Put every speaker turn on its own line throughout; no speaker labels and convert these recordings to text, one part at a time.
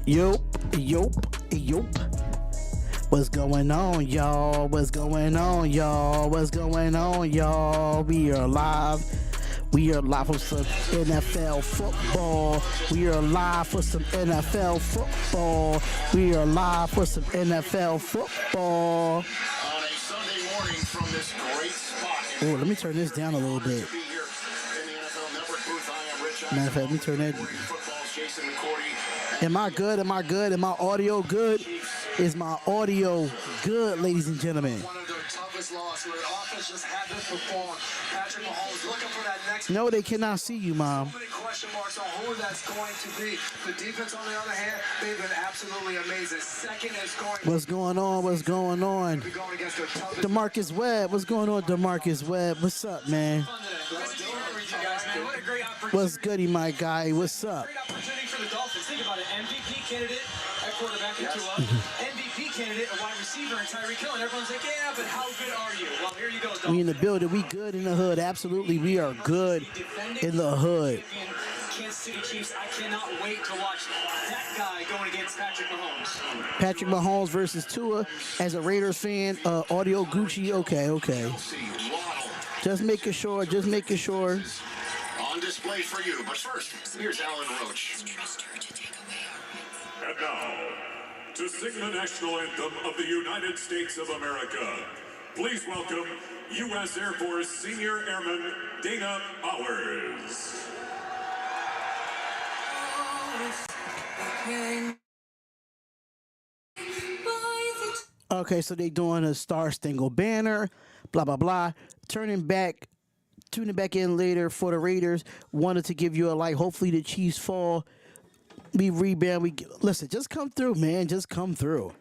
Yup, yup, yup. What's going on, y'all? What's going on, y'all? What's going on, y'all? We are live. We are live for some NFL football. We are live for some NFL football. We are live for some NFL football.
On a Sunday morning from this great spot.
Oh, let me turn this down a little bit. Matter of fact, let me turn that. Am I good? Am I good? Am my audio good? Is my audio good, ladies and gentlemen?
One of their toughest losses where the offense just hasn't performed. Patrick Mahomes looking for that next.
No, they cannot see you, Mom.
So many question marks on who that's going to be. The defense, on the other hand, they've been absolutely amazing. Second is going.
What's going on? What's going on?
to be going against their toughest.
DeMarcus Webb. What's going on, DeMarcus Webb? What's up, man? What's goody, my guy? What's up?
Great opportunity for the Dolphins. Think about it. MVP candidate at quarterback and Tua. MVP candidate, a wide receiver, and Tyreek Hill. And everyone's like, yeah, but how good are you? Well, here you go, Dolphins.
We in the building. We good in the hood. Absolutely, we are good in the hood.
Kansas City Chiefs, I cannot wait to watch that guy going against Patrick Mahomes.
Patrick Mahomes versus Tua. As a Raiders fan, audio Gucci. Okay. Just making sure.
On display for you. But first, here's Alan Roach.
And now, to sing the national anthem of the United States of America, please welcome U.S. Air Force Senior Airman Dana Bowers.
Okay, so they doing a Star Spangled Banner, blah blah blah. Tuning back in later for the Raiders. Wanted to give you a like. Hopefully the Chiefs fall. We rebound. Listen. Just come through, man. Just come through.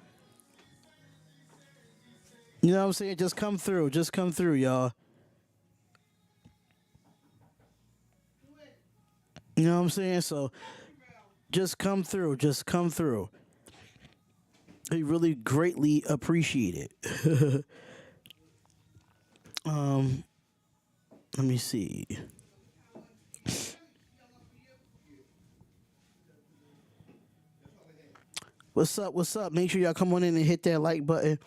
You know what I'm saying? Just come through. Just come through, y'all. You know what I'm saying? So just come through. Just come through. I really greatly appreciate it. Let me see. What's up? What's up? Make sure y'all come on in and hit that like button.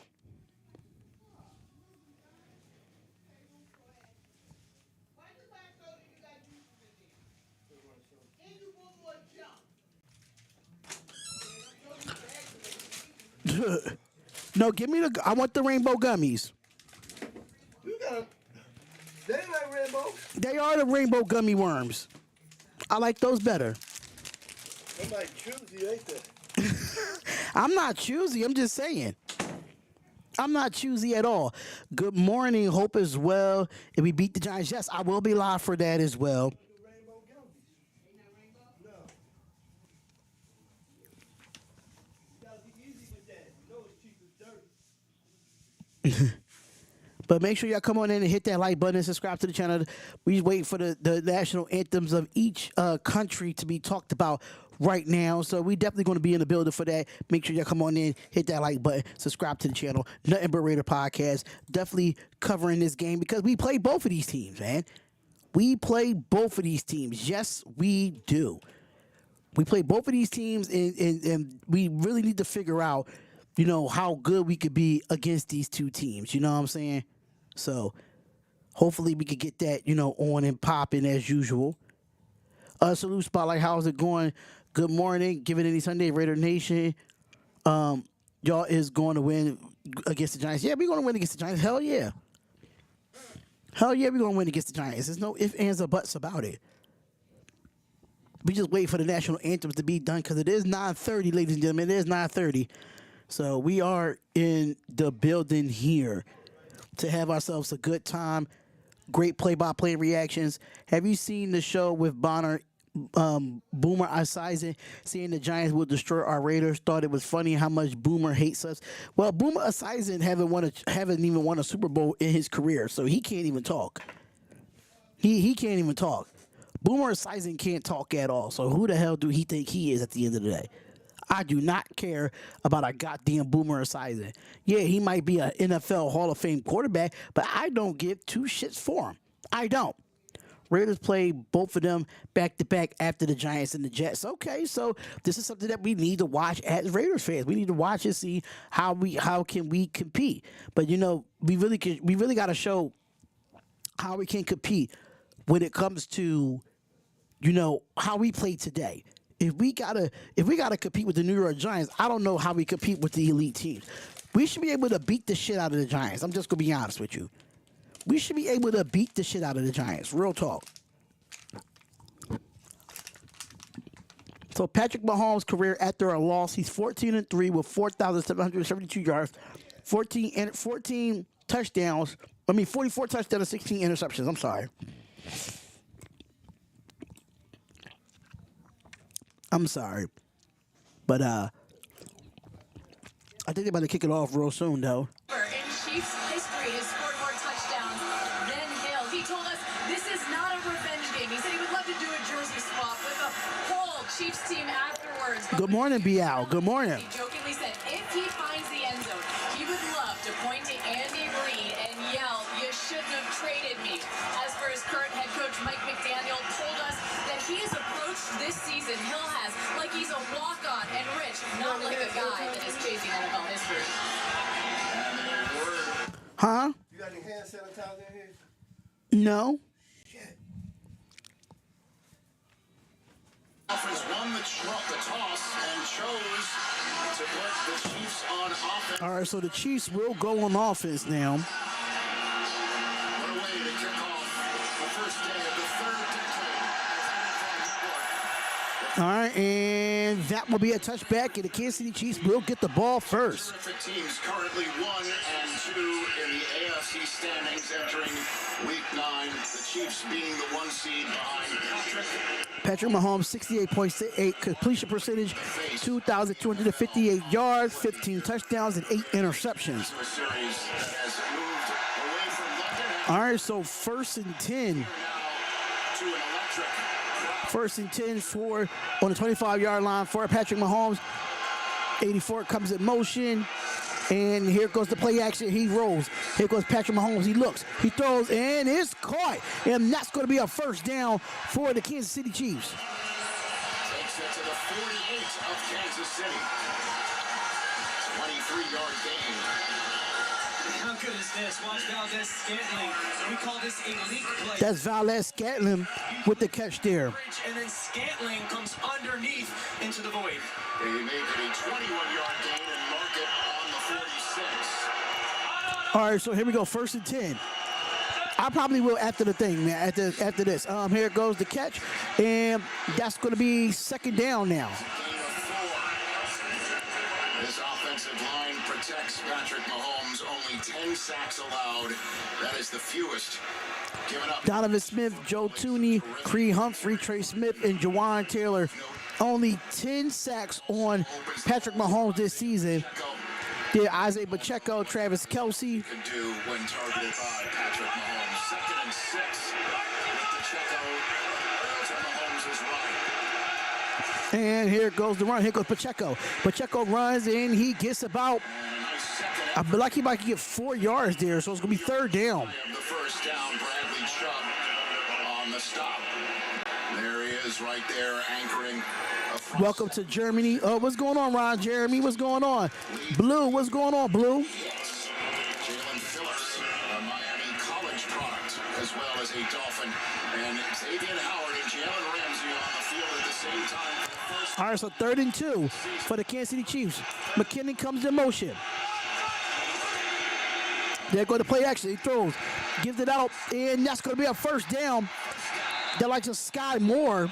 No, give me I want the rainbow gummies.
You got them. They ain't like rainbow.
They are the rainbow gummy worms. I like those better.
I'm like choosy, ain't they?
I'm not choosy. I'm just saying. I'm not choosy at all. Good morning. Hope as well. If we beat the Giants, yes, I will be live for that as well.
Rainbow gummies. Ain't that rainbow? No. You gotta be easy with that. You know it's cheap as dirt.
But make sure y'all come on in and hit that like button and subscribe to the channel. We wait for the national anthems of each country to be talked about right now. So we definitely going to be in the building for that. Make sure y'all come on in, hit that like button, subscribe to the channel. Nothing But Raider Podcast. Definitely covering this game because we play both of these teams, man. We play both of these teams. Yes, we do. We play both of these teams, and we really need to figure out, you know, how good we could be against these two teams. You know what I'm saying? So hopefully we could get that, you know, on and popping as usual. Salute Spotlight. How's it going? Good morning. Give it any Sunday, Raider Nation. Y'all is going to win against the Giants. Yeah, we're going to win against the Giants. Hell yeah. Hell yeah, we're going to win against the Giants. There's no ifs, ands, or buts about it. We just wait for the national anthems to be done because it is 9:30, ladies and gentlemen. It is 9:30. So we are in the building here to have ourselves a good time. Great play-by-play reactions. Have you seen the show with Boomer Esiason saying the Giants will destroy our Raiders? Thought it was funny how much Boomer hates us. Well, Boomer Esiason haven't even won a Super Bowl in his career, so he can't even talk. He can't even talk. Boomer Esiason can't talk at all. So who the hell do he think he is at the end of the day? I do not care about a goddamn Boomer Esiason. Yeah, he might be an NFL Hall of Fame quarterback, but I don't give two shits for him. I don't. Raiders play both of them back to back after the Giants and the Jets. Okay, so this is something that we need to watch as Raiders fans. We need to watch and see how can we compete. But we really got to show how we can compete when it comes to how we play today. If we gotta compete with the New York Giants, I don't know how we compete with the elite teams. We should be able to beat the shit out of the Giants. I'm just gonna be honest with you. We should be able to beat the shit out of the Giants. Real talk. So Patrick Mahomes' career after a loss, he's 14-3 with 4,772 yards, 14 touchdowns. 44 touchdowns and 16 interceptions. I'm sorry. But I think they're about to kick it off real soon, though.
In Chiefs history has scored more touchdowns than Hill. He told us this is not a revenge game. He said he would love to do a jersey swap with the whole Chiefs team afterwards.
Good morning, Bial. Good morning.
He jokingly said if he finds the end zone, he would love to point to Andy Reid and yell, "You shouldn't have traded me." As for his current head coach, Mike McDaniel told us that he has approached this season, Hill has, like he's a walk-on, and Rich, not like a guy that is chasing NFL history.
Huh?
You got any hand sanitizer in here?
No.
Dolphins won the toss and chose to put the Chiefs on offense.
All right, so the Chiefs will go on offense now.
What a way to kick off the first day of the third decade of NFL Network.
All right, and that will be a touchback, and the Kansas City Chiefs will get the ball first.
Terrific teams currently 1 and 2 in the AFC standings entering Week 9. The Chiefs being the 1 seed behind
Patrick Mahomes, 68.8 completion percentage, 2,258 yards, 15 touchdowns, and 8 interceptions.
a series that has moved away from London
All right, so first and 10.
now to an electric.
First and 10 on the 25-yard line for Patrick Mahomes. 84 comes in motion. And here goes the play action. He rolls. Here goes Patrick Mahomes. He looks. He throws, and it's caught. And that's going to be a first down for the Kansas City Chiefs.
Takes it to the 48 of Kansas City. 23-yard gain.
How good is this? Watch Valdez Scantling. We call this elite play.
That's Valdez Scantling with the catch there.
And then Scantling comes underneath into the void.
They make it a 21-yard gain and mark it on the 46.
All right, so here we go. First and 10. I probably will after the thing, man. After this. Here goes the catch, and that's going to be second down now.
Gain of 4. This offensive line protects Patrick Mahomes. Only 10 sacks allowed. That is the fewest given up.
Donovan Smith, Joe Tooney, Creed Humphrey, Trey Smith, and Jawan Taylor. Only 10 sacks on Patrick Mahomes this season. Did Isaiah Pacheco, Travis Kelce.
Could do when targeted by Patrick Mahomes. Second and 6. Pacheco to Mahomes' right.
And here goes the run. Here goes Pacheco. Pacheco runs, and he gets about,
And a nice second.
I feel like he might get 4 yards there, so it's going to be third down.
The first down, Bradley Chubb on the stop. There he is right there anchoring.
Welcome to Germany. What's going on, Ron Jeremy? What's going on? Blue, what's going on, Blue?
Yes. Jalen Phillips, a Miami college product, as well as a Dolphin. And Xavier Howard and Jalen Ramsey on the field at the same time for the first.
All right, so third and 2 for the Kansas City Chiefs. McKinnon comes in motion. They're going to play action. He throws, gives it out, and that's going to be a first down. They're like just Sky Moore.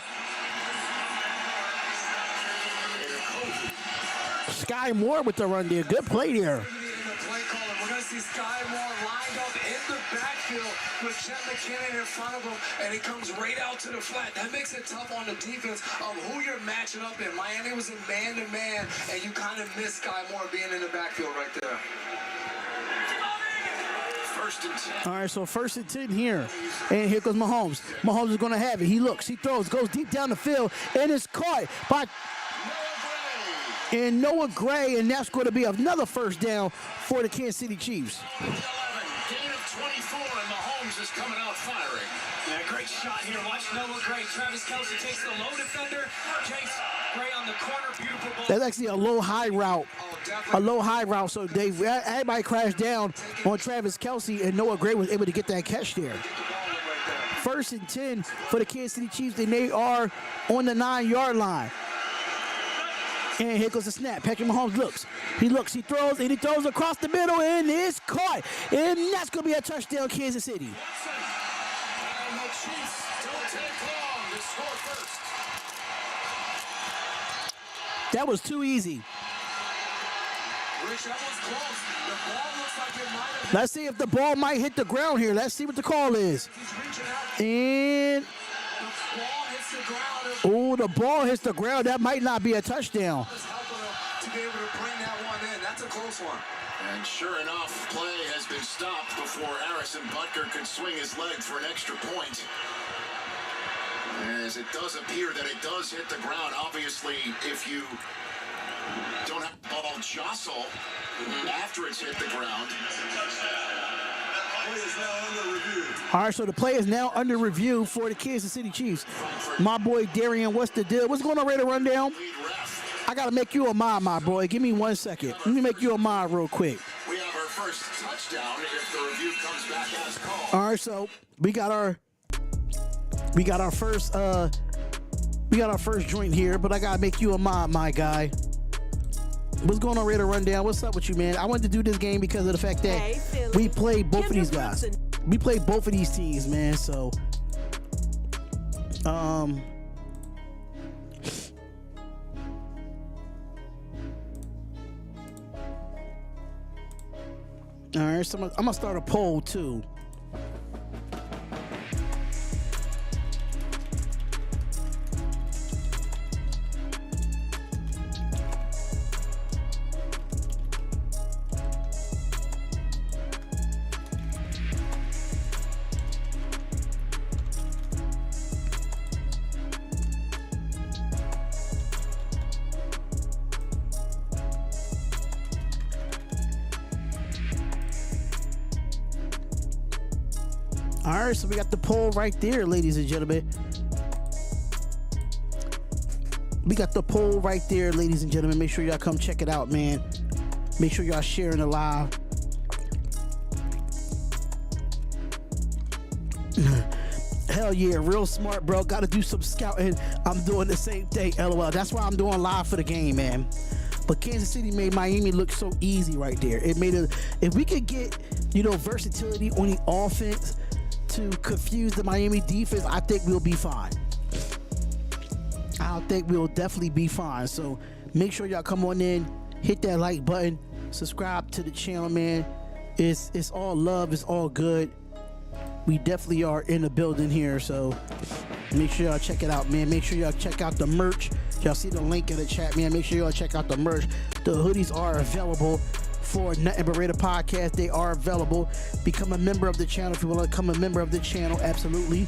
Sky Moore with the run there. Good play there.
In the play caller, we're going to see Sky Moore lined up in the backfield with Chet McKinnon in front of him, and he comes right out to the flat. That makes it tough on the defense of who you're matching up in. Miami was in man-to-man, and you kind of miss Sky Moore being in the backfield right there.
First and 10.
All right, so first and 10 here. And here goes Mahomes. Mahomes is going to have it. He looks, he throws, goes deep down the field, and it's caught by Noah Gray, and that's going to be another first down for the Kansas City Chiefs.
11, gain of 24, and Mahomes is coming out firing.
Yeah, Great shot here. Watch Noah Gray. Travis Kelce takes the low defender. Chase Gray on the corner. Beautiful ball.
That's actually a low-high route.
Oh, definitely.
A low-high route. So everybody crashed down on Travis Kelce, and Noah Gray was able to get that catch there. First and 10 for the Kansas City Chiefs, and they are on the 9-yard line. And here goes the snap. Patrick Mahomes looks, he throws, and he throws across the middle, and it's caught. And that's going to be a touchdown, Kansas City.
And the Chiefs don't take long to score first.
That was too easy.
Rich, that was close. The ball looks like it might have.
Let's see if the ball might hit the ground here. Let's see what the call is.
He's reaching out.
And,
The ball hits the ground.
oh, the ball hits the ground. That might not be a touchdown.
It's helping him to be able to bring that one in. That's a close one.
And sure enough, play has been stopped before Harrison Butker could swing his leg for an extra point. As it does appear that it does hit the ground. Obviously, if you don't have the ball jostle after it's hit the ground.
Play is now under review.
All right, so the play is now under review for the Kansas City Chiefs. My boy Darian, what's the deal? What's going on, Raider Rundown?
Lead ref.
I got to make you a mod, my boy. Give me 1 second. Let me make you a mod real quick.
We have our first touchdown if the review comes back as called.
All right, so we got our first joint here, but I got to make you a mod, my guy. What's going on, Raider Rundown? What's up with you, man? I wanted to do this game because of the fact that
Hey, Philly.
we played both of
Kendra
these guys.
Brunson.
We played both of these teams, man. So, all right, so I'm gonna start a poll too. All right, so we got the poll right there, ladies and gentlemen. We got the poll right there, ladies and gentlemen. Make sure y'all come check it out, man. Make sure y'all sharing the live. Hell yeah, real smart, bro. Got to do some scouting. I'm doing the same thing, LOL. That's why I'm doing live for the game, man. But Kansas City made Miami look so easy right there. It made it. If we could get, versatility on the offense to confuse the Miami defense, I think we'll be fine. I think we'll definitely be fine. So make sure y'all come on in, hit that like button, subscribe to the channel, man. It's all love, it's all good. We definitely are in the building here, so make sure y'all check it out, man. Make sure y'all check out the merch. Y'all see the link in the chat, man. Make sure y'all check out the merch. The hoodies are available for Nothing But Raider Podcast. They are available. Become a member of the channel if you want to become a member of the channel, absolutely.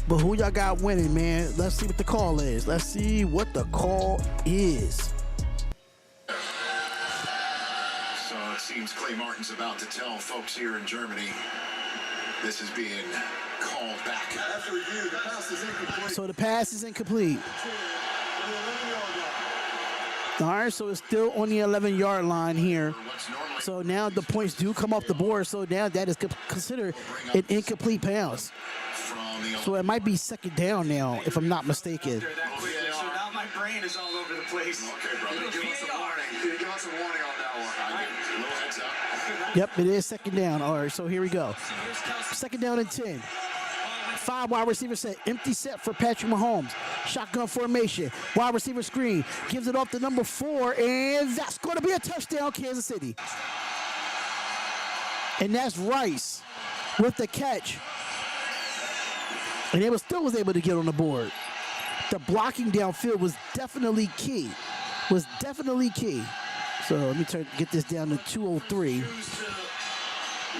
But who y'all got winning, man? Let's see what the call is. Let's see what the call is.
So it seems Clay Martin's about to tell folks here in Germany this is being called back.
After review, the pass is incomplete.
So the pass is incomplete.
On the 11-yard line.
All right, so it's still on the 11-yard line here.
What's normally
So now the points do come off the board. So now that is considered an incomplete pass.
from the
So it might be second down now, if I'm not mistaken.
After that quickly, so now my brain is all over the place.
Okay, brother.
Give us a warning. Give us a warning on that one.
A little heads up.
Yep, it is second down. All right, so here we go.
Here's Kelce.
Second down and 10. 5 wide receiver set. Empty set for Patrick Mahomes. Shotgun formation. Wide receiver screen. Gives it off to number 4, and that's going to be a touchdown, Kansas City. And that's Rice with the catch. And they still was able to get on the board. The blocking downfield was definitely key. So let me get this down to 203.
Choose to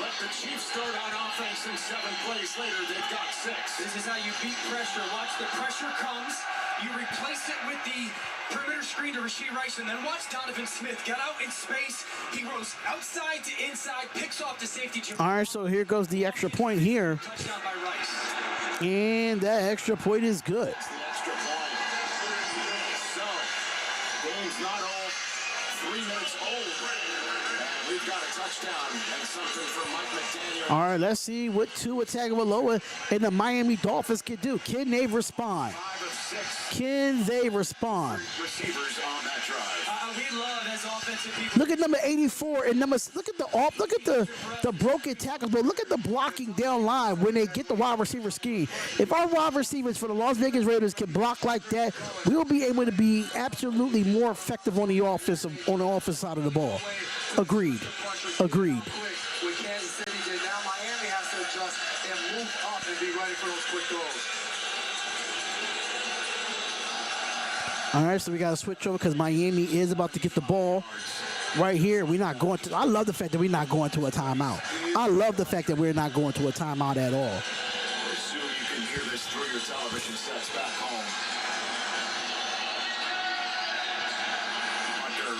let the Chiefs start on offense in 7th place. Later, they've got 6.
This is how you beat pressure. Watch, the pressure comes. You replace it with the perimeter screen to Rashee Rice, and then watch Donovan Smith get out in space. He goes outside to inside, picks off the safety.
All right, so here goes the extra point here.
Touchdown by Rice.
And that extra point is good.
It's the extra point. So, game's not all 3 minutes old. And we've got a touchdown and something from Mike McDaniel.
All right, let's see what Tua Tagovailoa and the Miami Dolphins can do. Can they respond?
5 of 6
Can they respond?
receivers on that drive.
We love as offensive people.
Look at number 84 and look at the broken tackles, but look at the blocking down line when they get the wide receiver scheme. If our wide receivers for the Las Vegas Raiders can block like that, we'll be able to be absolutely more effective on the offensive side of the ball. Agreed. Agreed.
With Kansas City did. Now Miami has to adjust and move up and be ready for those quick throws.
All right, so we got to switch over because Miami is about to get the ball right here. We're not going to. I love the fact that we're not going to a timeout. I love the fact that we're not going to a timeout at all.
Assume you can hear this through your television sets back home. Hunter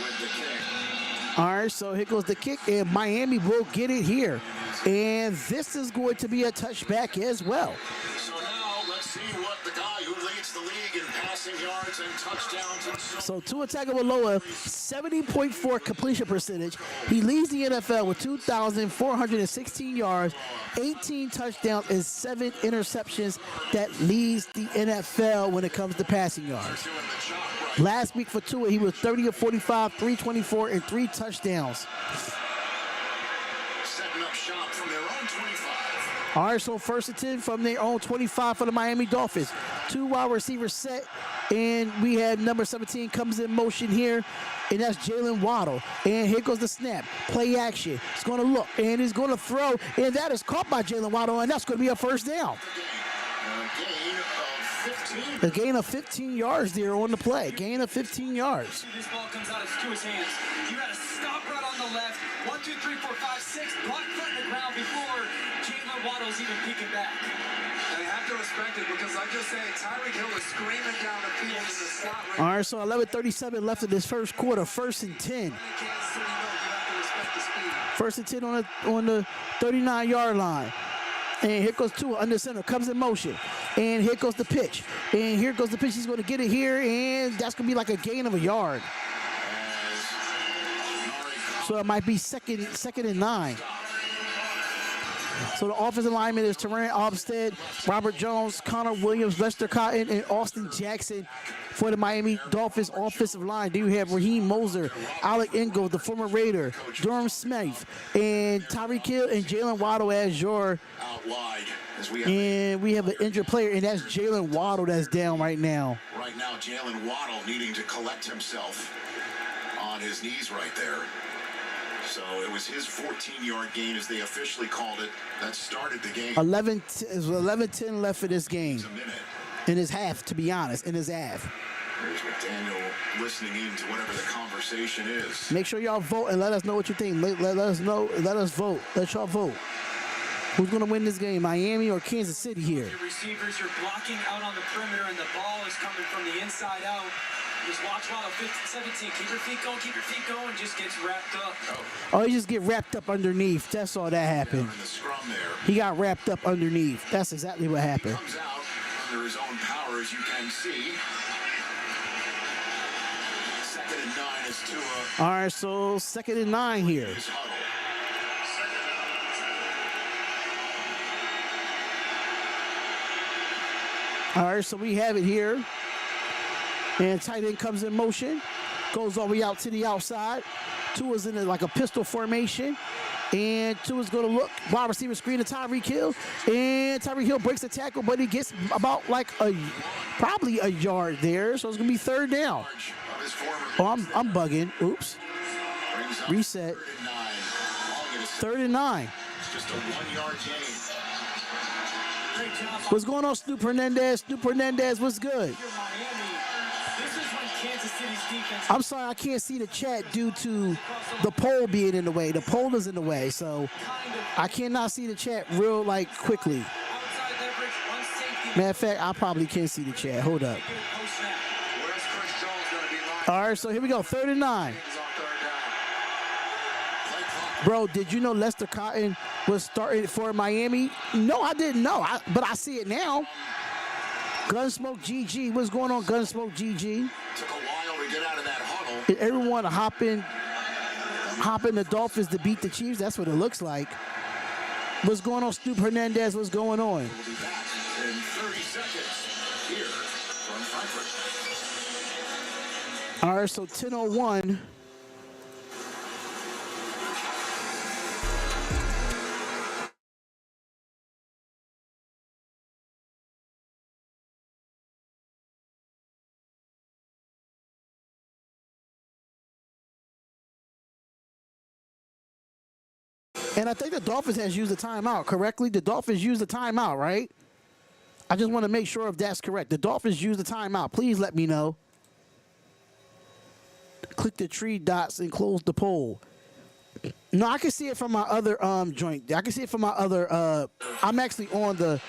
with the kick.
All right, so here goes the kick, and Miami will get it here. And this is going to be a touchback as well.
So now let's see what the guy who leads the league in passing yards and touchdowns and
So Tua Tagovailoa, 70.4 completion percentage. He leads the NFL with 2,416 yards, 18 touchdowns, and 7 interceptions. That leads the NFL when it comes to passing yards.
doing the job right.
Last week for Tua, he was 30 of 45, 324, and 3 touchdowns.
Setting up shop from their own 25.
All right, so 1st and 10 from their own 25 for the Miami Dolphins. 2 wide receivers set, and we have number 17 comes in motion here, and that's Jalen Waddle. And here goes the snap. Play action. It's going to look, and he's going to throw, and that is caught by Jalen Waddle, and that's going to be a first down.
A gain of 15.
A gain of 15 yards there on the play. Gain of 15 yards.
This ball comes out to his hands. You got to stop right on the left. 1, 2, 3, 4, 5, 6. Block foot in the ground before Jalen Waddle's even peeking back.
And they have to respect it because, like you're saying, Tyreek Hill is screaming down the field in the slot right
All right, so 11:37 left in this first quarter. 1st and 10.
in Kansas City. No, you have to respect the speed.
1st and 10 on the 39-yard line. And here goes Tua under center, comes in motion. And here goes the pitch. And here goes the pitch. He's going to get it here, and that's going to be like a gain of a yard. So it might be second and 9. So the offensive lineman is Terran Armstead, Robert Jones, Connor Williams, Lester Cotton, and Austin Jackson. For the Miami Dolphins offensive line, do you have Raheem Moser, Alec Ingold, the former Raider, Durham Smith, and Tyreek Hill and Jalen Waddle as your.
Out wide as we have
an injured player, and that's Jalen Waddle that's down right now.
right now Jalen Waddle needing to collect himself on his knees right there. So it was his 14-yard gain, as they officially called it, that started the game.
11-10 left for this game.
A minute.
In his half, to be honest, in his half.
There's McDaniel listening in to whatever the conversation is.
Make sure y'all vote and let us know what you think. Let us know. Let us vote. Let y'all vote. Who's going to win this game, Miami or Kansas City here?
Your receivers are blocking out on the perimeter, and the ball is coming from the inside out. Just watch Waddle, 17. Keep your feet going, just gets wrapped up.
Oh, he just get wrapped up underneath. That's all that happened.
In the scrum there.
He got wrapped up underneath. That's exactly what happened.
Comes out under his own power, as you can see. 2nd and 9 is Tua.
All right, so 2nd and 9 here.
His huddle.
All right, so we have it here. And tight end comes in motion. Goes all the way out to the outside. Tua's in like a pistol formation. And Tua's going to look. Wide receiver screen to Tyreek Hill. And Tyreek Hill breaks the tackle, but he gets about like probably a yard there. So it's going to be 3rd down.
Of his former
Oh, I'm bugging. Oops.
brings up
Reset.
3rd and 9. Calling it a
3rd and 9.
just a 1-yard gain.
Great job.
What's going on, Snoop Hernandez? Snoop Hernandez, what's good?
You're Miami. This is when Kansas City's defense.
I'm sorry, I can't see the chat due to the poll being in the way. The poll is in the way, so I cannot see the chat real quickly.
Outside leverage, one safety.
Matter of fact, I probably can't see the chat. Hold up.
Post snap.
Where's Chris Jones going to be lined
All right, so here we go. 3rd and 9.
on 3rd down?
Bro, did you know Lester Cotton was starting for Miami. No, I didn't know, but I see it now. Gunsmoke GG. What's going on, Gunsmoke GG?
Took a while to get out of that huddle.
Did everyone hop in the Dolphins to beat the Chiefs? That's what it looks like. What's going on, Snoop Hernandez? What's going on?
We'll be back in 30 seconds here from Frankfurt.
All right, so 10:01. And I think the Dolphins has used the timeout correctly. The Dolphins used the timeout, right? I just want to make sure if that's correct. The Dolphins used the timeout. Please let me know. Click the three dots and close the poll. No, I can see it from my other joint. I can see it from my other. I'm actually on the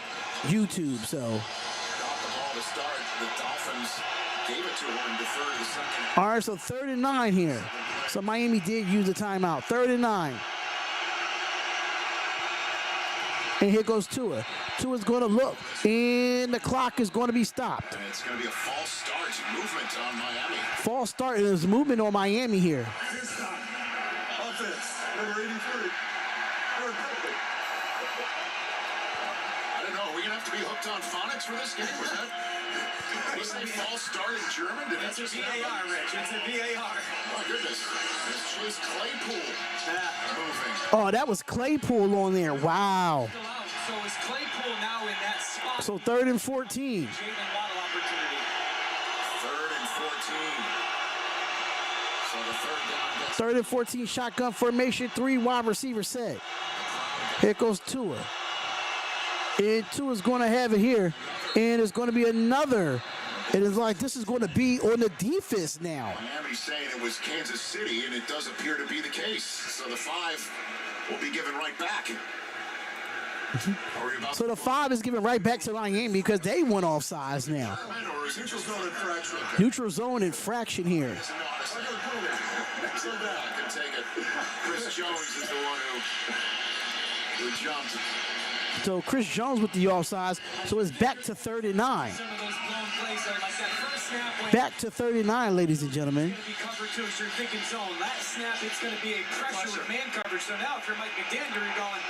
YouTube, so.
Got the ball to start. The Dolphins gave it to him and deferred the second.
All right, so 3rd and 9 here. So Miami did use the timeout. 3rd and 9. And here goes Tua. Tua's going to look, and the clock is going to be stopped.
And it's going to be a false start movement on Miami.
False start, and there's movement on Miami here.
This time, offense, number 83.
I don't know. Are we going to have to be hooked on phonics for this game? Was that? Did he say false start in German? Did that
It's a
just happen?
VAR, Rich. It's a VAR.
Oh, goodness. It's Chase Claypool moving.
Oh, that was Claypool on there. Wow.
Still out. So is Claypool now in that spot?
So 3rd and 14.
Jalen Waddle opportunity.
3rd and 14. So the third down gets
3rd and 14 shotgun formation, 3 wide receiver set. Here goes Tua. And Tua's going to have it here. And it's going to be another. It is like this is going to be on the defense now.
Miami saying it was Kansas City, and it does appear to be the case. So the 5 will be given right back. Are we about
So the 5 is given right back to Miami because they went off sides now.
or is it just zone infraction?
Neutral zone infraction here.
I can take it. Chris Jones is the one who jumped.
So Chris Jones with the offsides. So it's back to 3rd and 9.
Some of those blown plays are like that first snap when
Back to 3rd and 9, ladies and gentlemen.
it's going to be cover 2, so you're thinking zone. That snap, it's going to be a pressure with man coverage. So now if you're Mike McDaniel, you're going,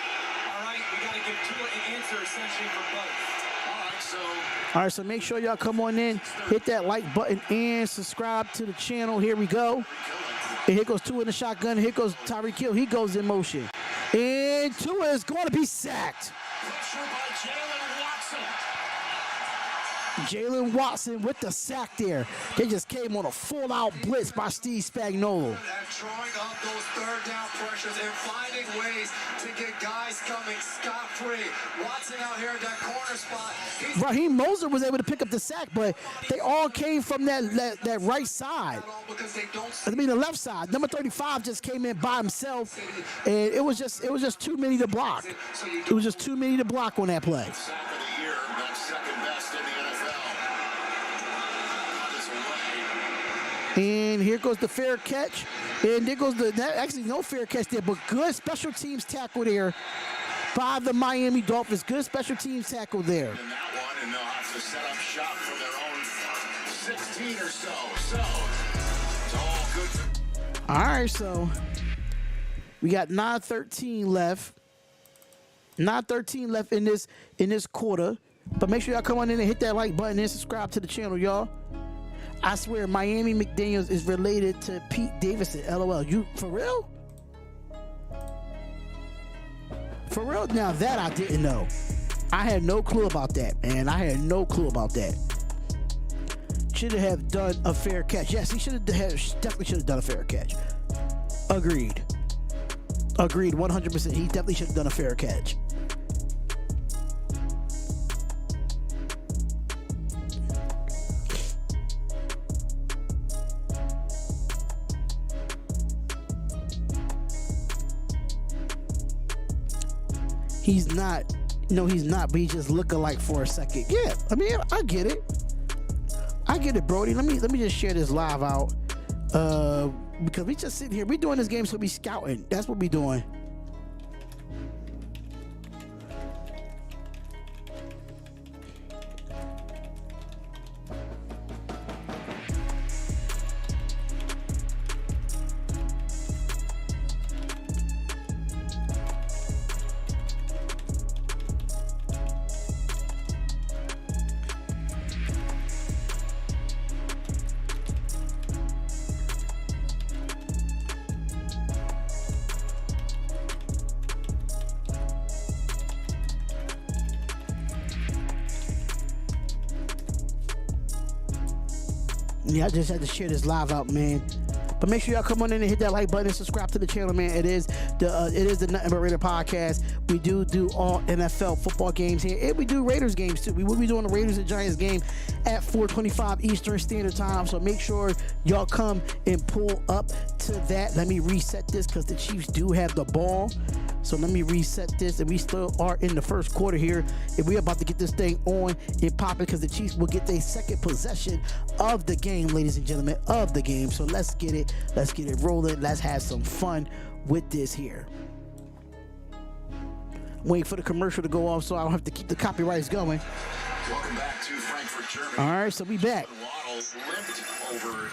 all right, we got to give Tua an answer essentially for both.
All right, so make sure y'all come on in, hit that like button, and subscribe to the channel. Here we go. And here goes Tua in the shotgun. Here goes Tyreek Hill. He goes in motion. And Tua is going to be sacked.
Pressure by Jalen Watson.
Jalen Watson with the sack there. They just came on a full-out blitz by Steve Spagnuolo.
And drawing up those third down pressures and finding ways to get guys coming scot-free. Watson out here at that corner spot.
Raheem Moser was able to pick up the sack, but they all came from that right side.
Because they don't
I mean the left side. Number 35 just came in by himself, and it was just too many to block. It was just too many to block on that play.
Sack of the year, that's second best in the NFL. This away.
And here goes the fair catch. And there goes actually no fair catch there, but good special teams tackle there by the Miami Dolphins. Good special teams tackle there.
In that one, and they'll have to set up shop for their own 16 or so. So, it's all good.
All right, so we got 9:13 left. 9:13 left in this quarter. But make sure y'all come on in and hit that like button and subscribe to the channel, y'all. I swear Miami McDaniels is related to Pete Davidson. LOL. You for real? For real? Now that I didn't know. I had no clue about that, man. I had no clue about that. Should have done a fair catch. Yes, he definitely should have done a fair catch. Agreed. 100%. He definitely should have done a fair catch. He's not. No, he's not. But he's just looking like for a second. Yeah, I mean, I get it. I get it, Brody. Let me just share this live out. Because we just sitting here. We doing this game so we scouting. That's what we doing. Yeah, I just had to share this live out, man. But make sure y'all come on in and hit that like button and subscribe to the channel, man. It is the Nothing But Raider podcast. We do all NFL football games here, and we do Raiders games too. We will be doing the Raiders and Giants game at 4:25 Eastern Standard Time. So make sure y'all come and pull up to that. Let me reset this because the Chiefs do have the ball. So let me reset this, and we still are in the first quarter here, and we're about to get this thing on and popping because the Chiefs will get their second possession of the game, ladies and gentlemen, of the game. So let's get it rolling. Let's have some fun with this here. Waiting for the commercial to go off so I don't have to keep the copyrights going.
Welcome back to Frankfurt, Germany.
All right, so we back.
Waddle limped over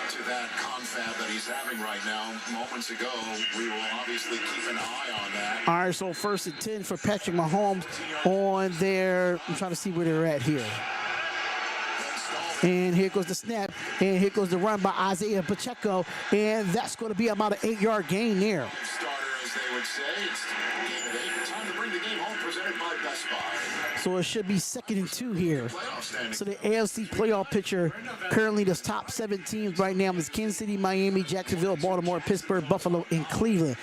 to that confab that he's having right now. Moments ago, we will obviously keep an eye on that.
All right, so 1st and 10 for Patrick Mahomes on there. I'm trying to see where they're at here. And here goes the snap, and here goes the run by Isaiah Pacheco, and that's going to be about an 8-yard gain there.
Starter, as they would say. It's game at 8. Time to bring the game home, presented by Best Buy.
So it should be 2nd and 2 here. So the AFC playoff picture, currently the top 7 teams right now is Kansas City, Miami, Jacksonville, Baltimore, Pittsburgh, Buffalo, and Cleveland.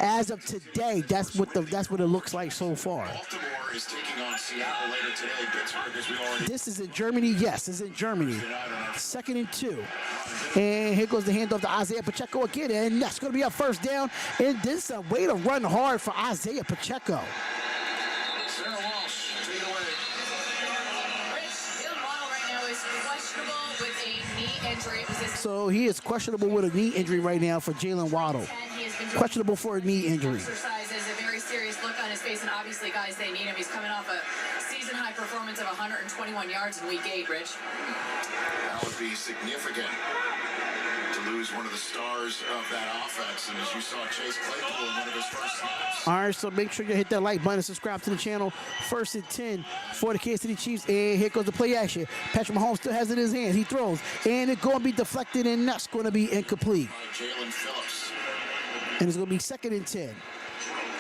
As of today, that's what it looks like so far.
Baltimore is taking on Seattle later today. Pittsburgh, as we already.
This is in Germany. Yes, it's in Germany. 2nd and 2. And here goes the handoff to Isaiah Pacheco again, and that's going to be a first down. And this is a way to run hard for Isaiah Pacheco.
Sarah Walsh, take it away.
Rich, Jalen Waddle right now is questionable with a knee injury. It was his
So he is questionable with a knee injury right now for Jalen Waddle.
10. He has been
Questionable for a knee injury.
exercise is a very serious look on his face, and obviously, guys, they need him. He's coming off a season-high performance of 121 yards in Week 8, Rich.
That would be significant to lose one of the stars of that offense. And as you saw, Chase Claypool in one of his first snaps.
All right, so make sure you hit that like button and subscribe to the channel. 1st and 10 for the Kansas City Chiefs. And here goes the play action. Patrick Mahomes still has it in his hands. He throws, and it's going to be deflected, and that's going to be incomplete.
Jalen Phillips.
And it's going to be 2nd and 10.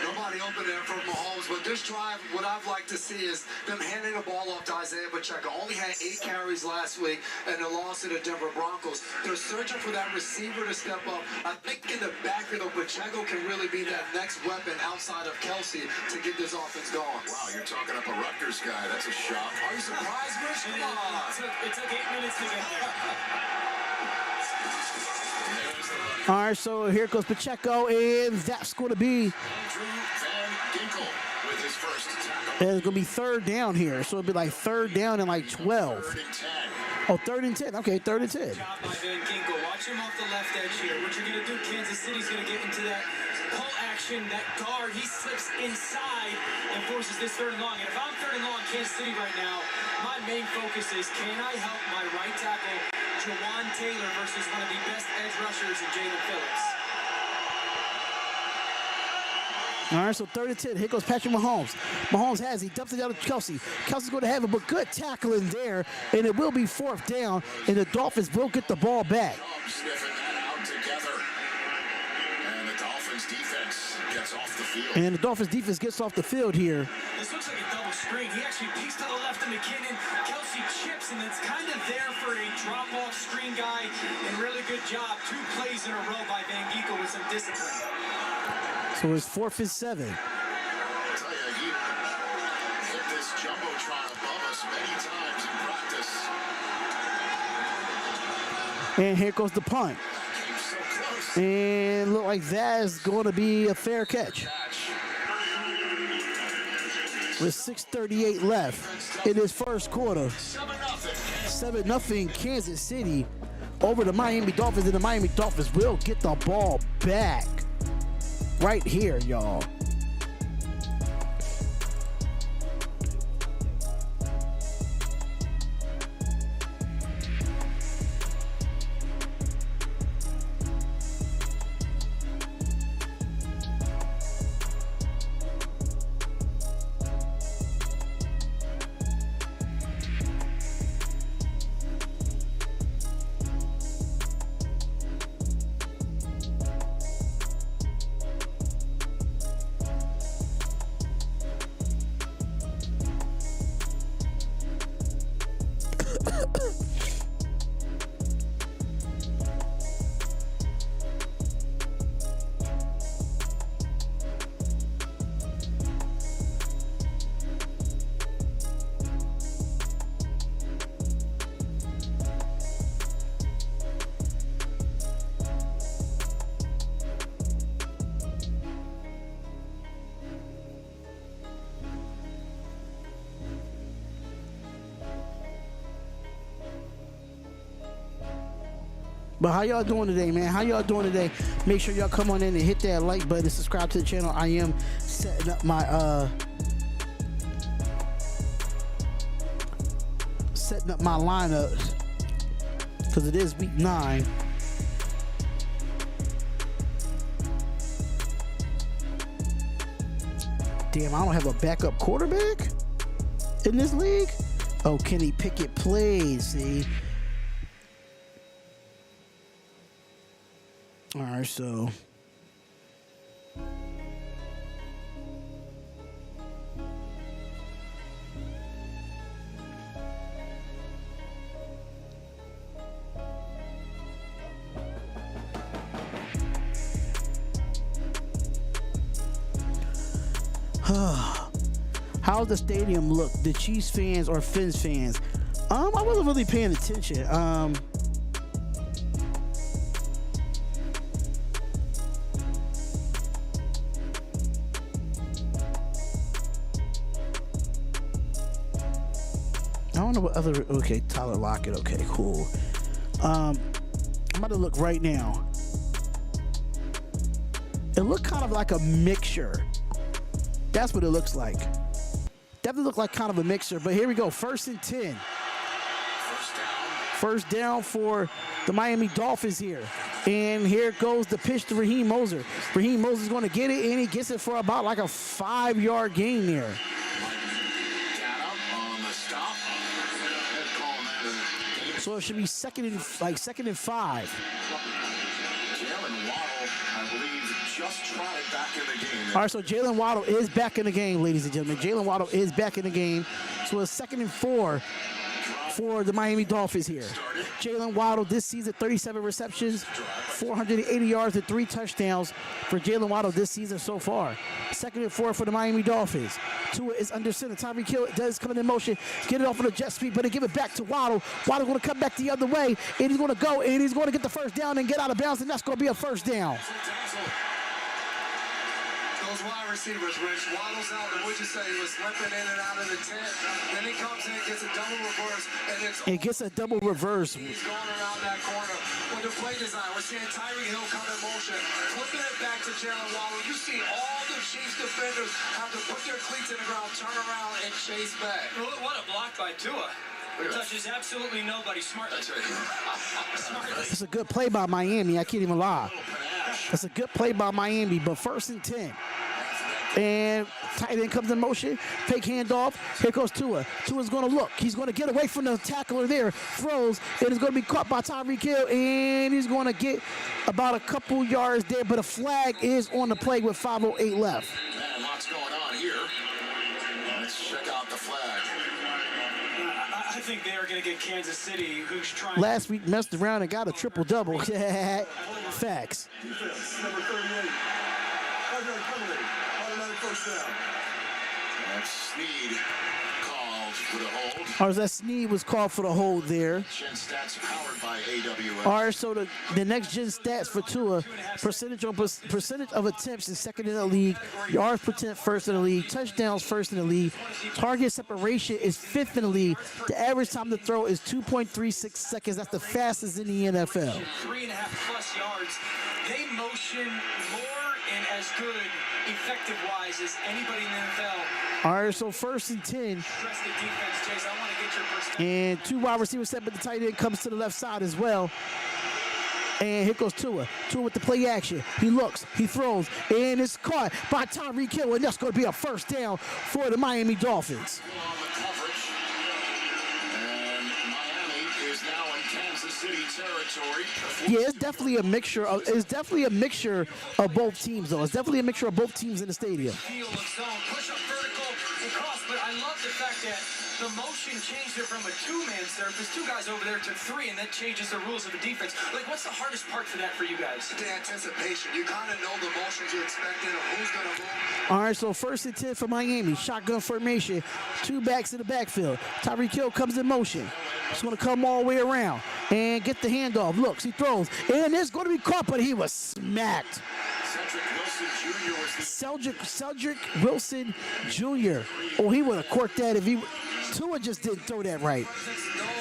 Nobody open there for Mahomes, but this drive, what I'd like to see is them handing the ball off to Isaiah Pacheco. Only had 8 carries last week, and they lost to the Denver Broncos. They're searching for that receiver to step up. I think in the backfield, Pacheco can really be that next weapon outside of Kelsey to get this offense going.
Wow, you're talking up a Rutgers guy. That's a shock.
Are you surprised, Rich? Come on.
It took 8 minutes to get there.
All right, so here goes Pacheco, and that's going to be,
Drew Van Ginkel with his first tackle.
and it's going to be 3rd down here. So it'll be like 3rd down and like 12.
3rd and 10.
Oh, 3rd and 10. Okay, 3rd and 10.
Job by Van Ginkel. Watch him off the left edge here. What you're going to do, Kansas City's going to get into that pull action, that guard. He slips inside and forces this 3rd and long. And if I'm 3rd and long Kansas City right now, my main focus is, can I help my right tackle, Jawan Taylor, versus one of the best edge rushers in Jalen Phillips?
All right, so 3rd and 10. Here goes Patrick Mahomes. Mahomes has, he dumps it down to Kelsey. Kelsey's going to have it, but good tackling there, and it will be 4th down, and the Dolphins will get the ball back.
Sniffing that out together. And the Dolphins defense gets off the field.
And the Dolphins defense gets off the field here.
This looks like a double screen. He actually peeks to the left of McKinnon. Kelsey chips, and it's kind of there for a drop-off screen guy. And really good job. 2 plays in a row by Van Ginkel with some discipline.
So it's 4th and 7.
I tell you, he hit this jumbotron above us many times in practice.
And here goes the punt.
Came so close.
And look like that is going to be a fair catch. With 6:38 left in this first quarter. 7-0 Kansas City over the Miami Dolphins, and the Miami Dolphins will get the ball back right here, y'all. But how y'all doing today, man? How y'all doing today? Make sure y'all come on in and hit that like button, subscribe to the channel. I am setting up my lineups because it is week 9. Damn, I don't have a backup quarterback in this league. Oh, Kenny Pickett plays. See. All right, so how's the stadium look? The Chiefs fans or Fins fans? I wasn't really paying attention. I don't know what other. Okay, Tyler Lockett. Okay, cool. I'm about to look right now. It looked kind of like a mixture. That's what it looks like. Definitely look like kind of a mixer. But here we go. 1st and 10. First down for the Miami Dolphins here. And here goes the pitch to Raheem Mostert. Raheem Mostert is going to get it, and he gets it for about like a 5-yard gain there. So it should be second and 5.
Jalen Waddle, I believe, just tried back in the game.
All right, so Jalen Waddle is back in the game, ladies and gentlemen. Jalen Waddle is back in the game. So it's 2nd and 4 for the Miami Dolphins here. Jalen Waddle this season, 37 receptions, 480 yards and 3 touchdowns for Jalen Waddle this season so far. 2nd and 4 for the Miami Dolphins. Tua is under center. Tyreek Hill does come in motion. Get it off on a jet sweep, but they give it back to Waddle. Waddle's going to come back the other way, and he's going to go, and he's going to get the first down and get out of bounds, and that's going to be a first down.
Those wide receivers, Rich. Waddle's out, and what'd you say? He was limping in and out of the tent. Then he comes in, gets a double reverse, and
it gets a double reverse.
He's going around that corner. With the play design, we're seeing Tyreek Hill come in motion, flipping it back to Jalen Waddle. You see all the Chiefs defenders have to put their cleats in the ground, turn around, and chase back.
What a block by Tua. It touches absolutely nobody. Smart.
That's right.
It's a good play by Miami. I can't even lie. It's a good play by Miami, but 1st and 10. And tight end comes in motion. Fake handoff. Here goes Tua. Tua's going to look. He's going to get away from the tackler there. Throws. It is going to be caught by Tyreek Hill. And he's going to get about a couple yards there. But a flag is on the play with 5:08 left.
Man, lots going on here. Let's check out the flag.
I think they are going to get Kansas City, who's trying.
Last week messed around and got a triple-double. Facts.
Defense, number 38. First down.
That's Snead called for the hold.
Or that Snead was called for the hold there.
Gen stats powered by AWS.
All right, so the next gen stats for Tua, percentage of attempts is 2nd in the league, yards per attempt 1st in the league, touchdowns 1st in the league, target separation is 5th in the league. The average time to throw is 2.36 seconds. That's the fastest in the NFL.
3.5+ yards. They motion more and as good effective-wise as anybody in the NFL.
All right, so 1st and 10.
Trust the defense, Chase. I want to get your perspective.
And 2 wide receivers set, but the tight end comes to the left side as well. And here goes Tua. Tua with the play action. He looks, he throws, and it's caught by Tyreek Hill, and that's going to be a first down for the Miami Dolphins.
On the coverage. And Miami is now in Kansas City territory.
Yeah, it's definitely a mixture of both teams, though. It's definitely a mixture of both teams in the stadium.
Field of zone, push up vertical and cross, but I love the fact that the motion changed it from a 2-man surface, 2 guys over there to 3, and that changes the rules of the defense. Like, what's the hardest part for that for you guys?
The anticipation. You kind of know the motions you're expecting of who's going to move.
All right, so 1st and 10 for Miami. Shotgun formation. 2 backs in the backfield. Tyreek Hill comes in motion. He's going to come all the way around and get the handoff. Looks, he throws, and it's going to be caught, but he was smacked. Cedric Wilson Jr. Oh, he would have caught that if he. Tua just didn't throw that right.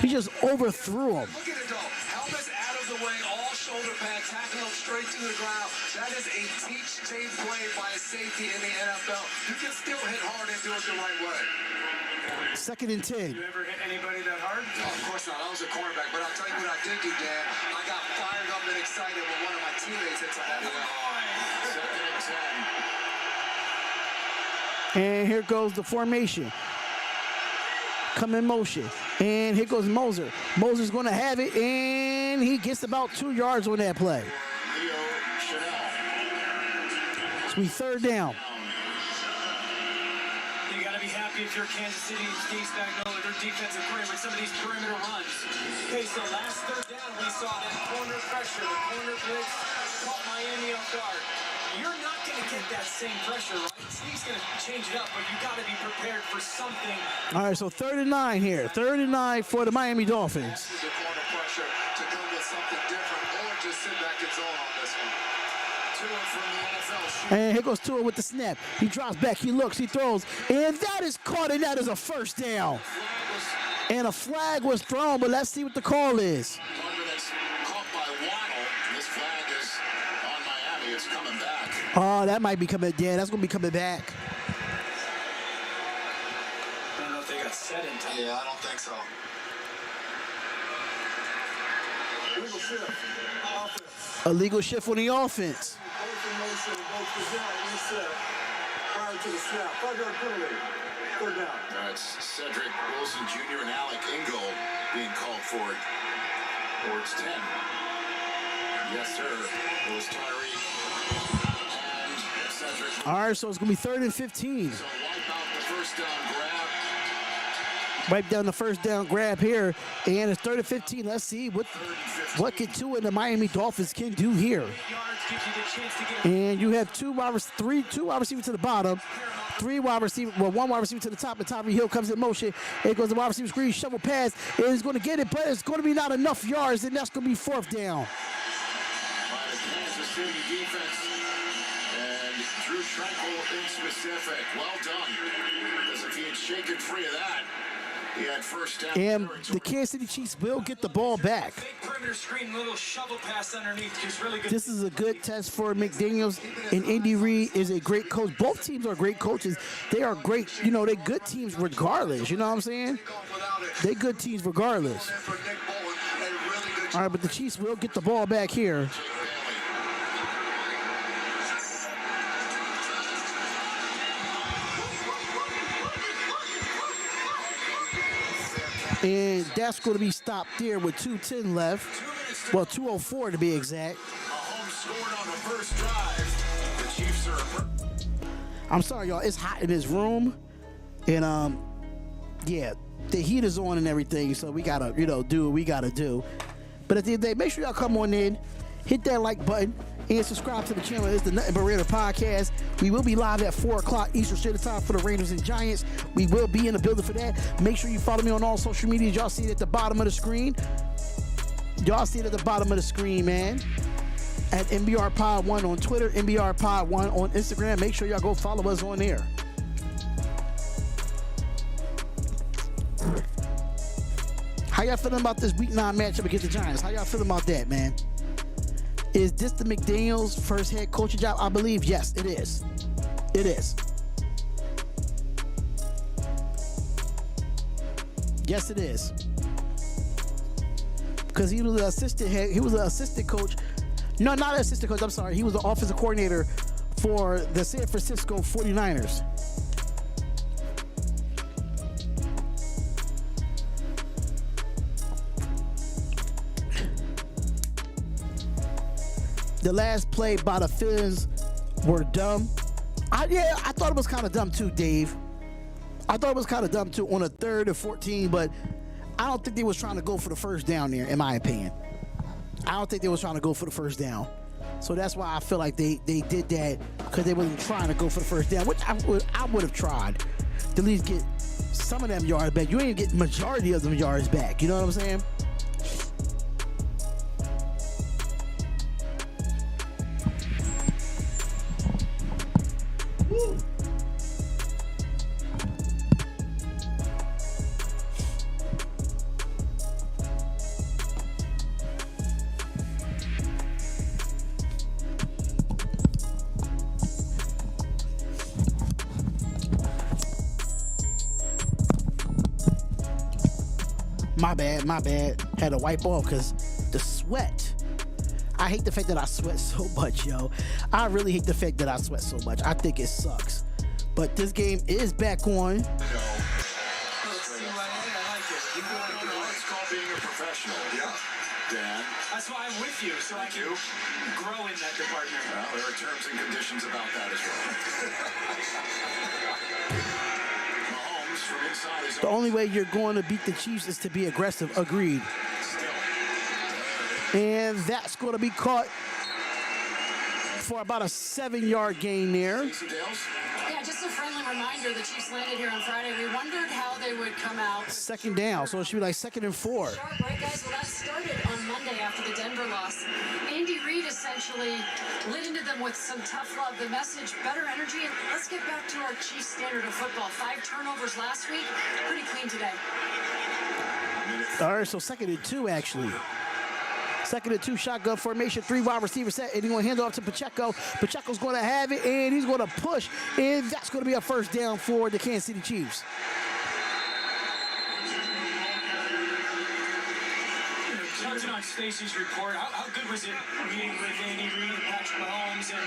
He just overthrew him.
Look at it, though. Helmets out of the way, all shoulder pad, tackling him straight to the ground. That is a teach tape play by a safety in the NFL. You can still hit hard and do it the right way.
2nd and 10.
You ever hit anybody that hard?
Oh, of course not. I was a cornerback, but I'll tell you what I did do, Dan. I got fired up and excited when one of my teammates hit something.
2nd and 10.
And here goes the formation. Come in motion. And here goes Moser. Moser's going to have it, and he gets about 2 yards on that play.
Leo Chanel.
So we 3rd down.
You got to be happy if you're Kansas City and Steve Spagnuolo, their defensive perimeter, some of these perimeter runs. Okay, so last 3rd down, we saw that corner pressure, the corner blitz caught Miami off guard. You're not going to get that same pressure, right? Steve's going to change it up, but you got to be prepared for something.
All right, so 3rd and 9 here. 3rd and 9 for the Miami Dolphins.
Use the corner pressure to come with something different or just sit back and zone on this one.
Tua from the NFL.
And here goes Tua with the snap. He drops back, he looks, he throws, and that is caught, and that is a 1st down. And a flag was thrown, but let's see what the call is.
That's caught by Waddle. This flag is on Miami. It's coming back.
Oh, that might be coming, Dan. That's going to be coming back.
I don't know if they got set in time.
Yeah, I don't think so.
Legal shift. Offense.
A legal shift on the offense.
Both in motion, both present, reset. Prior to the snap. 5-yard penalty. 3rd down.
That's Cedric Wilson Jr. and Alec Ingold being called for it. Towards 10. Yes, sir. It was Tyree and Cedric.
All right, so it's going to be 3rd and 15.
So wipe out the first down grab.
Wipe down the 1st down grab here, and it's 3rd and 15. Let's see what can Tua and the Miami Dolphins can do here.
Yards gives you the chance to get
And you have two wide receivers to the bottom, 1 wide receiver to the top, and Tyree Hill comes in motion. Here goes the wide receiver screen, shovel pass, and he's going to get it, but it's going to be not enough yards, and that's going to be 4th down.
By the Kansas City defense. And Drew Tranquil in specific. Well done. As if he had shaken free of that. He had 1st down.
And the Kansas City Chiefs will get the ball back.
big perimeter screen, little shovel pass underneath, just really good.
This is a good test for McDaniels, and Andy Reid is a great coach. Both teams are great coaches. They are great, they're good teams regardless. You know what I'm saying? They good teams regardless. All right, but the Chiefs will get the ball back here. And that's going to be stopped there with 2:10 left. Well, 2:04 to be exact.
A home scored on the first drive. The Chiefs are.
I'm sorry, y'all. It's hot in this room. And, yeah, the heat is on and everything. So we got to, do what we got to do. But at the end of the day, make sure y'all come on in, hit that like button, and subscribe to the channel. It's the Nothing But Raider podcast. We will be live at 4 o'clock Eastern Standard Time for the Raiders and Giants. We will be in the building for that. Make sure you follow me on all social medias. Y'all see it at the bottom of the screen. Y'all see it at the bottom of the screen, man. At NBR Pod 1 on Twitter, NBR Pod 1 on Instagram. Make sure y'all go follow us on there. How y'all feeling about this Week 9 matchup against the Giants? How y'all feeling about that, man? Is this the McDaniels' first head coaching job? I believe, yes, it is. It is. Yes, it is. Because he was an assistant coach. No, not an assistant coach, I'm sorry. He was the offensive coordinator for the San Francisco 49ers. The last play by the Phillies were dumb. I thought it was kind of dumb too, Dave. I thought it was kind of dumb too on a 3rd and 14, but I don't think they was trying to go for the first down there, in my opinion. I don't think they was trying to go for the first down. So that's why I feel like they did that, because they wasn't trying to go for the first down, which I would have tried to at least get some of them yards back. You ain't get majority of them yards back. You know what I'm saying? My bad. Had to wipe off because the sweat. I hate the fact that I sweat so much, yo. I really hate the fact that I sweat so much. I think it sucks. But this game is back on.
Let's see what I like it. You go like it.
It's called being a professional. Yeah. Dan.
That's why I'm with you, so I can grow in that department.
Well, there are terms and conditions about that as well. Mahomes from inside his
The only way you're going to beat the Chiefs is to be aggressive. Agreed. And that's going to be caught for about a 7-yard gain there.
Yeah, just a friendly reminder, the Chiefs landed here on Friday. We wondered how they would come out.
Second down, so it should be like 2nd and 4.
Sharp, right, guys? Well, that started on Monday after the Denver loss. Andy Reid essentially lit into them with some tough love. The message, better energy, and let's get back to our Chiefs standard of football. 5 turnovers last week, pretty clean today.
All right, so 2nd and 2, actually. 2nd and 2, shotgun formation, 3 wide receiver set, and he's going to hand it off to Pacheco. Pacheco's going to have it, and he's going to push, and that's going to be a first down for the Kansas City Chiefs.
Touching on Stacey's report, how good was it meeting with Andy Reid and Patrick Mahomes and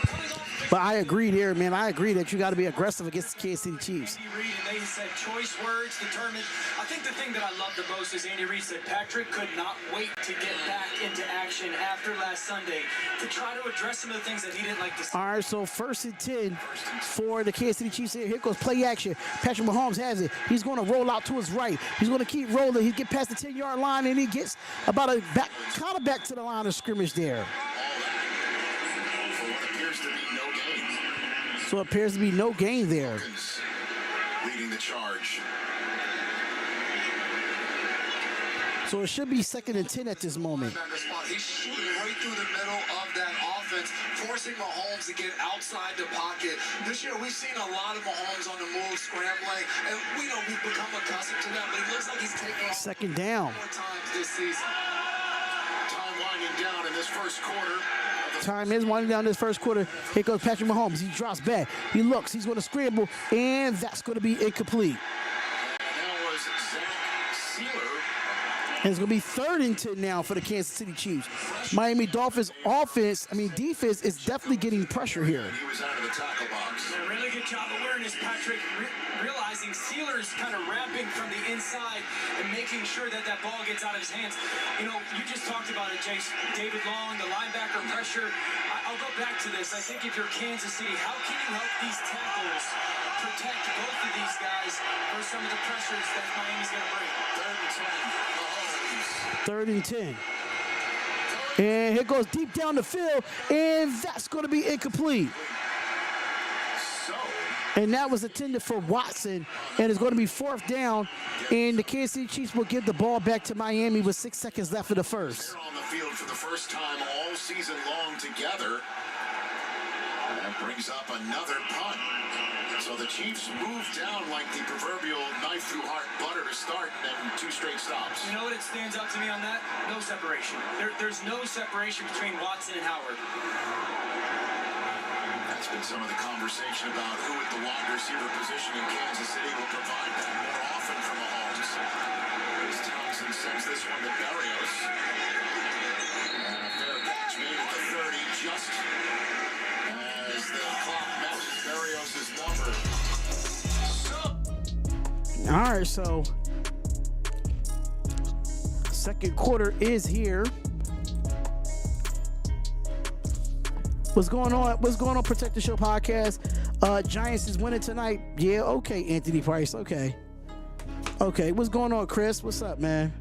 coming off
But I agree there, man. I agree that you got to be aggressive against the Kansas City Chiefs.
Andy Reid, and they said choice words, determined. I think the thing that I love the most is Andy Reid said Patrick could not wait to get back into action after last Sunday to try to address some of the things that he didn't like to see.
All right, so 1st and 10 for the Kansas City Chiefs here. Here goes play action. Patrick Mahomes has it. He's going to roll out to his right. He's going to keep rolling. He get past the 10-yard line, and he gets about a kind of back to the line of scrimmage there. So it appears to be no gain there.
Leading the charge.
So it should be 2nd and 10 at this moment.
He's shooting right through the middle of that offense, forcing Mahomes to get outside the pocket. This year, we've seen a lot of Mahomes on the move, scrambling, and we know we've become accustomed to that, but it looks like he's taking off
2nd down.
more times this season.
Time winding down in this first quarter.
Time is winding down this first quarter. Here goes Patrick Mahomes. He drops back. He looks. He's going to scramble, and that's going to be incomplete. And it's going to be 3rd and 10 now for the Kansas City Chiefs. Miami Dolphins defense is definitely getting pressure here.
He was out of the tackle box.
A really good job awareness, Patrick, realizing Steelers kind of ramping from the inside and making sure that that ball gets out of his hands. You know, you just talked about it, Jace. David Long, the linebacker pressure. I'll go back to this. I think if you're Kansas City, how can you help these tackles protect both of these guys for some of the pressures that Miami's going to bring?
3rd and 10. And here goes deep down the field, and that's going to be incomplete. And that was intended for Watson, and it's going to be 4th down, and the Kansas City Chiefs will give the ball back to Miami with 6 seconds left in the first.
They're on the field for the first time all season long together. That brings up another punt. So the Chiefs move down like the proverbial knife through hard butter to start, and then 2 straight stops.
You know what it stands out to me on that? No separation. There's no separation between Watson and Howard.
That's been some of the conversation about who at the wide receiver position in Kansas City will provide that more often for Mahomes. As Townsend sends this one to Berrios. And a fair catch made at the 30 just as the clock matches Berrios' number.
All right, so 2nd quarter is here. What's going on? What's going on, Protect the Show podcast? Giants is winning tonight. Yeah, okay, Anthony Price. Okay. What's going on, Chris? What's up, man?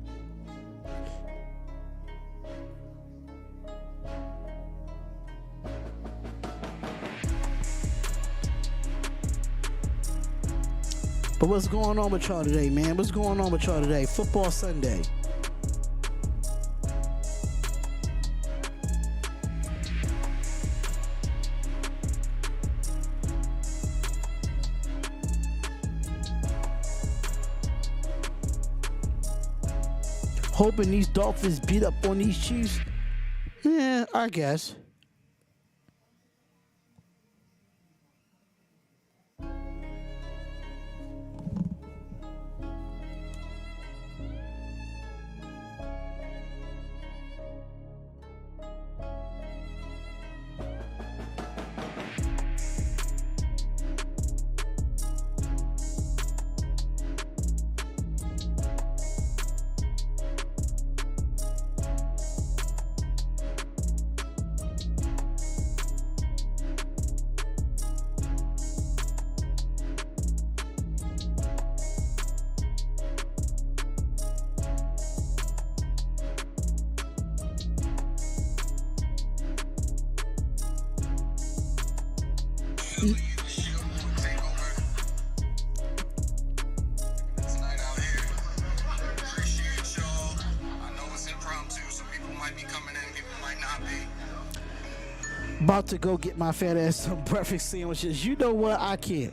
But what's going on with y'all today, man? What's going on with y'all today? Football Sunday. Hoping these Dolphins beat up on these Chiefs? Yeah, I guess. About to go get my fat ass some breakfast sandwiches. You know what? I can't.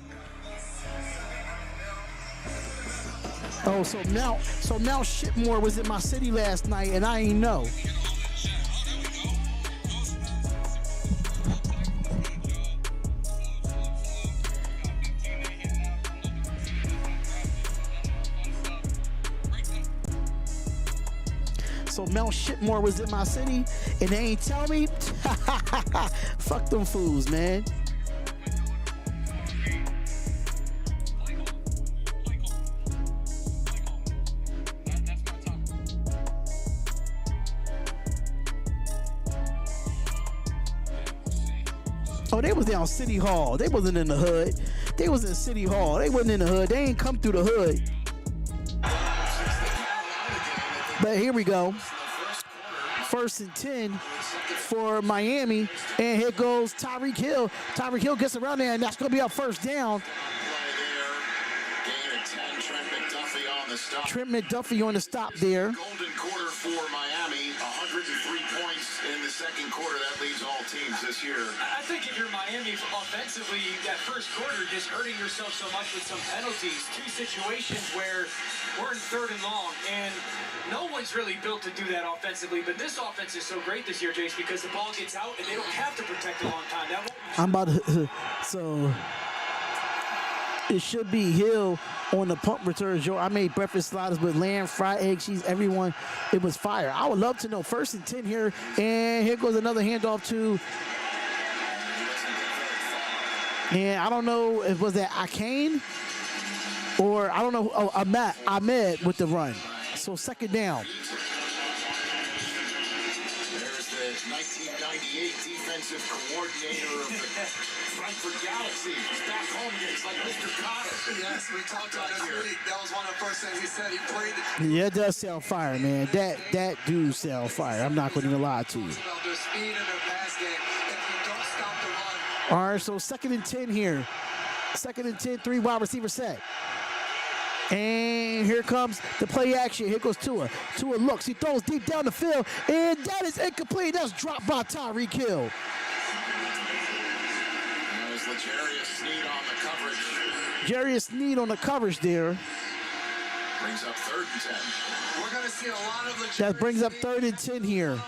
Oh, so Mount Shipmore was in my city last night, and I ain't know. So Mount Shipmore was in my city, and they ain't tell me. Fuck them fools, man. Oh, they was down City Hall. They wasn't in the hood. They was in City Hall. They wasn't in the hood. They ain't come through the hood. But here we go. 1st and 10 for Miami. And here goes Tyreek Hill. Tyreek Hill gets around there, and that's going to be our first down. Trent McDuffie on the stop there.
Golden quarter for Miami, 103 points in the second quarter. That leads all teams this year.
I think if you're Miami offensively, that first quarter, just hurting yourself so much with some penalties. Two situations where we're in 3rd and long, and no one's really built to do that offensively. But this offense is so great this year, Jace, because the ball gets out and they don't have to protect a long time. That won't
I'm about to so it should be Hill on the punt return. Joe, I made breakfast sliders with lamb, fried egg, cheese, everyone. It was fire. I would love to know. 1st and 10 here, and here goes another handoff to. And I don't know if was that Akane or I don't know. Oh, Ahmed with the run. So 2nd down.
There's the 1998 defensive coordinator of the Frankfurt Galaxy. He's back home again. He's like Mr. Cotter.
Yes, we talked about it this week. That was one of the first things he said. He played.
Yeah, it does sound fire, man. That do sound fire. I'm not going to even lie to you.
About their speed and their pass game. If you don't stop the run.
All right, so 2nd and 10 here. 2nd and 10, 3 wide receiver set. And here comes the play action. Here goes Tua. Tua looks. He throws deep down the field. And that is incomplete. That's dropped by Tyreek Hill.
That was L'Jarius Sneed on the coverage.
Jarius Sneed on the coverage there.
Brings up 3rd and 10.
We're going to see a lot of
That brings up 3rd and 10 here.
with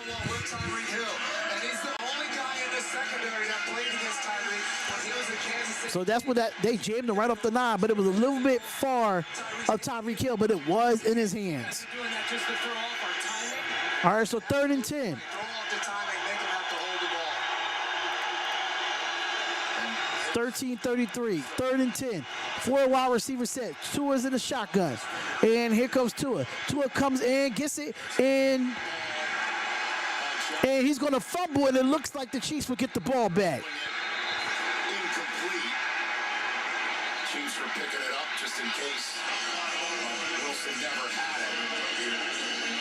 Tyreek Hill. And he's the only guy in the secondary that played against Tyreek when he was in Kansas City.
So that's what they jammed him right off the 9, but it was a little bit far of Tyreek Hill, but it was in his hands.
doing that just to throw off our timing.
All right, so 3rd and 10.
Throw off the timing, make him have to hold the ball.
13-33, 3rd and 10. 4 wide receiver set. Tua's in the shotgun. And here comes Tua. Tua comes in, gets it, and he's going to fumble, and it looks like the Chiefs will get the ball back.
Incomplete. Chiefs were picking it up just in case Wilson never had it.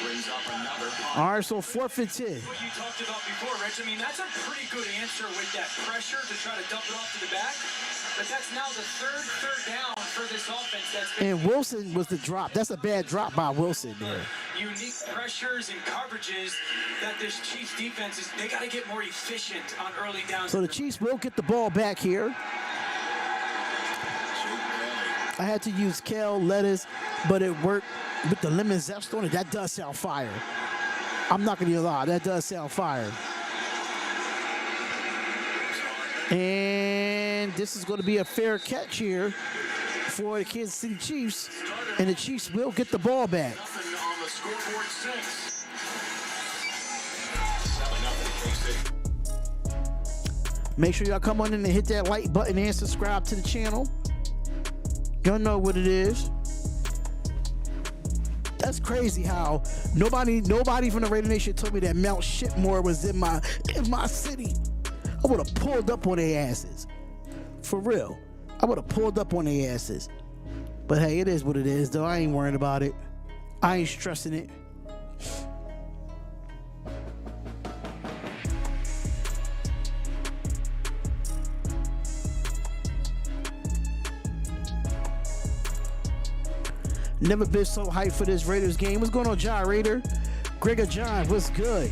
Brings up another punt.
All right, so 4th and 10.
What you talked about before, Rich, I mean, that's a pretty good answer with that pressure to try to dump it off to the back. But that's now the third down for this offense. That's been
And Wilson was the drop. That's a bad drop by Wilson there.
unique pressures and coverages that this Chiefs defense is. They got to get more efficient on early downs.
So the Chiefs will get the ball back here. I had to use kale, lettuce, but it worked with the lemon zest on it. That does sound fire. I'm not going to lie. That does sound fire. And this is going to be a fair catch here for the Kansas City Chiefs. And the Chiefs will get the ball back.
Nothing on the scoreboard since. 7-0 KC.
Make sure y'all come on in and hit that like button and subscribe to the channel. Y'all know what it is. That's crazy how nobody from the Raider Nation told me that Mount Shipmore was in my city. I would have pulled up on their asses. For real. I would have pulled up on their asses. But hey, it is what it is, though. I ain't worrying about it. I ain't stressing it. Never been so hyped for this Raiders game. What's going on, John Raider? Gregor John, what's good?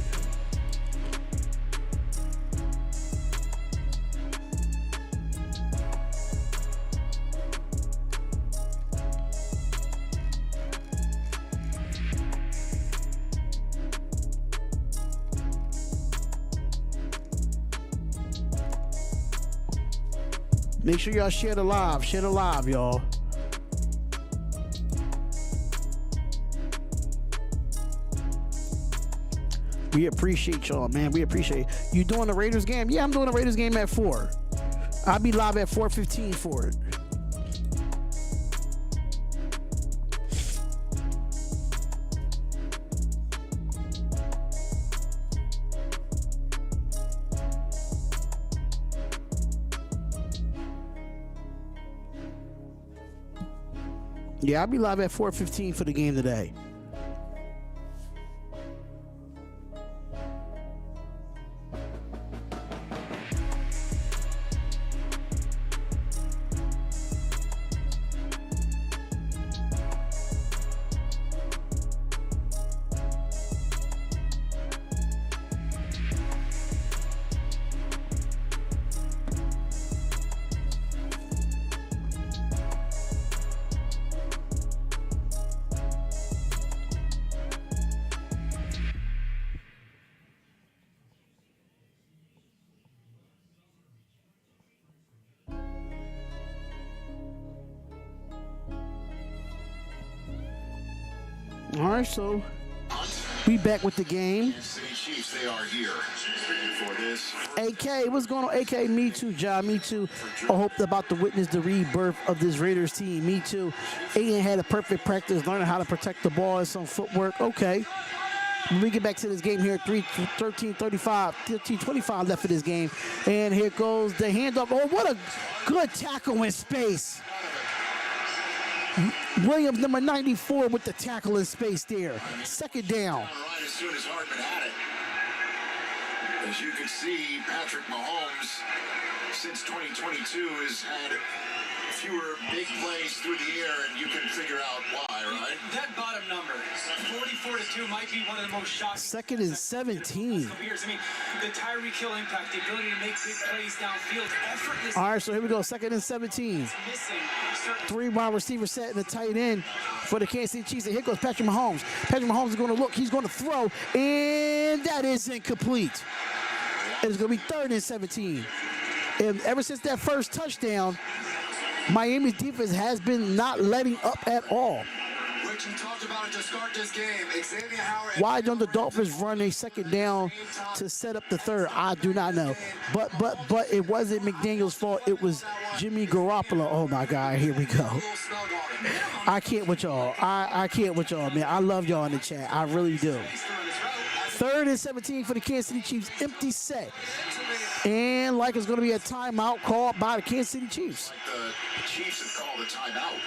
Make sure y'all share the live. Share the live, y'all. We appreciate y'all, man. We appreciate it. You doing the Raiders game? Yeah, I'm doing the Raiders game at 4. I'll be live at 4:15 for it. Yeah, I'll be live at 4:15 for the game today. All right, so we back with the game.
City Chiefs, they are here for this.
AK, what's going on? AK, me too, John, me too. I hope about to witness the rebirth of this Raiders team. Me too. Aiden had a perfect practice, learning how to protect the ball and some footwork. Okay. When we get back to this game here, 13:25 left for this game. And here goes the handoff. Oh, what a good tackle in space. Williams, number 94, with the tackle in space there. Second down.
Right as soon as Hardman had it. As you can see, Patrick Mahomes, since 2022, has had fewer big plays through the air, and you can figure out why, right?
That bottom number, 44-2, might be one of the most shocking.
Second and 17.
Years. I mean, the Tyreek Hill impact, the ability to make big plays downfield, effortless.
All right, so here we go. Second and 17.
Missing.
3 wide receivers set in the tight end for the Kansas City Chiefs. And here goes Patrick Mahomes. Patrick Mahomes is going to look. He's going to throw. And that is incomplete. It's going to be 3rd and 17. And ever since that first touchdown, Miami's defense has been not letting up at all.
Which you talked about it to start this game. Xavier Howard.
Why don't the Dolphins run a second down to set up the 3rd? I do not know. But it wasn't McDaniel's fault. It was Jimmy Garoppolo. Oh my God, here we go. I can't with y'all. I can't with y'all, man. I love y'all in the chat. I really do. 3rd and 17 for the Kansas City Chiefs. Empty set. And like it's going to be a timeout called by the Kansas City Chiefs.
The Chiefs have called a timeout.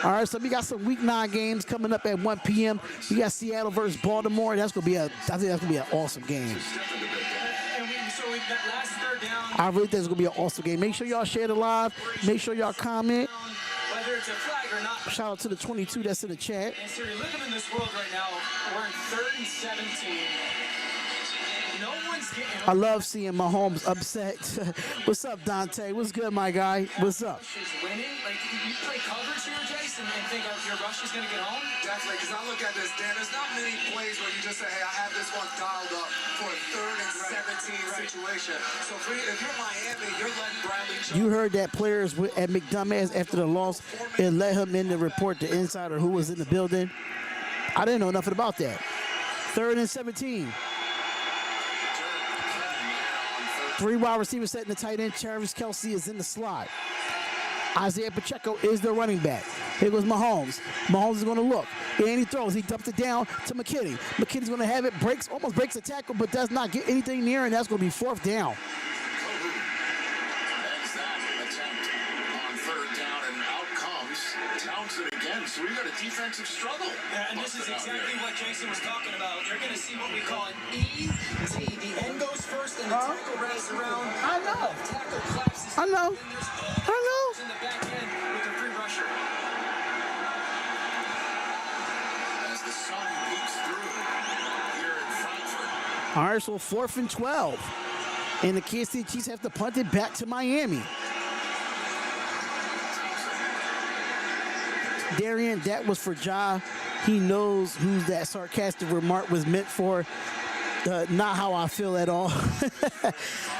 All right, so we got some Week 9 games coming up at 1 p.m. We got Seattle versus Baltimore. I think that's gonna be an awesome game. I really think it's gonna be an awesome game. Make sure y'all share the live. Make sure y'all comment.
Whether it's a flag or not.
Shout out to the 22 that's in the chat.
And so you're living in this world right now. We're in 3rd and 17. No one's getting.
I love seeing Mahomes upset. What's up, Dante? What's good, my guy? What's up?
Is winning. Like you play coverage here, Jason, and think your rush is going to get home.
Definitely, because I look at this, Dan, there's not many plays where you just say, hey, I have this one dialed up for a 3rd and 17 situation. So if you're Miami, you're letting Bradley Chubb.
You heard that players at McDumbass after the loss, it let him in to report the insider who was in the building. I didn't know nothing about that. 3rd and 17. 3 wide receivers set in the tight end. Travis Kelce is in the slot. Isaiah Pacheco is the running back. Here goes Mahomes. Mahomes is going to look. And he throws. He dumps it down to McKinney. McKinney's going to have it. Almost breaks a tackle, but does not get anything near, and that's going to be 4th down.
That's that attempt on 3rd down, and out comes Townsend again. So we got a defensive struggle.
Yeah, and this is exactly what Jason was talking about. You're going to see what we call an ET. The end goes first, and the tackle wraps around.
I know.
The tackle collapses.
I know. I know.
In the back end with the free rusher.
As the sun peeks through here in Frankfurt.
All right, so 4th and 12. And the Kansas City Chiefs have to punt it back to Miami. Darian, that was for Ja. He knows who that sarcastic remark was meant for. Not how I feel at all.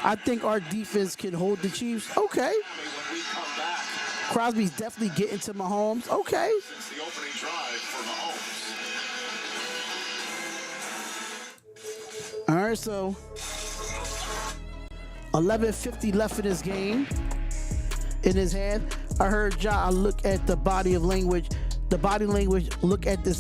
I think our defense can hold the Chiefs. Okay.
When we come back,
Crosby's definitely getting to Mahomes. Okay.
since the opening drive for Mahomes.
All right, so 11:50 left in this game. In his hand, I heard Ja look at the body of language. The body language, look at the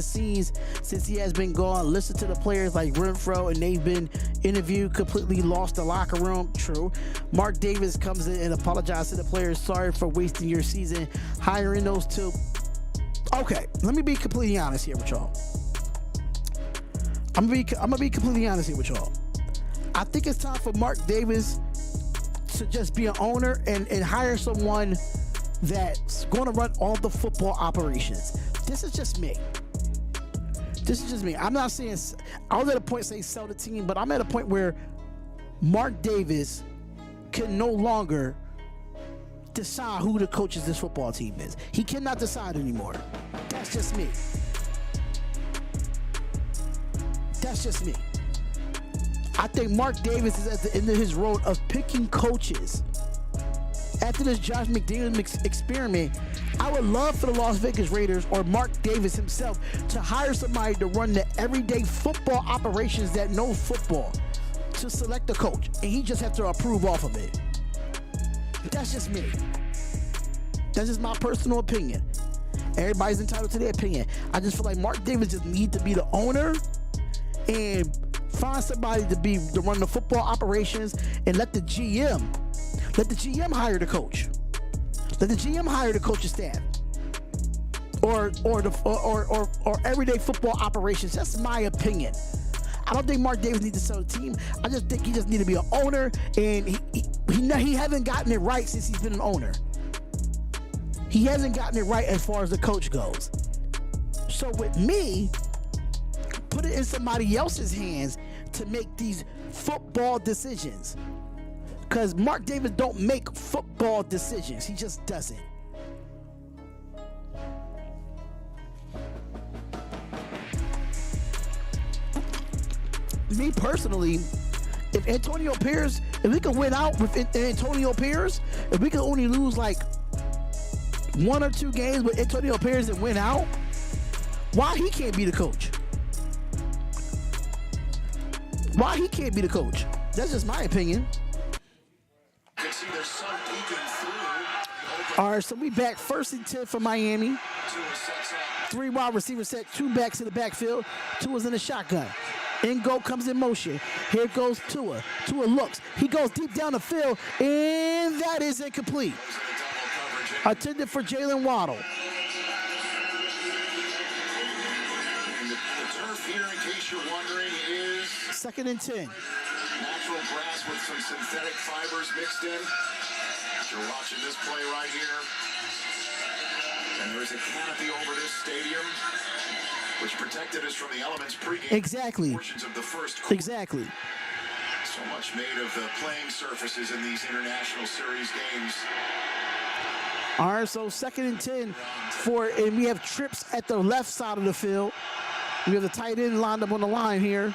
scenes since he has been gone. Listen to the players like Renfro, and they've been interviewed, completely lost the locker room. True. Mark Davis comes in and apologizes to the players. Sorry for wasting your season hiring those two. Okay, let me be completely honest here with y'all. I'm gonna be completely honest here with y'all. I think it's time for Mark Davis to just be an owner and hire someone that's going to run all the football operations. This is just me. I'm not saying, I was at a point saying sell the team, but I'm at a point where Mark Davis can no longer decide who the coach of this football team is. He cannot decide anymore. That's just me. I think Mark Davis is at the end of his road of picking coaches. After this Josh McDaniels experiment, I would love for the Las Vegas Raiders or Mark Davis himself to hire somebody to run the everyday football operations that know football, to select a coach, and he just have to approve off of it. That's just me. That's just my personal opinion. Everybody's entitled to their opinion. I just feel like Mark Davis just need to be the owner and find somebody to run the football operations, and let the GM hire the coach. Let the GM hire the coaching staff, or everyday football operations. That's my opinion. I don't think Mark Davis needs to sell the team. I just think he just needs to be an owner, and he hasn't gotten it right since he's been an owner. He hasn't gotten it right as far as the coach goes. So with me, put it in somebody else's hands to make these football decisions. Because Mark Davis don't make football decisions. He just doesn't. Me personally, if Antonio Pierce, if we could win out with Antonio Pierce, if we could only lose like 1 or 2 games with Antonio Pierce and win out, why he can't be the coach? Why he can't be the coach? That's just my opinion.
You can see their sun peeking through.
All right, so we back 1st and 10 for Miami.
Tua sets up.
3 wide receivers set, 2 backs in the backfield. Tua's in the shotgun. Ingo comes in motion. Here goes Tua. Tua looks. He goes deep down the field, and that is incomplete. Intended for Jalen Waddle.
And the turf here, in case you're wondering, is
2nd and 10.
natural grass with some synthetic fibers mixed in. You're watching this play right here. And there's a canopy over this stadium, which protected us from the elements pregame.
Exactly.
Portions of the first quarter.
Exactly.
So much made of the playing surfaces in these international series games.
All right, so 2nd and 10 and we have trips at the left side of the field. We have the tight end lined up on the line here.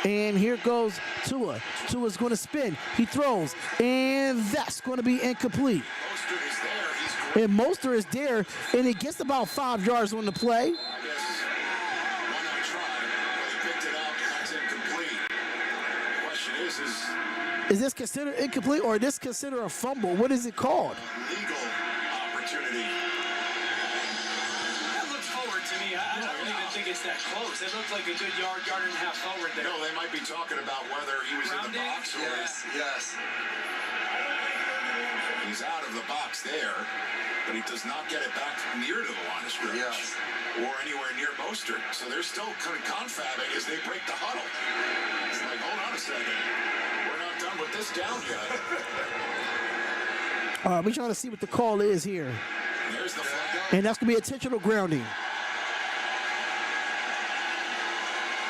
And here goes Tua. Tua's going to spin. He throws. And that's going to be incomplete.
Mostert is there. He's great.
And Mostert is there. And it gets about 5 yards on the play.
I guess why not try? Well, he picked it up. That's incomplete. Question is
Is this considered incomplete or is this considered a fumble? What is it called?
legal opportunity.
That looks forward to me. I don't even think it's that close. It looked like a good yard and a half forward there.
No, they might be talking about whether he was in the
Rounding?
box or
Yes.
he's out of the box there, but he does not get it back near to the line of scrimmage
Yes.
or anywhere near Mostert. So they're still kind of confabbing as they break the huddle. It's like, hold on a second. We're not done with this down yet.
We're trying to see what the call is here.
There's the flag.
And that's going to be intentional grounding.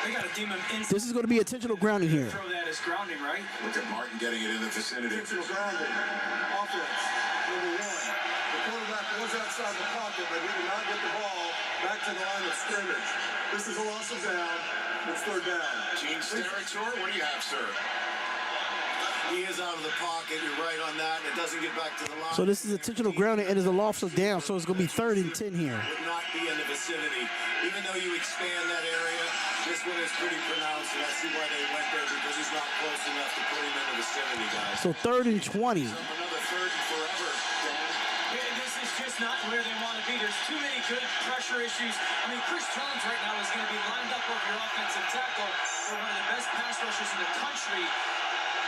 They got to deem him inside.
This is going to be intentional grounding here.
Throw that as grounding, right?
Look at Martin getting it in the vicinity.
Intentional grounding. Offense. Number 1. The quarterback was outside the pocket, but he did not get the ball back to the line of scrimmage. This is a loss of down. It's third down.
Gene Steratore, what do you have, sir?
He is out of the pocket. You're right on that. And it doesn't get back to the line.
So this is intentional grounding, and the lofts are down, so it's going to be 3rd and 10 here.
Would not be in the vicinity. Even though you expand that area, this one is pretty pronounced, and I see why they went there, because he's not close enough to put him in the vicinity, guys.
So 3rd and 20.
Another third and forever, Dan.
This is just not where they want to be. There's too many good pressure issues. I mean, Chris Jones right now is going to be lined up over your offensive tackle for one of the best pass rushers in the country.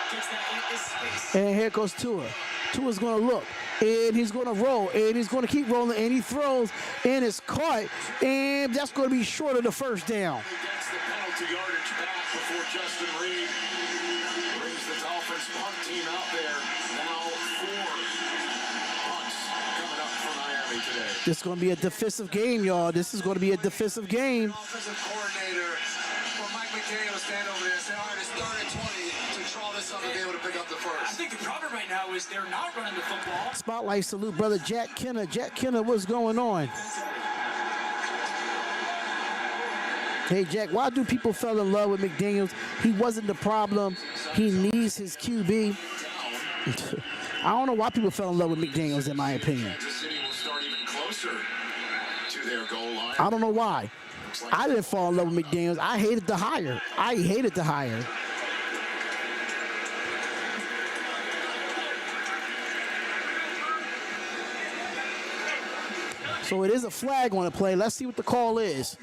Gets that in his space.
And here goes Tua. Tua's going to look, and he's going to roll, and he's going to keep rolling, and he throws, and it's caught, and that's going to be short of the first down.
He gets the penalty yardage back before Justin Reed brings the Dolphins punt team out there. Now 4 punts coming up for Miami today.
This is going to be a defensive game, y'all. This is going to be a defensive game.
Offensive coordinator for Mike McDaniel to stand over there and say, all right, it's 3rd and 20 to draw this up and be able to pick up the
I
first.
think the problem right now is they're not running the football.
Spotlight salute, brother Jack Kenner. Jack Kenner, what's going on? Hey, Jack, why do people fall in love with McDaniels? He wasn't the problem. He needs his QB. I don't know why people fell in love with McDaniels, in my opinion.
Kansas City will start even closer to their goal line.
I don't know why. I didn't fall in love with McDaniels. I hated the hire. I hated the hire. So it is a flag on the play. Let's see what the call is.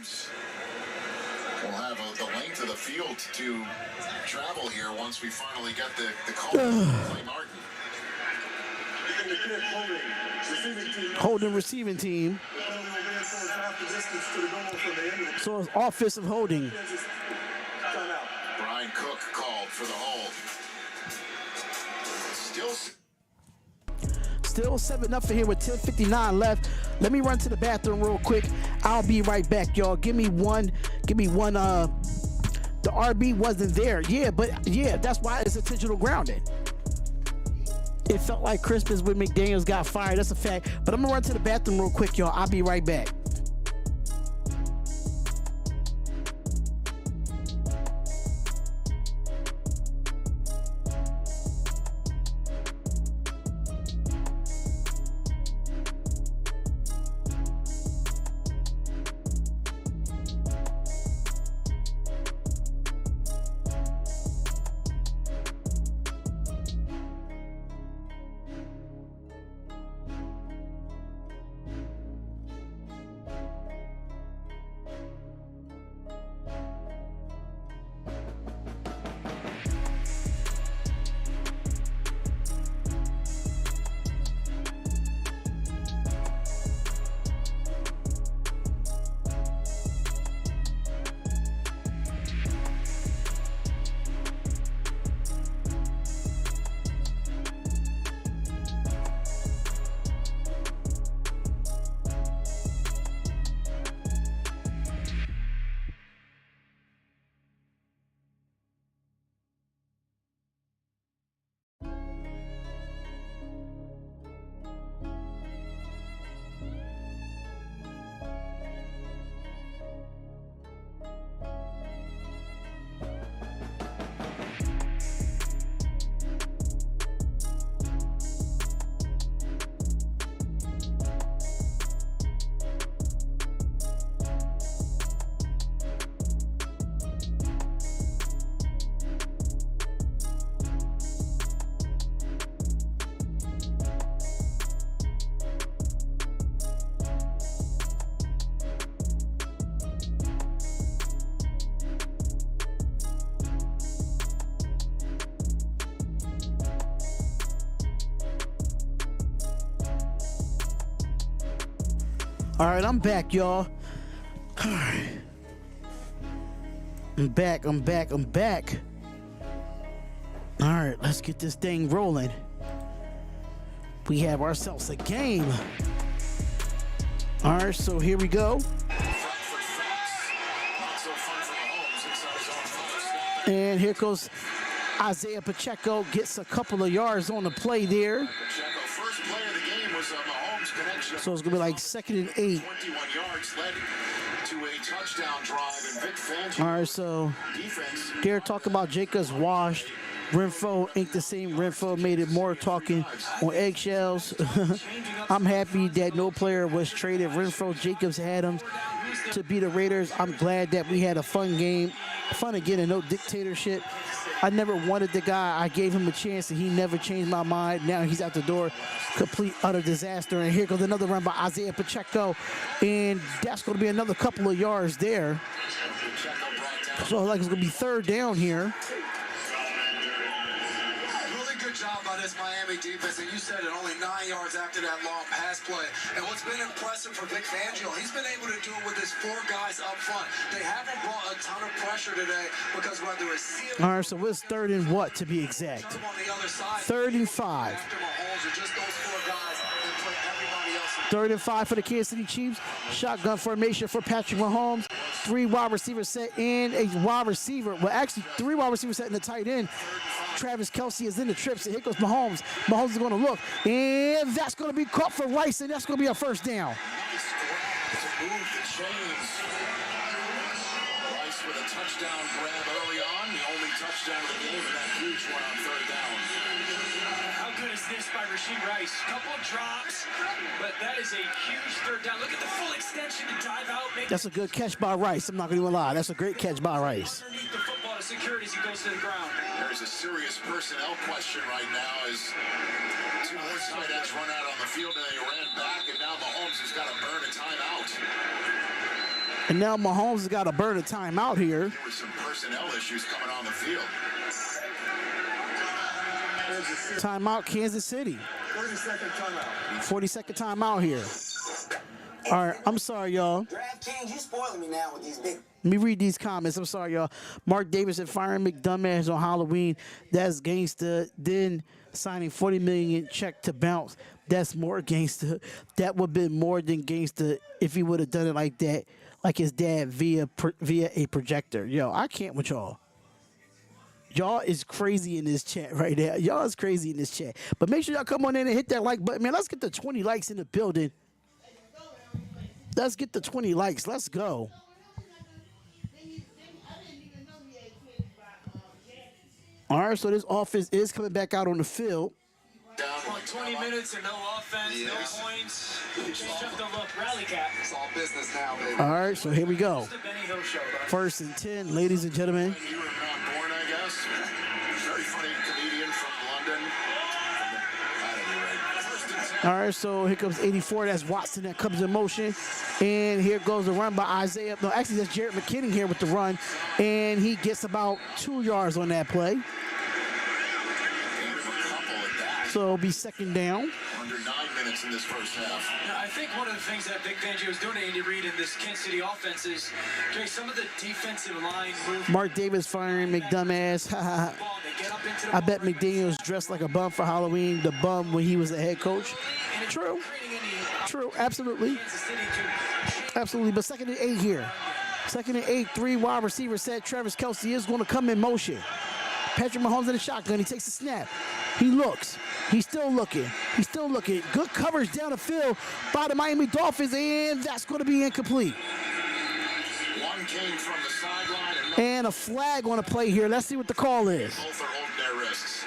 We'll have the length of the field to travel here once we finally get the call. Clay Martin.
Indicate holding. Receiving team.
Holding receiving team.
The penalty will be for half the distance to the goal from the end of the
So it's offensive holding.
Kansas timeout.
Brian Cook called for the hold.
Still 7-0 here with 10:59 left. Let me run to the bathroom real quick. I'll be right back, y'all. Give me one. The RB wasn't there. Yeah, but yeah, that's why it's intentional grounding. It felt like Christmas when McDaniels got fired. That's a fact. But I'm gonna run to the bathroom real quick, y'all. I'll be right back. All right, I'm back, y'all. All right. I'm back. All right, let's get this thing rolling. We have ourselves a game. All right, so here we go. And here goes Isaiah Pacheco, gets a couple of yards on the play there.
Pacheco, first play of the game was was a Mahomes connection.
So it's going to be like 2nd and 8.
21 yards led to a touchdown drive, and Vic Fangio
All right, so
defense.
they're talking about Jacobs washed. Renfro ain't the same. Renfro made it more talking on eggshells. I'm happy that no player was traded. Renfro, Jacobs had him to beat the Raiders. I'm glad that we had a fun game. Fun again and no dictatorship. I never wanted the guy. I gave him a chance and he never changed my mind. Now he's out the door. Complete, utter disaster. And here goes another run by Isaiah Pacheco. And that's going to be another couple of yards there. So like it's going to be 3rd down here.
Really good job by this Miami defense, and you said it, only 9 yards after that long pass play. And what's been impressive for Vic Fangio, he's been able to do it with his 4 guys up front. They haven't brought a ton of pressure today because whether it's Seal
All right, so what's 3rd and what to be exact?
on the other side,
3rd and 5.
after Mahomes or just those 4 guys and put everybody else in.
3rd and 5 for the Kansas City Chiefs. Shotgun formation for Patrick Mahomes. 3 wide receivers set and a wide receiver. Well, actually, 3 wide receivers set in the tight end. Travis Kelce is in the trips, and here goes Mahomes. Mahomes is going to look, and that's going to be caught for Rice, and that's going to be a 1st down.
Nice grab to move the chains. Rice with a touchdown grab early on, the only touchdown of the game, and that huge one on 3rd down.
How good is this by Rashid Rice? Couple drops, but that is a huge 3rd down. Look at the full extension to dive out.
That's a good catch by Rice. I'm not going to even lie. That's a great catch by Rice.
Underneath the football to security as he goes to the ground.
There's a serious personnel question right now as 2 more tight ends run out on the field and they ran back, and now Mahomes has got to burn a timeout.
And now Mahomes has got to burn a timeout here.
There were some personnel issues coming on the field.
Timeout, Kansas City.
30-second timeout.
40-second timeout here. All right, I'm sorry, y'all.
DraftKings, you spoiling me now with these big.
Let me read these comments. I'm sorry, y'all. Mark Davidson firing McDumbass on Halloween. That's gangsta. Then signing $40 million check to bounce. That's more gangsta. That would have been more than gangsta if he would have done it like that, like his dad via a projector. Yo, I can't with y'all. Y'all is crazy in this chat right now. Y'all is crazy in this chat. But make sure y'all come on in and hit that like button. Man, let's get the 20 likes in the building. Let's get the 20 likes. Let's go. All right, so this offense is coming back out on the field.
Down
Well, 20 minutes and no offense, no points. Change up the look. Rally cap.
It's all business now, baby.
All right, so here we go.
It's the Benny Hill show, bro.
1st and 10, ladies and gentlemen.
You were not born, I guess. Very funny comedian from London. At any rate, 1st and 10.
All right, so here comes 84. That's Watson that comes in motion. And here goes the run by Isaiah. No, actually, that's Jarrett McKinnon here with the run. And he gets about 2 yards on that play. So it'll be 2nd down.
Under 9 minutes in this first half.
Now, I think one of the things that Vic Fangio is doing to Andy Reid in this Kansas City offense is, okay, some of the defensive line movement.
Mark Davis firing McDumbass. I bet McDaniels dressed like a bum for Halloween. The bum when he was a head coach. True. True. Absolutely. Absolutely. But 2nd and 8 here. 2nd and 8, 3 wide receivers set. Travis Kelce is going to come in motion. Patrick Mahomes in the shotgun. He takes the snap. He looks. He's still looking. He's still looking. Good coverage down the field by the Miami Dolphins, and that's going to be incomplete.
One came from the sideline and
And a flag on a play here. Let's see what the call is.
both are holding their wrists.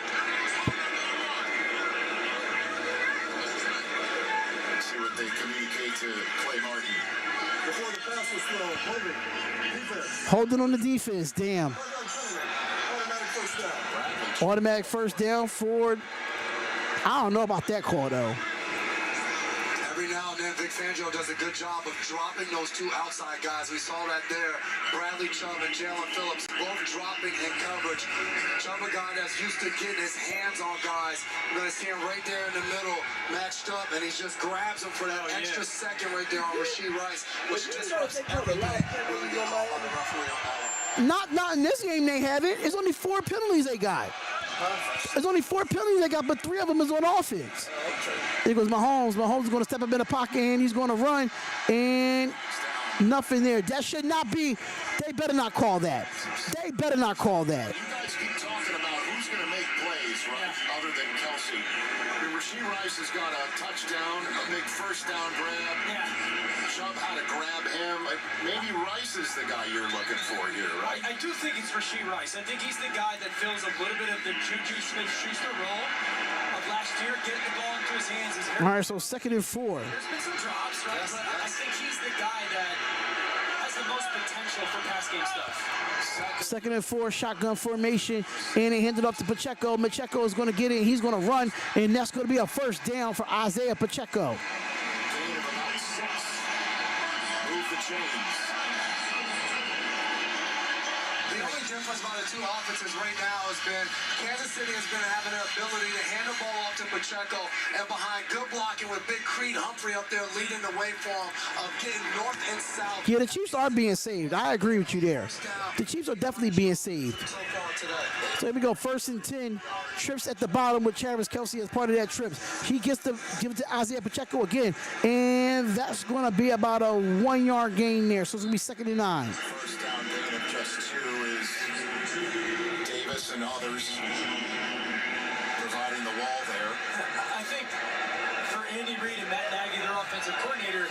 Let's see what they communicate to Clay Martin.
Before the pass was thrown, hold it. Defense.
Holding on the defense. Damn.
Automatic first down.
Automatic 1st down for. I don't know about that call, though.
Every now and then, Vic Fangio does a good job of dropping those 2 outside guys. We saw that there. Bradley Chubb and Jalen Phillips both dropping in coverage. Chubb, a guy that's used to getting his hands on guys. You're going to see him right there in the middle, matched up, and he just grabs him for that extra second right there on Rashid Rice, which disrupts everything. Really good call on the referee on that one.
Not in this game they haven't. It's only 4 penalties they got. There's only 4 penalties they got, but 3 of them is on offense. Here goes Mahomes. Mahomes is going to step up in the pocket, and he's going to run, and nothing there. That should not be. They better not call that. They better not call that.
You guys keep talking about who's going to make plays, right, other than Kelsey. Rashee Rice has got a touchdown, a big first down grab.
Yeah.
Chubb had to grab him. Maybe Rice is the guy you're looking for here, right?
I do think it's Rashee Rice. I think he's the guy that fills a little bit of the Juju Smith-Schuster role of last year, getting the ball into his hands.
All right, so 2nd and 4.
There's been some drops, right? But I think he's the guy that has the most potential for pass game stuff.
2nd and 4, shotgun formation, and they hand it off to Pacheco. Pacheco is going to get it. He's going to run, and that's going to be a first down for Isaiah Pacheco.
Gain of about 6. Move the chains.
The only difference by the two offenses right now has been Kansas City has been having an ability to hand the ball off to Pacheco, and behind good blocking with Big Creed Humphrey up there leading the way for him of getting north and south.
Yeah, the Chiefs are being saved. I agree with you there. The Chiefs are definitely being saved.
So far today.
So here we go, 1st and 10. Trips at the bottom with Travis Kelce as part of that trip. He gets to give it to Isaiah Pacheco again, and that's going to be about a 1-yard gain there. So it's going to be 2nd and 9.
First down gain of just 2 is Davis and others providing the wall there.
I think for Andy Reid and Matt Nagy, their offensive coordinator,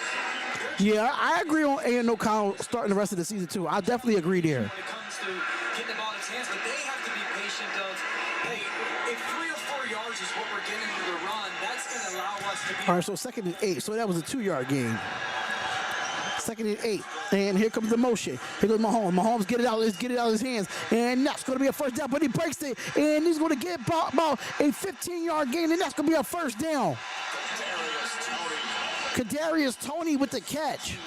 Yeah, I agree on A.N. O'Connell starting the rest of the season, too. I definitely agree there.
when it comes to getting the ball in his hands, but they have to be patient of, hey, if 3 or 4 yards is what we're getting through the run, that's going to allow us to be.
All right, so 2nd and 8. So that was a 2-yard gain. 2nd and 8. And here comes the motion. Here goes Mahomes. Mahomes, get it out. Let's get it out of his hands. And that's going to be a first down, but he breaks it. And he's going to get about a 15-yard gain, and that's going to be a first down. Kadarius Toney with the catch.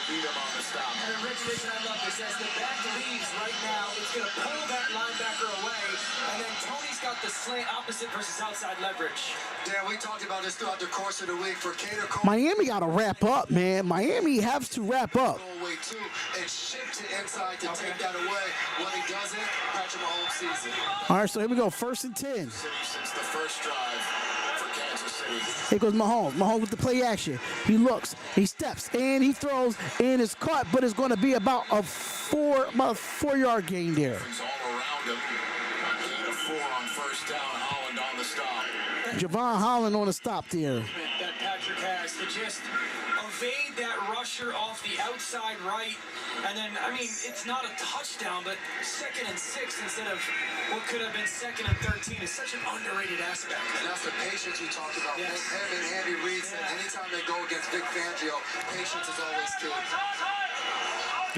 Beat him on the stop.
And Rich, I love this. As the back leaves right now, it's going to pull that linebacker away, and then Tony's got the slant opposite versus outside leverage.
Dan, we talked about this throughout the course of the week. For Cater Cole,
Miami got to wrap up, man. Miami has to wrap up.
go away too and shift to inside to take that away. When he doesn't, Patrick Mahomes sees it.
All right, so here we go, 1st and 10.
Since the first drive for Kansas City.
Here goes Mahomes. Mahomes with the play action. He looks, he steps, and he throws, and it's caught, but it's going to be about a 4-yard gain there.
It's all around him. Gain of 4 on first down. Holland on the stop.
Javon Holland on the stop there.
That Patrick has to just evade that rusher off the outside right. And then, I mean, it's not a touchdown, but 2nd and 6 instead of what could have been 2nd and 13 is such an underrated aspect.
And that's the patience you talked about.
Yes.
Both him and Andy Reid said anytime they go against Vic Fangio, patience is always key.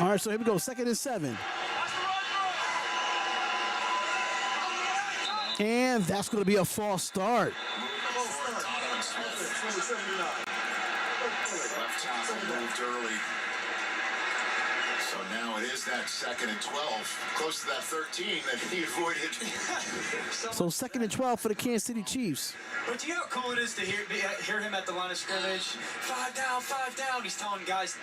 All right, so here we go, 2nd and 7. And that's going to be a false start.
Left tackle moved early. So now it is that 2nd and 12. Close to that 13 that he avoided.
So 2nd and 12 for the Kansas City Chiefs.
But do you know how cool it is to hear him at the line of scrimmage? 5 down, 5 down. He's telling guys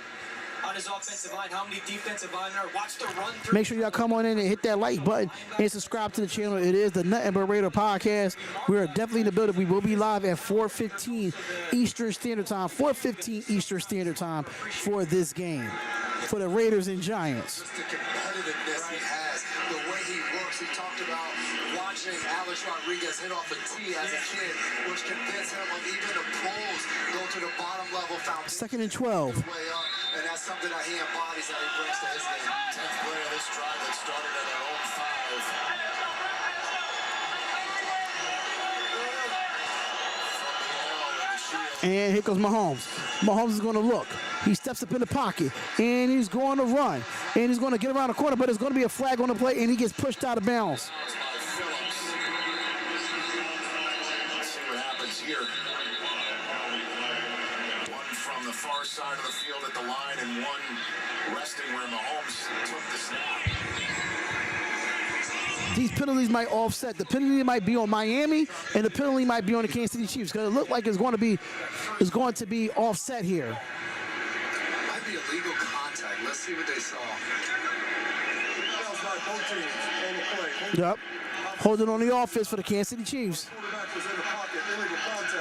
on his offensive line how many defensive linemen are. Watch the run through.
Make sure y'all come on in and hit that like button and subscribe to the channel. It is the Nothing But Raider podcast. We are definitely in the building. We will be live at 4:15 Eastern Standard Time. 4:15 Eastern Standard Time for this game. For the Raiders and Giants.
Just the competitiveness he has, the way he works. He talked about watching Alex Rodriguez hit off a tee as a kid, which convinced him of even the pros go to the bottom level foundation.
2nd and 12.
Way up, and that's something that he embodies that he brings to his game.
10th play of this drive that started at their own 5.
And here comes Mahomes. Mahomes is going to look. He steps up in the pocket, and he's going to run. And he's going to get around the corner, but it's going to be a flag on the play, and he gets pushed out of bounds.
Let's see what happens here. One from the far side of the field at the line, and one resting where Mahomes took the snap.
These penalties might offset. The penalty might be on Miami, and the penalty might be on the Kansas City Chiefs, because it looked like it's going to be offset here.
Might be illegal contact. Let's see what they saw.
Yep. Holding on the offense for the Kansas City Chiefs.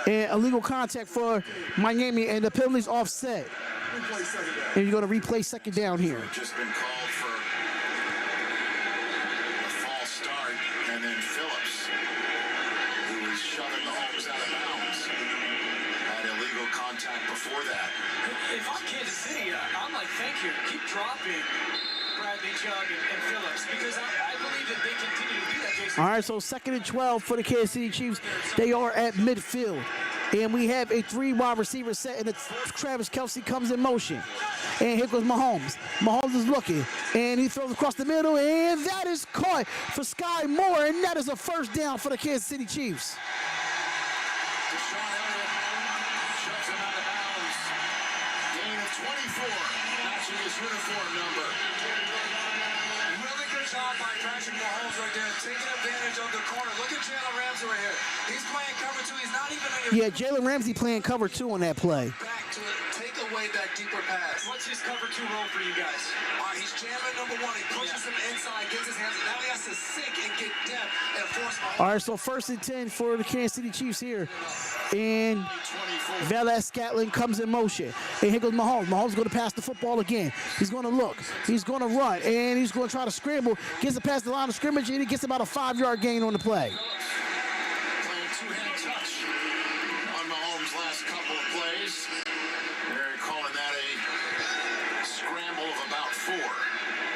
And illegal contact for Miami, and the penalty's offset. And you're going to replay 2nd down here.
Just been called for a false start, and then Phillips went before that.
If I'm Kansas City, I'm like, thank you. Keep dropping Bradley, Chubb, and Phillips, because I believe that they continue to do that, Jason.
All right, so 2nd and 12 for the Kansas City Chiefs. They are at midfield. And we have a 3 wide receiver set, and Travis Kelce comes in motion. And here goes Mahomes. Mahomes is looking, and he throws across the middle, and that is caught for Sky Moore, and that is a first down for the Kansas City Chiefs.
Deshaun Elliott shoves him out of bounds. Gain of 24, matching his uniform number.
Really good job by Patrick Mahomes right there, taking advantage of the corner. Look at Jalen Ramsey right here. He's playing cover 2. He's not even in your
Yeah, Jalen Ramsey playing cover 2 on that play.
back to take away that deeper pass.
What's his cover 2 role for you guys?
He's jamming number 1. He pushes him inside, gets his hands. Now he has to sink and get depth and force Mahomes.
All right, so 1st and 10 for the Kansas City Chiefs here. And Valdes-Scantling comes in motion. And here goes Mahomes. Mahomes going to pass the football again. He's going to look. He's going to run. And he's going to try to scramble. Gets it past the line of scrimmage, and he gets about a 5-yard gain on the play.
Playing two-hand touch on Mahomes' last couple of plays. They're calling that a scramble of about 4.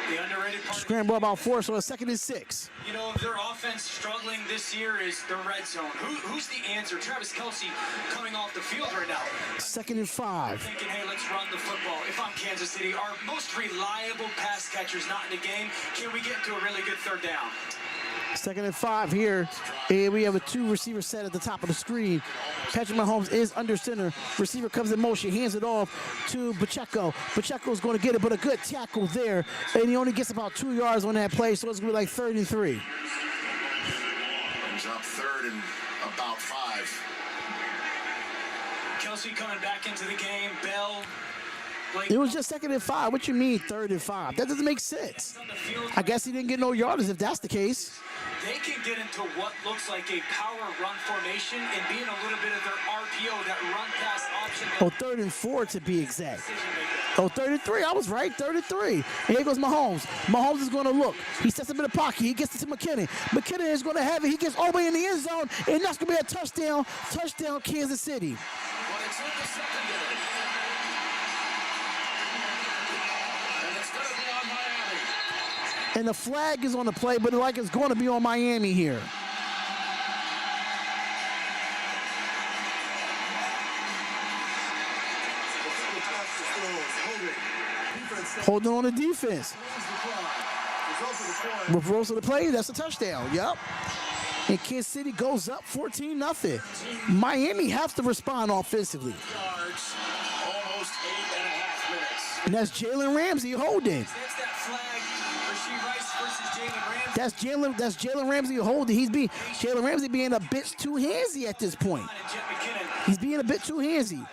The underrated part.
Scramble about 4, so a 2nd and 6.
You know, their offense struggling this year is the red zone. Who's the answer? Travis Kelce coming off the field right now.
2nd and 5.
Thinking, hey, let's run the football. If I'm Kansas City, our most reliable pass catcher's not in the game. Can we get into a really good 3rd down?
2nd and 5 here, and we have a 2 receiver set at the top of the screen. Patrick Mahomes is under center. Receiver comes in motion, hands it off to Pacheco. Pacheco's going to get it, but a good tackle there, and he only gets about 2 yards on that play, so it's going to be like 3rd and 3.
Brings up 3rd and about 5.
Kelce coming back into the game. Bell. Blake
It was just 2nd and 5. What you mean 3rd and 5? That doesn't make sense.
on the field.
I guess he didn't get no yardage if that's the case.
They can get into what looks like a power run formation and be in a little bit of their RPO, that run pass option.
Oh, 3rd and 4 to be exact. Oh, 3rd and 3. I was right. 3rd and 3. And here goes Mahomes. Mahomes is going to look. He sets him in the pocket. He gets it to McKinnon. McKinnon is going to have it. He gets all the way in the end zone, and that's going to be a touchdown. Touchdown, Kansas City.
But it's in the secondary. And it's going to be on Miami.
And the flag is on the play, but like it's going to be on Miami here. Holding on the defense. Reversal of the play, that's a touchdown. Yep. And Kansas City goes up 14-0. Miami has to respond offensively.
Yards, almost 8.5 minutes.
And that's Jalen Ramsey holding.
That's that flag. Rasheed Rice versus Jalen Ramsey.
That's Jalen Ramsey holding. Jalen Ramsey being a bit too handsy at this point.
And Jet McKinnon.
He's being a bit too handsy.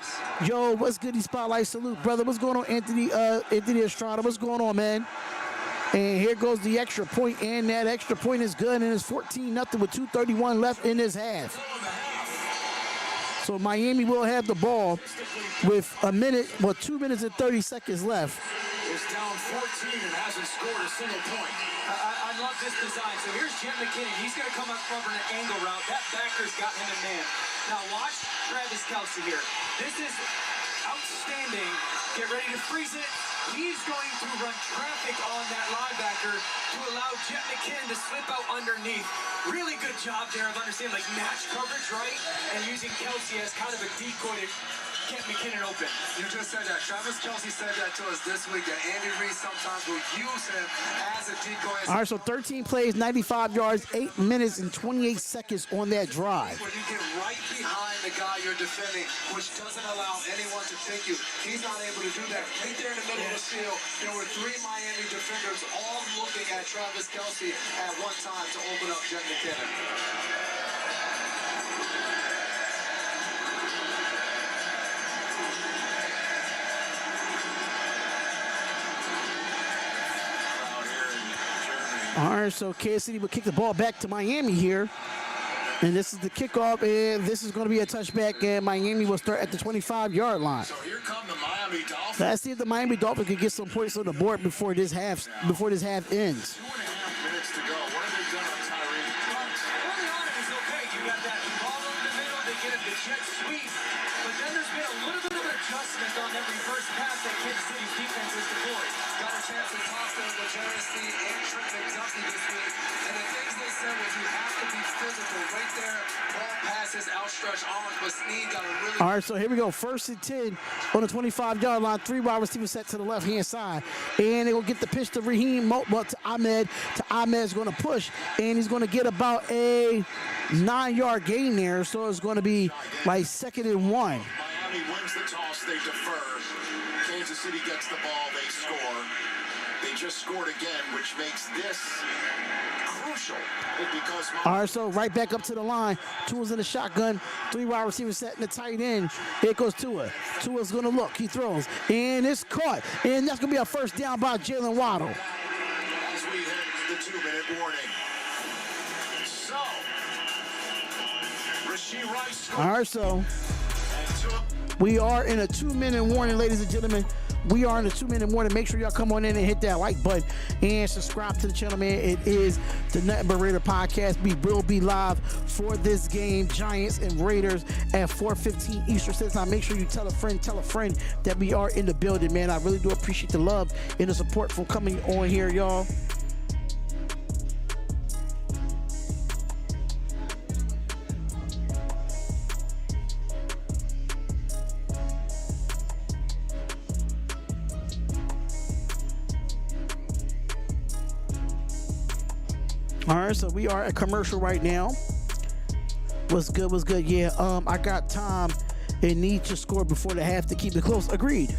Yo, what's good? Spotlight salute, brother. What's going on, Anthony Estrada? What's going on, man? And here goes the extra point, and that extra point is good, and it's 14-0 with 2:31 left in this half. So Miami will have the ball with 2 minutes and 30 seconds left.
Is down 14 and hasn't scored a single point.
I love this design. So here's Jet McKinnon. He's going to come up over an angle route. That backer's got him in man. Now watch Travis Kelce here. This is outstanding. Get ready to freeze it. He's going to run traffic on that linebacker to allow Jet McKinnon to slip out underneath. Really good job there of understanding like match coverage, right? And using Kelce as kind of a decoy to get McKinnon open.
You just said that. Travis Kelce said that to us this week, that Andy Reid sometimes will use him as a decoy.
All right, so 13 plays, 95 yards, 8 minutes and 28 seconds on that drive.
When you get right behind the guy you're defending, which doesn't allow anyone to take you, he's not able to do that. Right there in the middle of the field, there were 3 Miami defenders all looking at Travis Kelce at one time to open up Jet McKinnon.
All right, so Kansas City will kick the ball back to Miami here. And this is the kickoff, and this is going to be a touchback, and Miami will start at the 25-yard line.
So here come the Miami Dolphins.
Let's see if the Miami Dolphins can get some points on the board before this half ends.
2.5 minutes to go. What have they done on Tyreek?
Early on, it was okay. You got that ball over the middle. They get him the jet sweep. But then there's been a little bit of an adjustment on that reverse pass that Kansas City's defense has deployed.
Got a chance to talk to Legeracy and Trent McDuffie this week. And the things they said was you have to be physical right there. Ball passes, outstretched arms, but Snead got a really...
All right, so here we go. 1st and 10 on the 25-yard line. 3 wide receivers set to the left-hand side. And they will get the pitch to Raheem, to Ahmed. Ahmed's going to push, and he's going to get about a 9-yard gain there. So it's going to be like 2nd and 1.
Miami wins the toss, they defer. Kansas City gets the ball, they score. They just scored again, which makes this crucial because...
All right, so right back up to the line. Tua's in the shotgun. 3 wide receivers set in the tight end. Here goes Tua. Tua's going to look. He throws. And it's caught. And that's going to be a first down by Jalen Waddle.
As we hit the 2-minute warning. So, Rashee Rice scores.
All right, so
And Tua
we are in a 2-minute warning, ladies and gentlemen. We are in a 2-minute warning. Make sure y'all come on in and hit that like button and subscribe to the channel, man. It is the Nothing But Raider podcast. We will be live for this game, Giants and Raiders, at 4:15 Eastern Standard Time. Make sure you tell a friend that we are in the building, man. I really do appreciate the love and the support from coming on here, y'all. All right, so we are at commercial right now. What's good? What's good? Yeah, I got time and need to score before the half to keep it close. Agreed.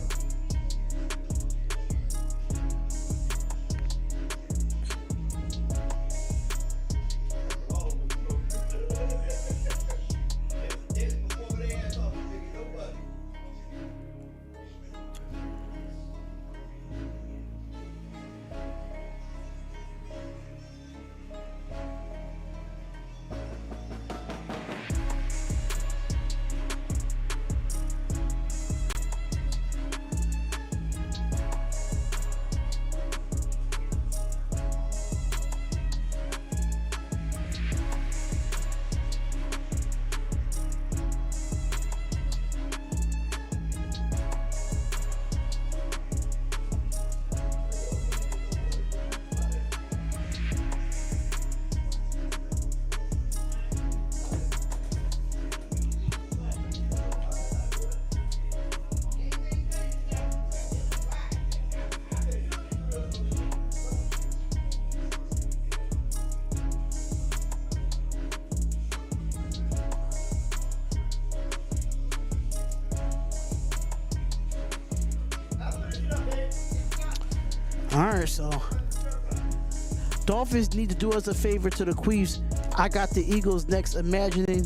All right, so Dolphins need to do us a favor to the Queefs. I got the Eagles next, imagining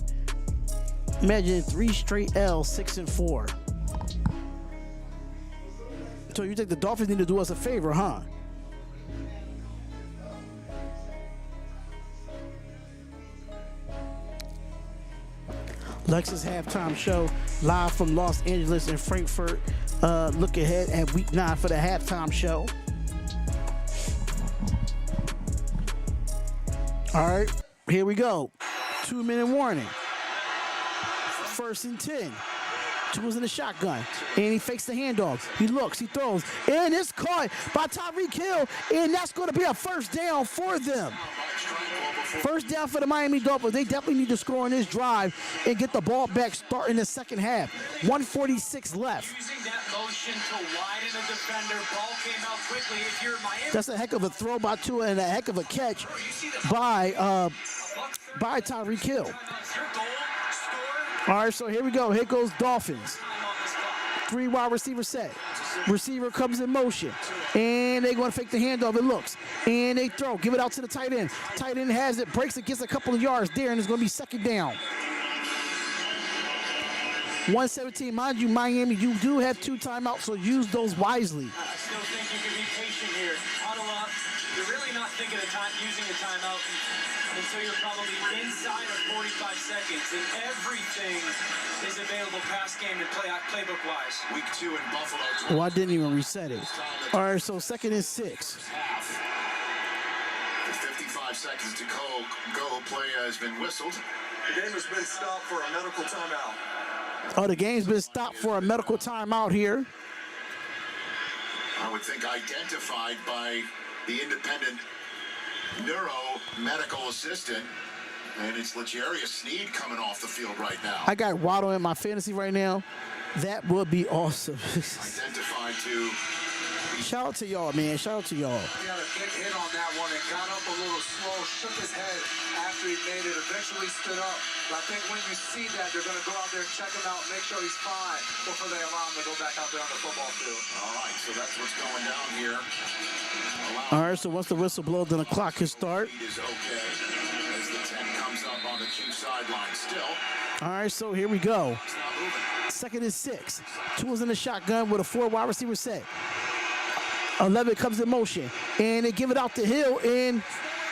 3 straight L's, 6-4. So you think the Dolphins need to do us a favor, huh? Lexus halftime show live from Los Angeles and Frankfurt. Look ahead at week 9 for the halftime show. All right, here we go. 2-minute warning. 1st and 10. Tua's in the shotgun, and he fakes the handoff. He looks, he throws, and it's caught by Tyreek Hill, and that's going to be a first down for them. First down for the Miami Dolphins. They definitely need to score on this drive and get the ball back starting the second half. 1:46 left.
Using that motion to widen a defender, ball came out quickly. If you're Miami,
That's a heck of a throw by Tua and a heck of a catch by Tyreek Hill.
your goal, score.
All right, so here we go. Here goes Dolphins. 3 wide receiver set. Receiver comes in motion. And they're going to fake the handoff. It looks. And they throw. Give it out to the tight end. Tight end has it. Breaks it. Gets a couple of yards there. And it's going to be second down. 1:17. Mind you, Miami, you do have 2 timeouts, so use those wisely.
I still think you can be patient here. Huddle up. You're really not thinking of using a timeout until you're probably inside of 45 seconds. And everything is available pass game and playbook-wise.
Week 2 in Buffalo.
Oh, I didn't even reset it. All right, so 2nd and 6.
Half. With 55 seconds to go, play has been whistled.
The game has been stopped for a medical timeout.
Oh, the game's been stopped for a medical timeout here.
I would think identified by the independent neuro-medical assistant. And it's L'Jarius Sneed coming off the field right now.
I got Waddle in my fantasy right now. That would be awesome.
Identified to...
Shout out to y'all, man. Shout out to y'all.
He had a big hit on that one and got up a little slow, shook his head after he made it, eventually stood up. But I think when you see that, they're going to go out there and check him out, make sure he's fine before they allow him to go back out there on the football field.
All right, so that's what's going down here.
All right, so once the whistle blows, then the clock can start.
Is okay as the 10 comes up on the Chiefs sideline still.
All right, so here we go.
It's not moving.
Second and 6. Two is in the shotgun with a 4 wide receiver set. 11 comes in motion, and they give it out to Hill, and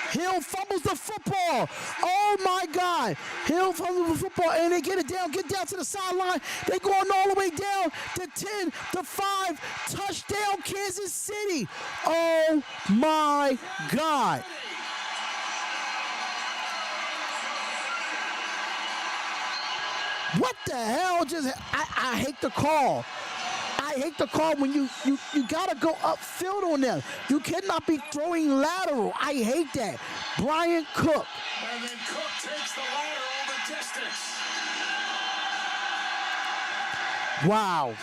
Hill fumbles the football. Oh my God. Hill fumbles the football, and they get down to the sideline. They're going all the way down to 10 to 5. Touchdown, Kansas City. Oh my God. What the hell I hate the call. I hate the call when you gotta go upfield on them. You cannot be throwing lateral. I hate that. Brian Cook.
And then Cook takes the lateral the distance.
Wow.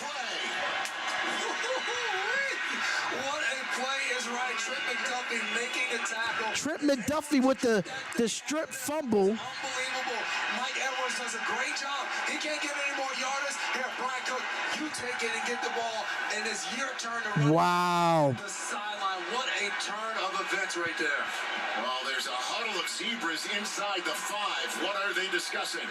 What a play is right. Trent McDuffie making a tackle.
Trent McDuffie with the strip fumble.
Unbelievable. Mike Edwards does a great job. He can't get any more yardage. Here, Brian Cook, you take it and get the ball, and it's your turn to run.
Wow.
The sideline. What a turn of events right there.
Well, there's a huddle of zebras inside the 5. What are they discussing?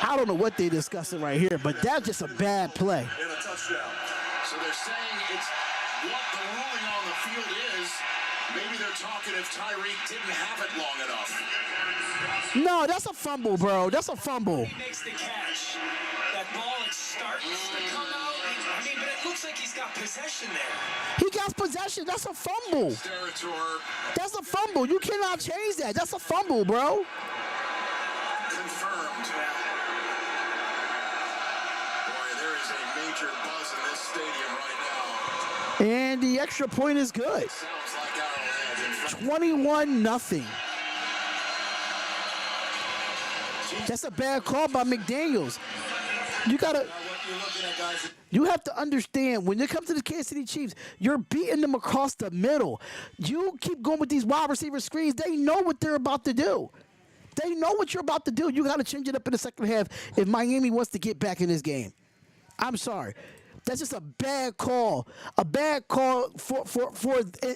I don't know what they're discussing right here, but that's just a bad play.
And a touchdown.
So they're saying it's what the ruling on the field is. Maybe they're talking if Tyreek didn't have it long enough.
No, that's a fumble, bro. That's a fumble.
He makes the catch. That ball is starting to come out. I mean, but it looks like he's got possession there.
He got possession. That's a fumble.
Territory
That's a fumble. You cannot change that. That's a fumble, bro.
confirmed. Boy, there is a major buzz in this stadium right now.
And the extra point is good.
Sounds like Arrowhead.
21-0. That's a bad call by McDaniels. You have to understand, when it comes to the Kansas City Chiefs, you're beating them across the middle. You keep going with these wide receiver screens. They know what they're about to do. They know what you're about to do. You got to change it up in the second half if Miami wants to get back in this game. I'm sorry. That's just a bad call. A bad call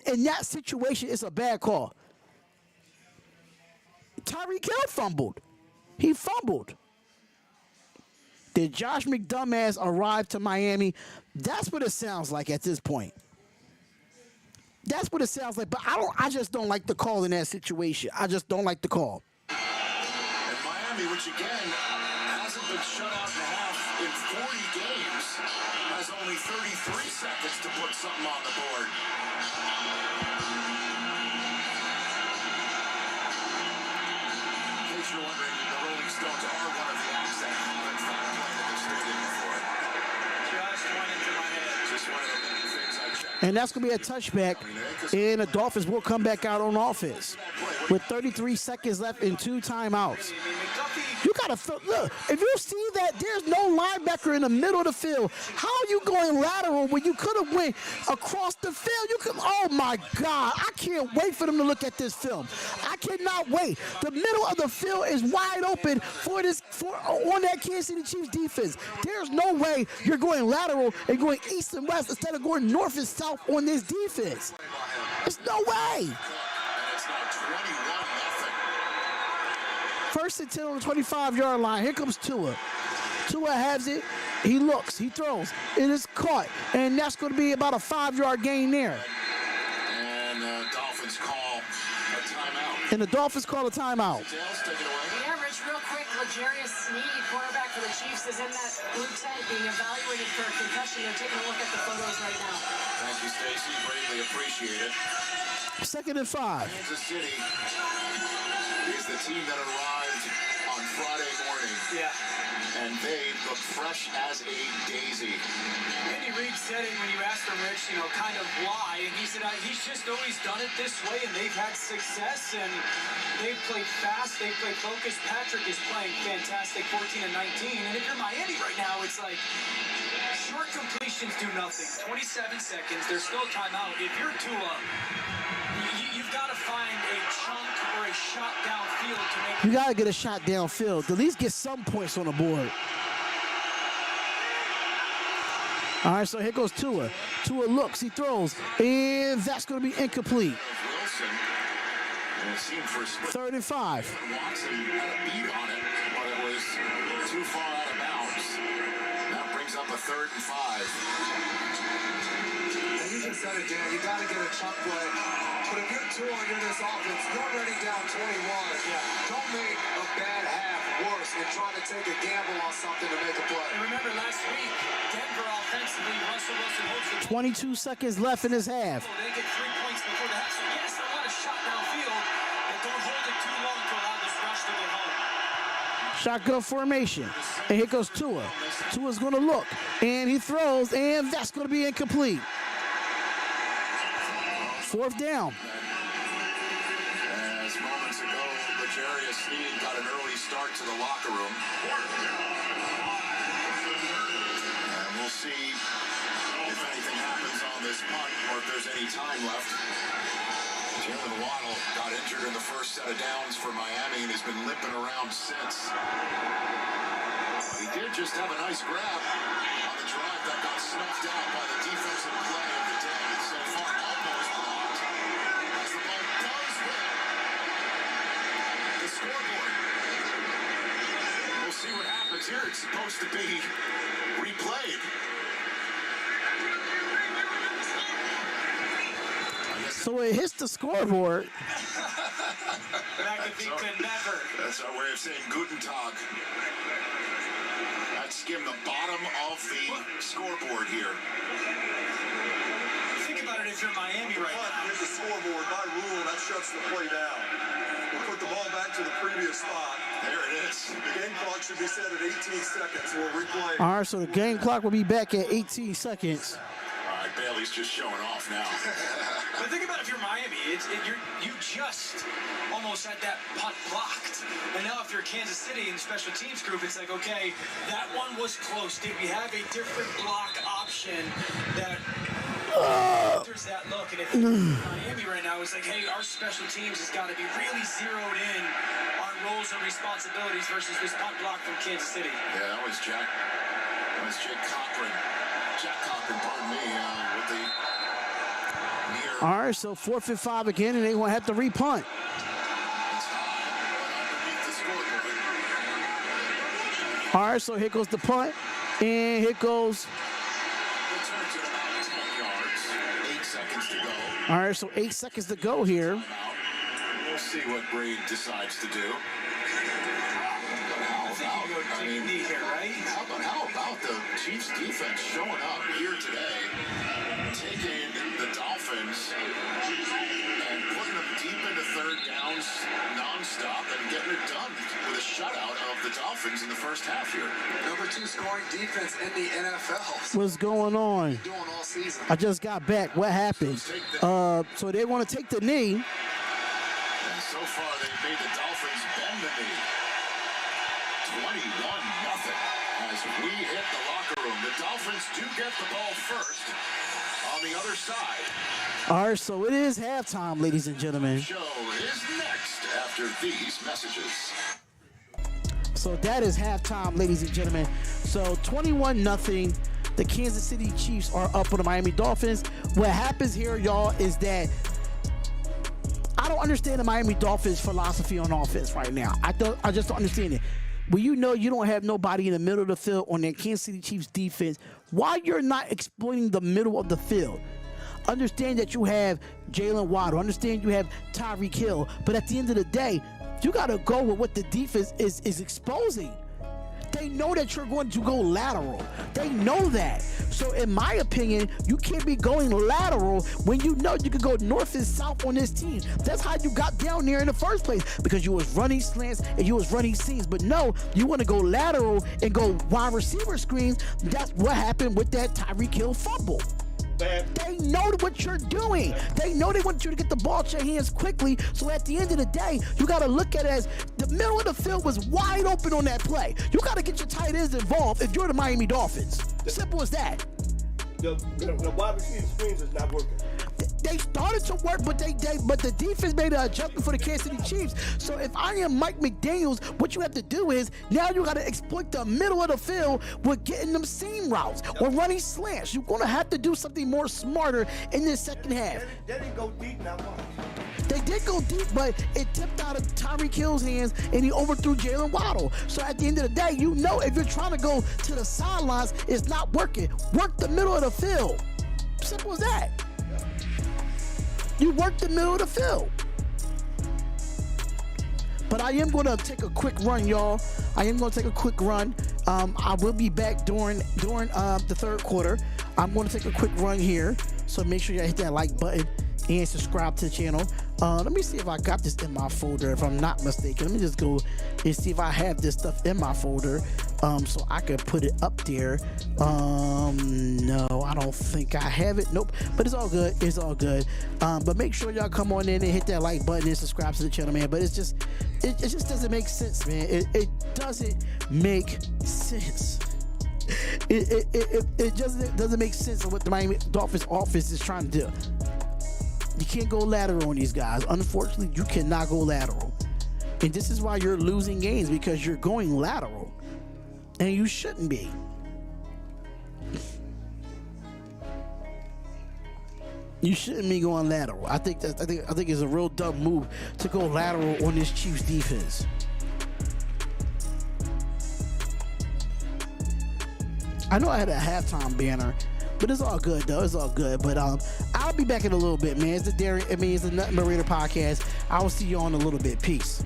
in that situation, it's a bad call. Tyreek Hill fumbled. He fumbled. Did Josh McDumbass arrive to Miami? That's what it sounds like at this point. That's what it sounds like. But I just don't like the call in that situation. I just don't like the call.
And Miami, which again hasn't been shut out in half in 40 games, has only 33 seconds to put something on the board. In case you're wondering, the Rolling Stones are one of the acts that haven't played in the stadium before.
Just went into my head.
Just one of the many things I checked.
And that's going to be a touchback, and the Dolphins will come back out on offense with 33 seconds left and 2 timeouts. You got to look, if you see that there's no linebacker in the middle of the field, how are you going lateral when you could have went across the field? You could, oh my God, I can't wait for them to look at this film. I cannot wait. The middle of the field is wide open for on that Kansas City Chiefs defense. There's no way you're going lateral and going east and west instead of going north and south on this defense. There's no way.
And it's now 21-0.
First and 10 on the 25-yard line. Here comes Tua. Tua has it. He looks. He throws. It is caught. And that's going to be about a 5-yard gain there.
And the Dolphins call a timeout.
And the Dolphins call a timeout.
Dale's taking away.
Yeah, Rich, real quick, L'Jarius Sneed, quarterback for the Chiefs, is in that blue tent being evaluated for a concussion. They're taking a look at the photos right now.
Thank you, Stacy. Greatly appreciate it.
Second and 5.
Kansas City is the team that arrived on Friday morning
Yeah.
And they look fresh as a daisy.
Andy Reid said it when you asked him, Rich, kind of why, and he said he's just always done it this way, and they've had success, and they've played fast, they've played focused. Patrick is playing fantastic, 14 and 19, and if you're Miami right now, it's like short completions do nothing. 27 seconds, there's still a timeout. If you're Tua, you've got to find a chunk or a shot downfield to make.
You got to get a shot downfield to at least get some points on the board. All right, so here goes Tua. Tua looks, he throws, and that's going to be incomplete.
Wilson, and it seemed for a split.
3rd and 5.
Watson had a beat on it, but it was too far out of bounds. That brings up a 3rd and 5.
And you just said it, Dan. You got to get a chunk play. But if you're Tua and you're this offense, you're already down 21. Don't make a bad half worse and trying to take a gamble on something to make a play.
And remember last week, Denver offensively, Russell Wilson holds the
22 seconds left in his half.
They get 3 points before the half. So yes, they want a shot downfield, but don't hold it too long to allow this rush to get home.
Shotgun formation. And here goes Tua. Tua's going to look, and he throws, and that's going to be incomplete. 4th down.
As moments ago, L'Jarius Sneed got an early start to the locker room. And we'll see if anything happens on this punt or if there's any time left. Jalen Waddle got injured in the first set of downs for Miami and has been limping around since. He did just have a nice grab on the drive that got snuffed out by the defensive play of the day so far. Almost blocked. As the ball does hit the scoreboard. We'll see what happens here. It's supposed to be replayed.
So it hits the scoreboard.
McAfee could never.
That's our way of saying Guten Tag. That skimmed the bottom of the scoreboard here.
Think about it if you're Miami right now.
Hit the scoreboard by rule, that shuts the play down. We'll put the ball back to the previous spot.
There it is.
The game clock should be set at 18 seconds. We'll replay.
All right, so the game clock will be back at 18 seconds.
All right, Bailey's just showing off now.
But think about if you're Miami, you just almost had that punt blocked. And now if you're Kansas City in the special teams group, it's like, okay, that one was close. Did we have a different block option that there's that look? And if Miami right now, it's like, hey, our special teams has got to be really zeroed in on roles and responsibilities versus this punt block from Kansas City.
Yeah, that was Jake Cochran. Jack Cochran, pardon me, with the near.
All right, so 4th and 5 again, and they won't have to repunt.
It's high, but underneath the scoreboard.
All right, so here goes the punt, and here goes.
Returns at about 10 yards. 8 seconds to go.
All right, so 8 seconds to go here.
We'll see what Reid decides to do.
I think you go deep knee here, right?
How about the Chiefs defense showing up here today, taking the Dolphins and putting them deep into 3rd downs nonstop and getting it done with a shutout of the Dolphins in the first half here.
Number 2 scoring defense in the NFL.
What's going on?
Doing all season.
I just got back. What happened? So they want to take the knee.
And so far they've made the Dolphins bend the knee. 21-0 as we hit the locker room. The Dolphins do get the ball first on the other side.
All right, so it is halftime, ladies and gentlemen.
The show is next after these messages.
So that is halftime, ladies and gentlemen. So 21-0. The Kansas City Chiefs are up on the Miami Dolphins. What happens here, y'all, is that I don't understand the Miami Dolphins philosophy on offense right now. I just don't understand it. When you know you don't have nobody in the middle of the field on that Kansas City Chiefs defense, why you're not exploiting the middle of the field? Understand that you have Jalen Waddle. Understand you have Tyreek Hill. But at the end of the day, you got to go with what the defense is exposing. They They know that you're going to go lateral. They know that. So in my opinion, you can't be going lateral when you know you can go north and south on this team. That's how you got down there in the first place, because you was running slants and you was running seams. But no, you want to go lateral and go wide receiver screens. That's what happened with that Tyreek Hill fumble. They know what you're doing. They know they want you to get the ball to your hands quickly. So at the end of the day, you got to look at it as the middle of the field was wide open on that play. You got to get your tight ends involved if you're the Miami Dolphins. Simple as that.
The wide receiver screens is not working.
They started to work, but the defense made an adjustment for the Kansas City Chiefs. So if I am Mike McDaniels, what you have to do is now you got to exploit the middle of the field with getting them seam routes or running slants. You're going to have to do something more smarter in this second half.
They didn't go deep now.
They did go deep, but it tipped out of Tyreek Hill's hands, and he overthrew Jalen Waddle. So at the end of the day, you know if you're trying to go to the sidelines, it's not working. Work the middle of the field. Simple as that. You work the middle of the field. But I am going to take a quick run, y'all. I am going to take a quick run. I will be back during the third quarter. I'm going to take a quick run here. So make sure you hit that like button and subscribe to the channel. Let me see if I got this in my folder, if I'm not mistaken. Let me just go and see if I have this stuff in my folder, so I could put it up there. No, I don't think I have it. Nope, but it's all good. It's all good. But make sure y'all come on in and hit that like button and subscribe to the channel, man. But it just doesn't make sense, man. It doesn't make sense. It just doesn't make sense of what the Miami Dolphins offense is trying to do. You can't go lateral on these guys. Unfortunately, you cannot go lateral. And this is why you're losing games, because you're going lateral. And you shouldn't be. You shouldn't be going lateral. I think it's a real dumb move to go lateral on this Chiefs defense. I know I had a halftime banner, but it's all good though. It's all good. But I'll be back in a little bit, man. It's the Nothing But Raider podcast. I will see you on a little bit. Peace.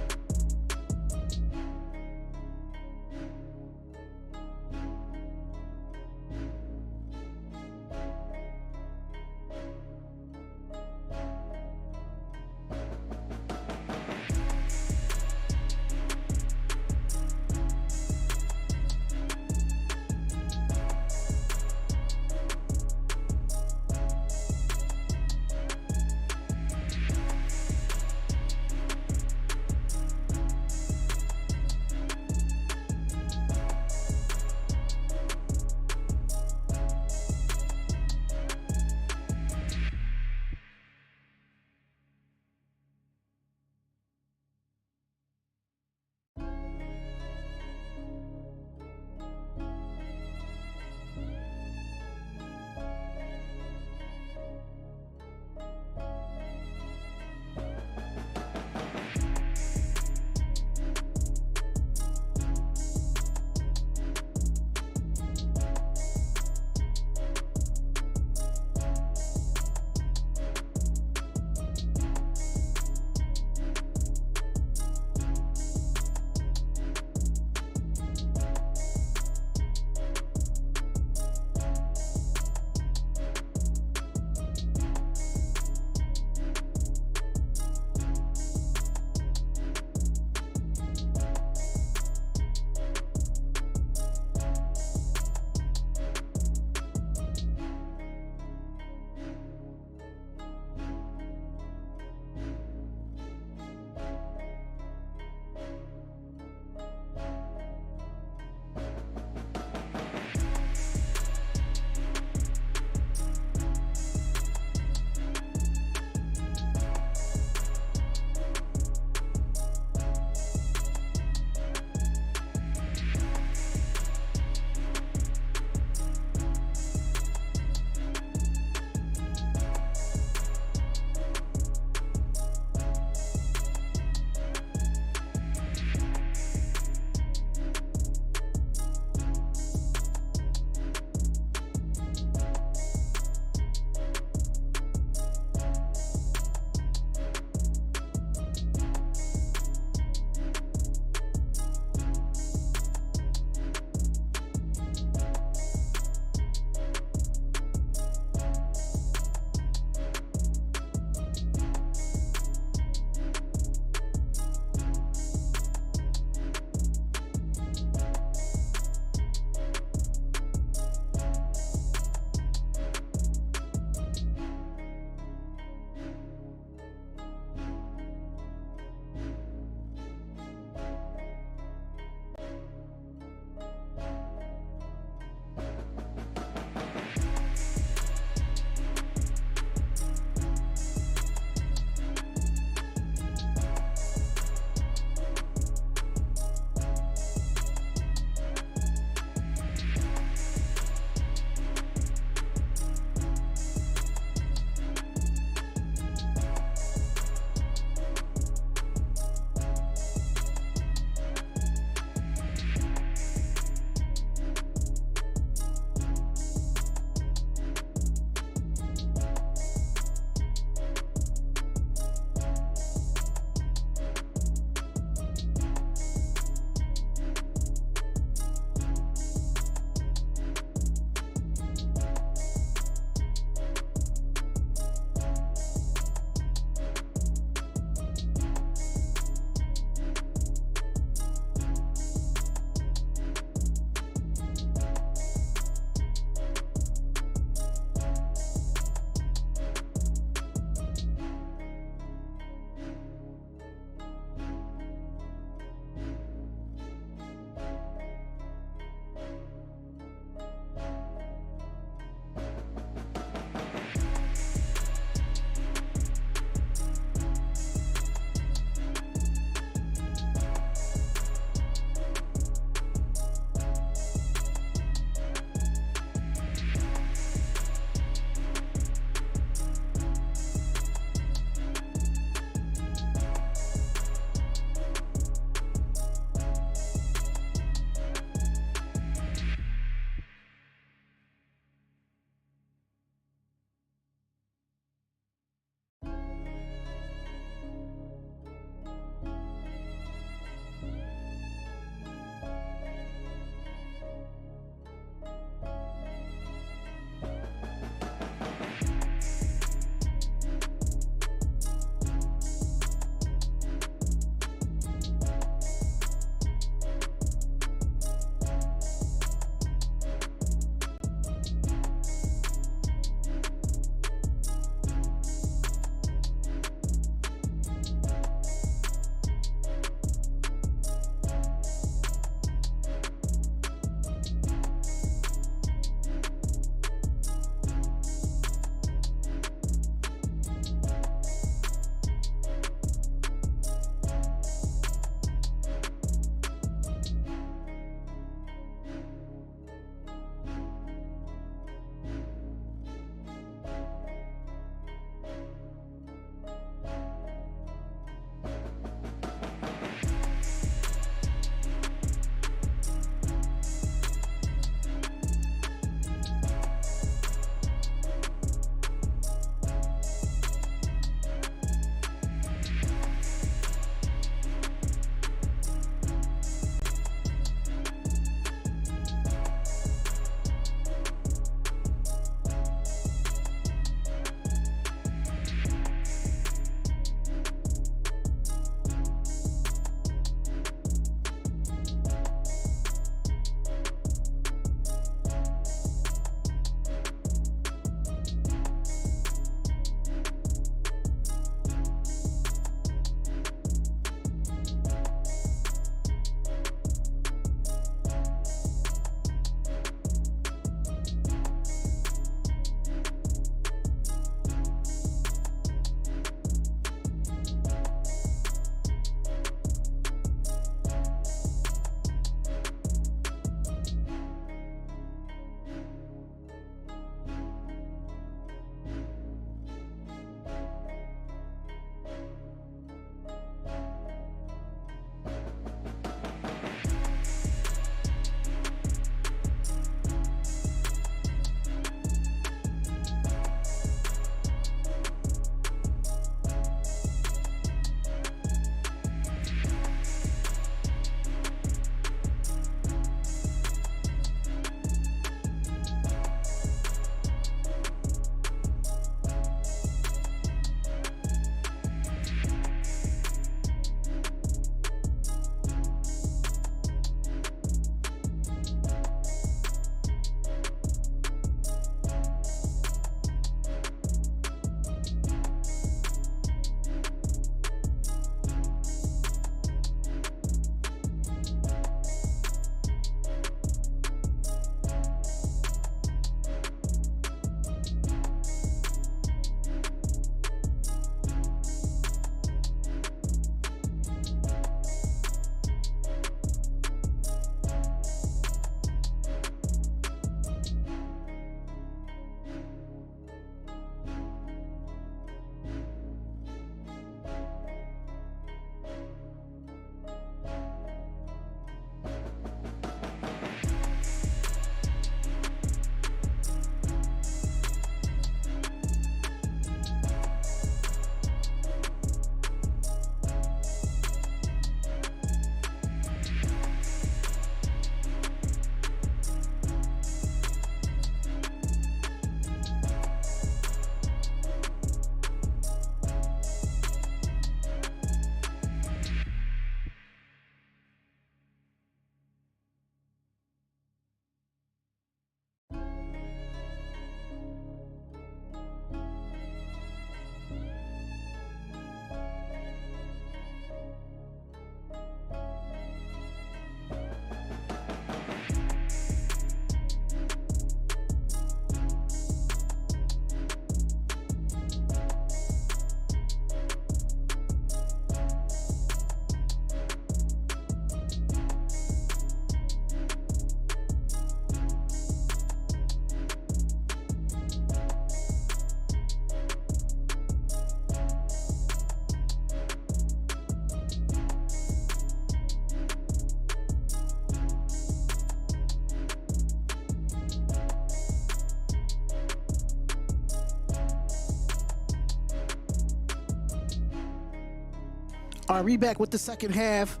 All right, we back with the second half.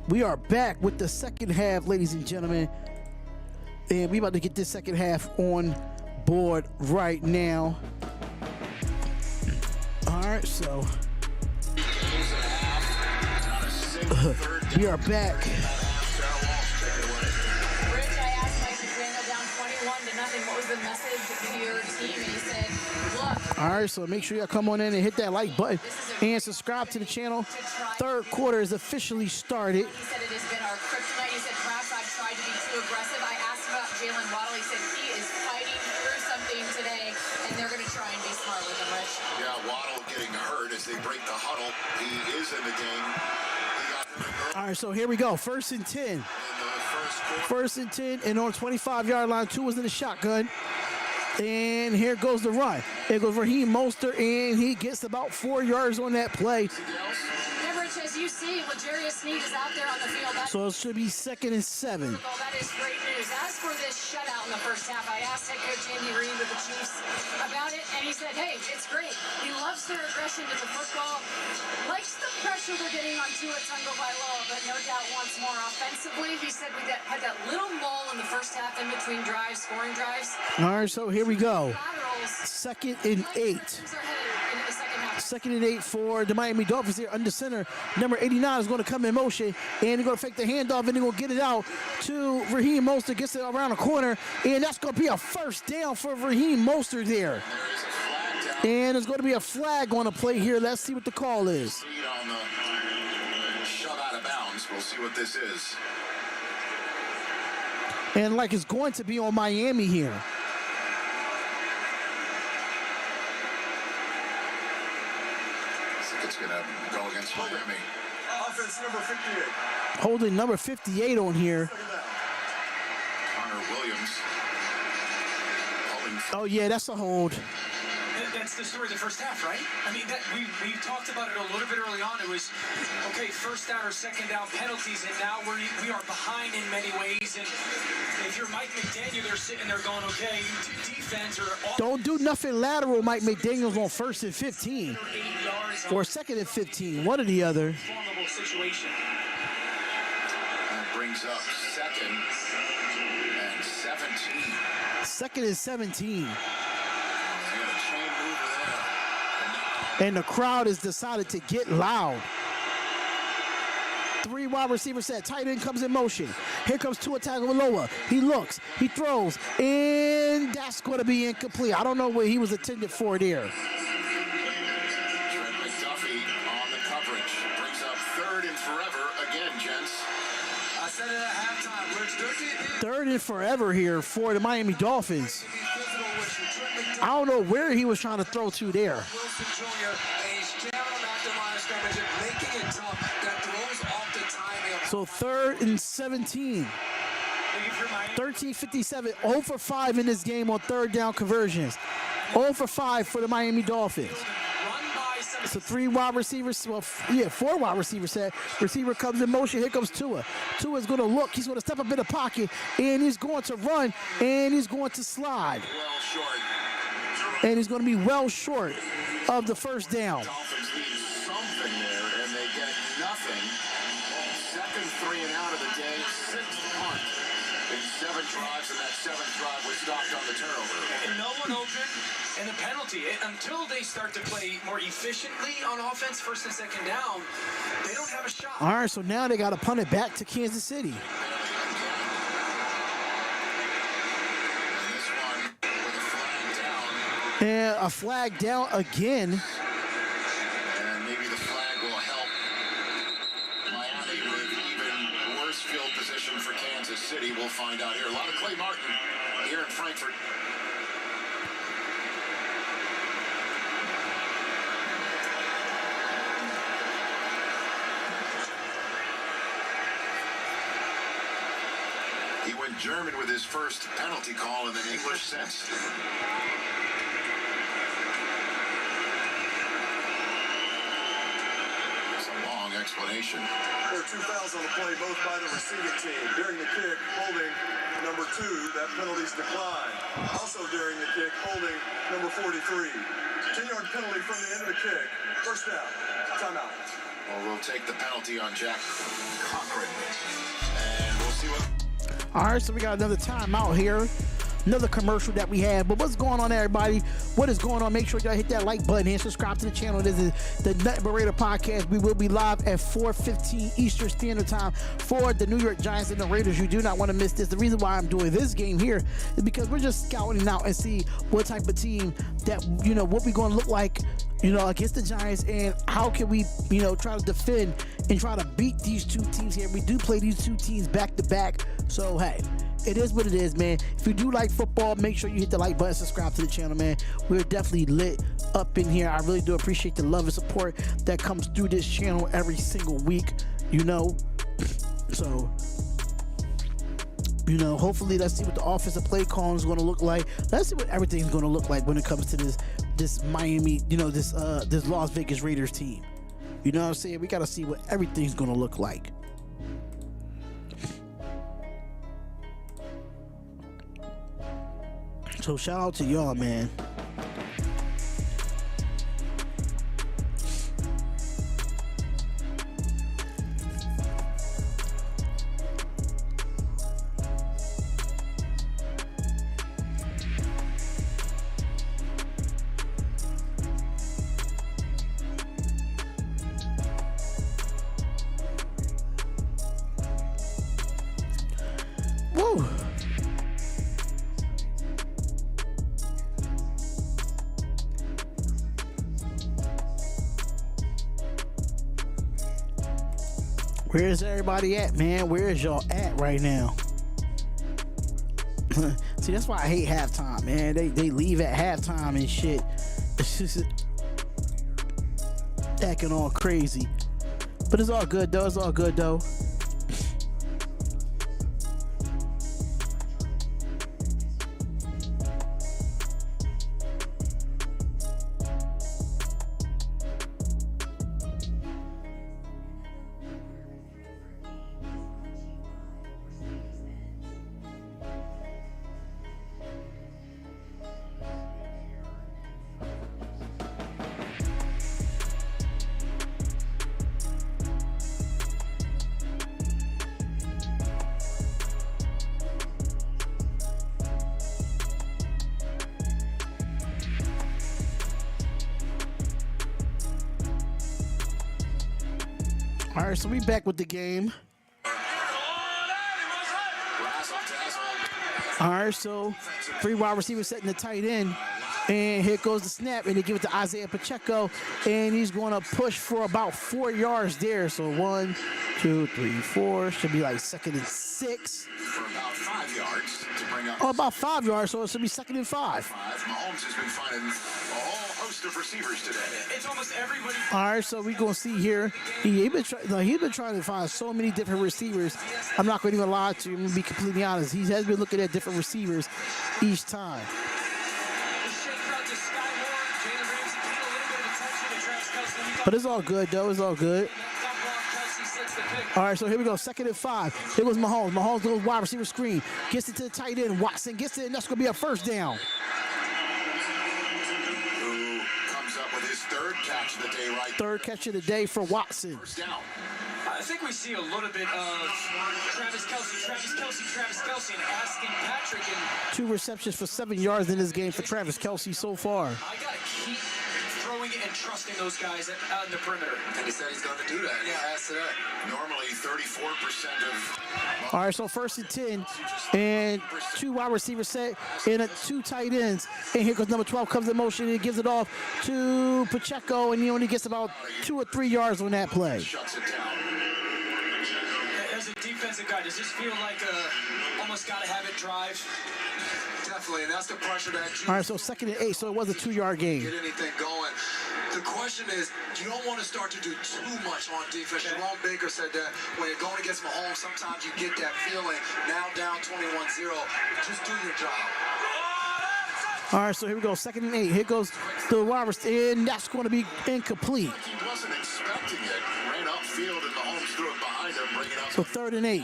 We are back with the second half, ladies and gentlemen. And we about to get this second half on board right now. All right, so we are back.
Rich, I asked Mike McDaniel down 21-0. What was the message to your team? And he said, look.
All right, so make sure y'all come on in and hit that like button and subscribe to the channel. Third quarter is officially started.
He said it has been our kryptonite. He said perhaps I've tried to be too aggressive. I asked him about Jalen Waddle. He said he is fighting through something today, and they're going to try and be smart with him, Rich.
Yeah, Waddle getting hurt as they break the huddle. He is in the game. He got hurt
All right, so here we go. First and 10.
in the first quarter.
First and 10, and on 25-yard line, Tua is in the shotgun. And here goes the run. Here goes Raheem Mostert, and he gets about 4 yards on that play.
Yeah, Rich, as you see, L'Jarius Sneed is out there on the field.
So it should be 2nd and 7.
That is great news. As for this shutout in the first half, I asked head coach Andy Reid with the Chiefs about it, and he said, hey, it's great. He loves their aggression to the football, likes the pressure they're getting on Tua Tagovailoa, but no doubt wants more offensively. He said we had that little lull in the first half in between drives, scoring drives.
All right, so here we go.
Laterals.
2nd and 8.
Things are headed into the second half.
2nd and 8 for the Miami Dolphins here under center. Number 89 is going to come in motion, and they're going to fake the handoff, and they're going to get it out to Raheem Mostert. Gets it around the corner, and that's going to be a first down for Raheem Mostert there. And there's going to be a flag on the play here. Let's see what the call is.
Feet on the shove out of bounds. We'll see what this is.
And like it's going to be on Miami here.
I think it's going to go against Miami.
Offense number 58.
Holding number 58 on here.
Connor Williams. Holding
Oh, yeah, that's a hold.
That's the story of the first half, right? I mean, that we talked about it a little bit early on. It was, okay, first down or second down penalties, and now we are behind in many ways. And if you're Mike McDaniel, they're sitting there going, okay, defense or
Don't do nothing lateral, Mike McDaniels, on 1st and 15.
8 yards
Or 2nd and 15, one or the other.
vulnerable situation.
That brings up 2nd and 17.
2nd and 17.
They got a chain mover there.
And the crowd has decided to get loud. 3 wide receivers set. Tight end comes in motion. Here comes Tua Tagovailoa. He looks, he throws, and that's going to be incomplete. I don't know what he was intended for there.
Trent McDuffie on the coverage. Brings up 3rd and forever again, gents.
I said it at halftime, Rich.
3rd and forever here for the Miami Dolphins. I don't know where he was trying to throw to there.
Wilson Jr. and he's jamming him after line of scrimmage and making it tough. That throws off the timing.
So 3rd and 17. 13:57, 0 for 5 in this game on 3rd down conversions. 0 for 5 for the Miami Dolphins. So 3 wide receivers, well, 4 wide receivers set. Receiver comes in motion. Here comes Tua. Tua's going to look. He's going to step up in the pocket, and he's going to run, and he's going to slide.
Well short.
And he's going to be well short of the first down.
Dolphins need something there, and they get nothing. 2nd 3 and out of the day. 6th punt in 7 drives, and that 7th drive was stopped on the turnover.
And no one open, and the penalty. Until they start to play more efficiently on offense, 1st and 2nd down, they don't have a shot.
All right, so now they got to punt it back to Kansas City. And a flag down again.
And maybe the flag will help Miami with even worse field position for Kansas City. We'll find out here. A lot of Clay Martin here in Frankfurt. He went German with his first penalty call in an English sense. explanation.
There are 2 fouls on the play, both by the receiving team. During the kick, holding number 2, that penalty's declined. Also during the kick, holding number 43. 10-yard penalty from the end of the kick. First down. Timeout.
Well, we'll take the penalty on Jack Cochran. And we'll see what...
All right, so we got another timeout here. Another commercial that we have. But what's going on, everybody? What is going on? Make sure y'all hit that like button and subscribe to the channel. This is the Nothing But Raider podcast. We will be live at 4:15 Eastern Standard Time for the New York Giants and the Raiders. You do not want to miss this. The reason why I'm doing this game here is because we're just scouting out and see what type of team that, you know, what we're going to look like, you know, against the Giants, and how can we, you know, try to defend and try to beat these two teams here. We do play these two teams back to back. So, hey, it is what it is, man. If you do like football, make sure you hit the like button, subscribe to the channel, man. We're definitely lit up in here. I really do appreciate the love and support that comes through this channel every single week, you know. So, you know, hopefully let's see what the offensive play calling is going to look like. Let's see what everything's going to look like when it comes to this Miami, you know, this Las Vegas Raiders team. You know what I'm saying? We got to see what everything's going to look like. So shout out to y'all, man. Woo! Where's everybody at, man? Where is y'all at right now? See, that's why I hate halftime, man. They leave at halftime and shit. It's just acting all crazy. But it's all good, though. It's all good, though. All right, so we back with the game. All right, so 3 wide receivers setting the tight end. And here goes the snap, and they give it to Isaiah Pacheco, and he's going to push for about 4 yards there. So 1, 2, 3, 4. Should be like 2nd and 6.
For about 5 yards to bring up...
Oh, about 5 yards, so it should be 2nd and 5.
Mahomes has been finding a whole host of receivers today.
It's almost everybody.
All right, so we're going to see here. He's been trying to find so many different receivers. I'm not going to even lie to you. I'm going to be completely honest. He has been looking at different receivers each time. But it's all good, though. It's all good. All right, so here we go. 2nd and 5. Here goes Mahomes. Mahomes goes wide receiver screen. Gets it to the tight end. Watson gets it, and that's going to be a first down.
Who comes up with his 3rd catch of the day right
3rd catch of the day for Watson.
First down.
I think we see a little bit of Travis Kelce, and asking Patrick. And
2 receptions for 7 yards in this game for Travis Kelce so far.
I got to keep throwing it and trusting those guys out in the perimeter.
And he said he's going to do that.
Yeah.
He has to that.
Normally 34% of...
All right, so 1st and 10, and 2 wide receivers set, and 2 tight ends. And here goes number 12, comes in motion, and he gives it off to Pacheco, and he only gets about 2 or 3 yards on that play.
Shuts it down.
As a defensive guy, does this feel like almost got to have it drive?
Definitely, and that's the pressure that you
All right, so 2nd and 8, so it was a 2-yard game.
get anything going. The question is, you don't want to start to do too much on defense. Jerome Baker said that when you're going against Mahomes, sometimes you get that feeling. Now down 21-0, just do your job.
All right, so here we go, 2nd and 8. Here goes the wide receiver, and that's going to be incomplete.
He wasn't expecting it. Ran up midfield, and Mahomes threw it behind him, bringing up.
So 3rd and 8.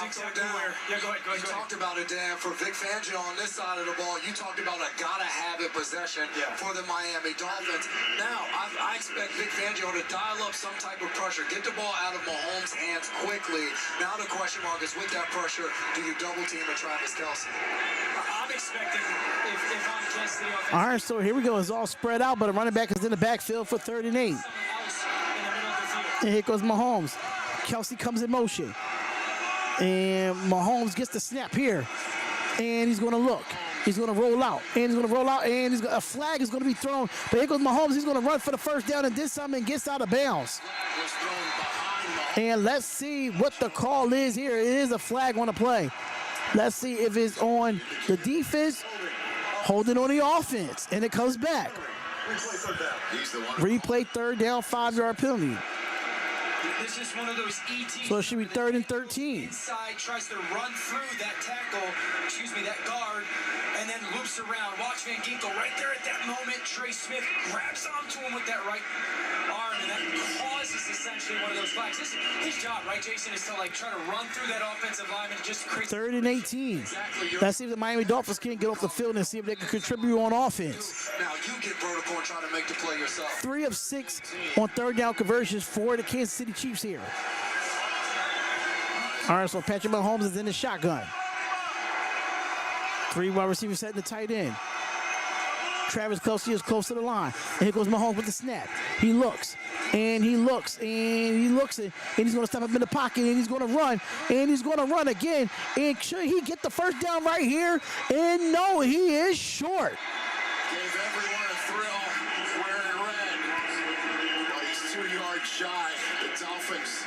Exactly where. Yeah, go ahead. You talked about it, Dan. For Vic Fangio on this side of the ball, you talked about a gotta-have-it possession for the Miami Dolphins. Now, I expect Vic Fangio to dial up some type of pressure, get the ball out of Mahomes' hands quickly. Now the question mark is, with that pressure, do you double-team a Travis Kelce?
I'm expecting, if I'm Kansas City offense,
All right, so here we go. It's all spread out, but a running back is in the backfield for 3rd and 8.
someone else in the middle of the field.
And here goes Mahomes. Kelce comes in motion. And Mahomes gets the snap here. And he's going to look. He's going to roll out. And he's going to roll out. And a flag is going to be thrown. But here goes Mahomes. He's going to run for the first down and did something and gets out of bounds. And let's see what the call is here. It is a flag on the play. Let's see if it's on the defense, holding on the offense. And it comes back. Replay 3rd down, 5-yard penalty.
This is one of those ETs.
So it should be 3rd and 13.
Inside, tries to run through that tackle, that guard, and then loops around. Watch Van Ginkel right there at that moment. Trey Smith grabs onto him with that right arm, and that causes essentially one of those flags. This is his job, right, Jason, is to try to run through that offensive lineman and just create.
3rd and 18.
Exactly.
Let's see if the Miami Dolphins can get off the field and see if they can contribute on offense.
Now you get vertical and try to make the play yourself.
3 of 6 on 3rd down conversions for the Kansas City Chiefs here. All right, so Patrick Mahomes is in the shotgun. 3 wide receivers setting the tight end. Travis Kelce is close to the line. And here goes Mahomes with the snap. He looks, and he looks, and he looks, and he's going to step up in the pocket, and he's going to run, and he's going to run again. And should he get the first down right here? And no, he is short.
Gave everyone a thrill wearing red. But he's 2 yards shy. The Dolphins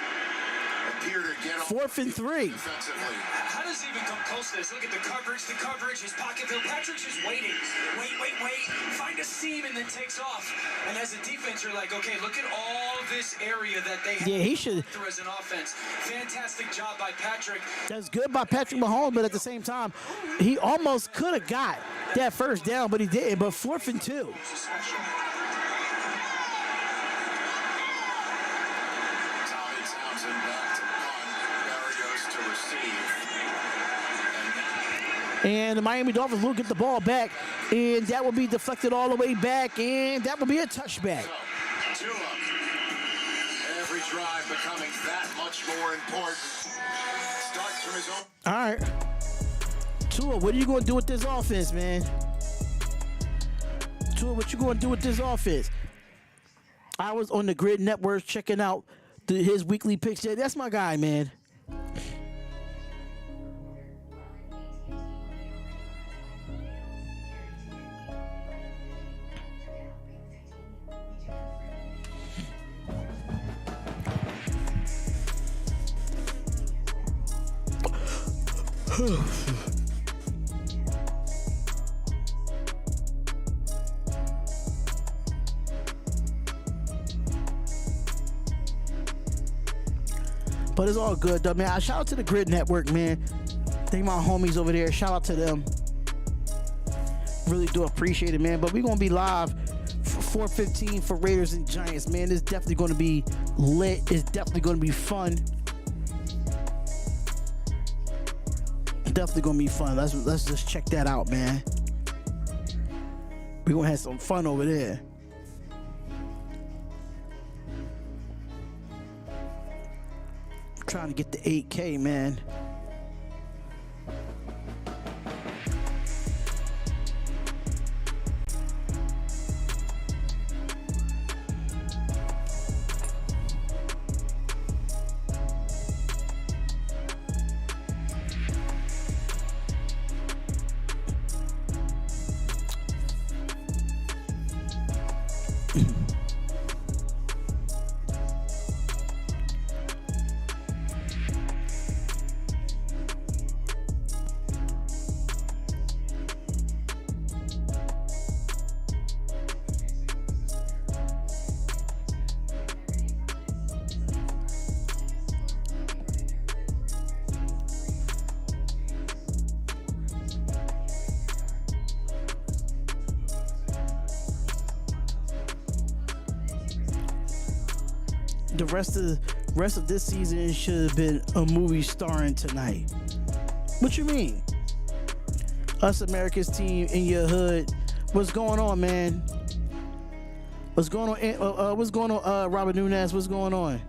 appear to get
4th and 3.
defensively.
How does he even come close to this? Look at the coverage, his pocket field. Patrick's just waiting. Wait. Find a seam and then takes off. And as a defense, you're like, okay, look at all this area that they have.
Yeah, he should.
Through as an offense. Fantastic job by Patrick.
That's good by Patrick Mahomes, but at the same time, he almost could have got that first down, but he didn't. But 4th and 2. And the Miami Dolphins will get the ball back, and that will be deflected all the way back, and that will be a touchback.
So, Tua, every drive becoming that much more important. Starts from his own.
All right. Tua, what are you going to do with this offense, man? Tua, what you going to do with this offense? I was on the Grid Network checking out his weekly picks. Yeah, that's my guy, man. But it's all good, though, man. Shout out to the Grid Network, man. Thank my homies over there. Shout out to them. Really do appreciate it, man. But we're going to be live for 4:15 for Raiders and Giants, man. It's definitely going to be lit. It's definitely going to be fun. Definitely going to be fun. Let's just check that out, man. We're going to have some fun over there. Trying to get the 8K, man. the rest of this season should have been a movie starring tonight. What you mean? Us America's team in your hood. What's going on, man? What's going on? What's going on, Robert Nunez? What's going on?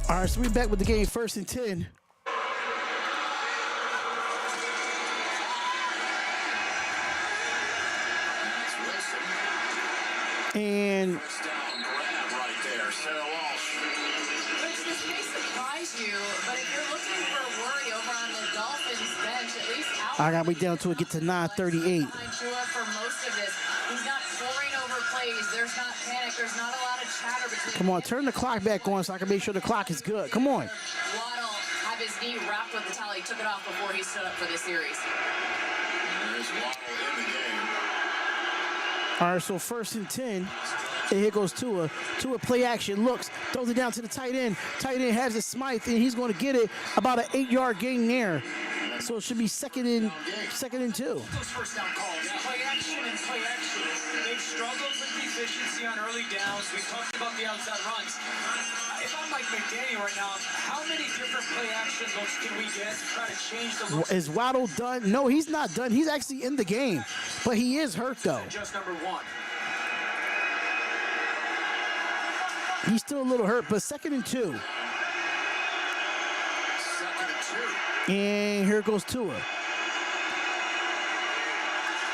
All right, so we back with the game, 1st and 10. And
First down grab right there, Sarah Walsh.
Which this may surprise you, but if you're looking for a worry over on the Dolphins bench, at least out.
I got me down to it, get to 9:38.
For most of this, he's not pouring over plays. There's not panic. There's not a lot of chatter between.
Come on, turn the clock back on so I can make sure the clock is good. Come on.
Waddle have his knee wrapped with the towel. He took it off before he stood up for this series.
There's Waddle in the game.
All right, so 1st and 10. And here goes Tua. Tua play action, looks, throws it down to the tight end. Tight end has it Smythe, and he's going to get it about an 8-yard gain there. So it should be second and 2.
Those first down calls, play action and play action. They've struggled with efficiency on early downs. We talked about the outside runs. If I'm Mike McDaniel right now, how many different play action looks can we get to try to change the looks?
Is Waddle done? No, he's not done. He's actually in the game, but he is hurt though.
Just number 1.
He's still a little hurt, but 2nd and 2.
2nd and 2.
And here goes Tua.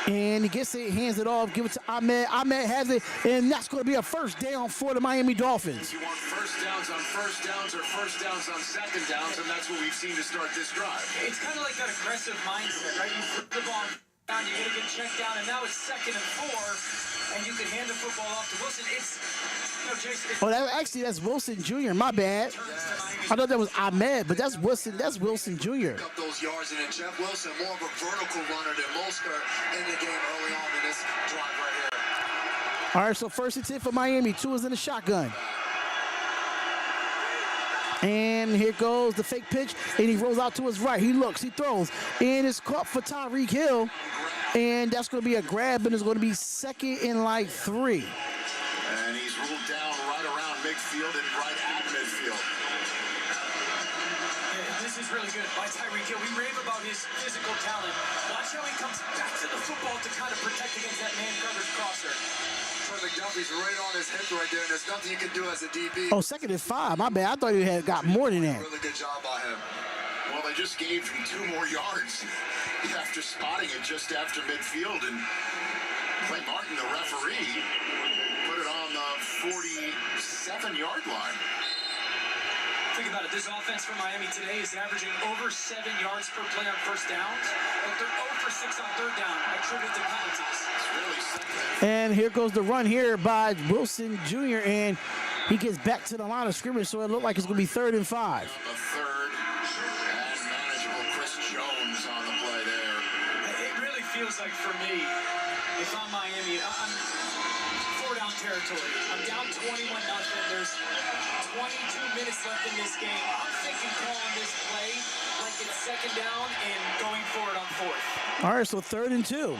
And he gets it, hands it off, give it to Ahmed. Ahmed has it, and that's going to be a first down for the Miami Dolphins.
You want first downs on first downs or first downs on second downs, and that's what we've seen to start this drive.
It's kind of like that aggressive mindset, right? You flip the ball down, you get a good check down, and now it's 2nd and 4, and you can hand the football off to Wilson. It's, you know, Jason.
Oh, that's Wilson Jr. My bad. I thought that was Ahmed, but that's Wilson. That's Wilson Jr.
Up those yards, and then Jeff Wilson, more of a vertical runner than Mostert in the game early on in this drive right here.
All right, so 1st and 10 for Miami. Tua's in the shotgun. And here goes the fake pitch, and he rolls out to his right. He looks, he throws, and it's caught for Tyreek Hill. And that's going to be a grab, and it's going to be 2nd and 3.
And he's ruled down right around midfield and right at midfield.
This is really good by Tyreek Hill. We rave about his physical talent. Watch how he comes back to the football to kind of protect against that man coverage crosser.
Troy McDuffie's right on his hip right there, and there's nothing you can do as a DB.
Oh, 2nd and 5. My bad. I thought he had got more than that.
Really good job by him.
Well, they just gave him 2 more yards after spotting it just after midfield, and Clay Martin, the referee, put it on the 47-yard line.
Think about it. This offense for Miami today is averaging over 7 yards per play on first downs, but they're 0 for 6 on third down, attributed to penalties.
It's really something.
And here goes the run here by Wilson Jr., and he gets back to the line of scrimmage, so it looked like it's going to be 3rd and 5.
A third and manageable Chris Jones on the play there.
It really feels like for me, if I'm Miami, I'm 4-down territory. I'm down 21-0. There's 22 minutes left in this game. I'm thinking calling this play like it's 2nd down and going for it on 4th.
All right, so 3rd and 2.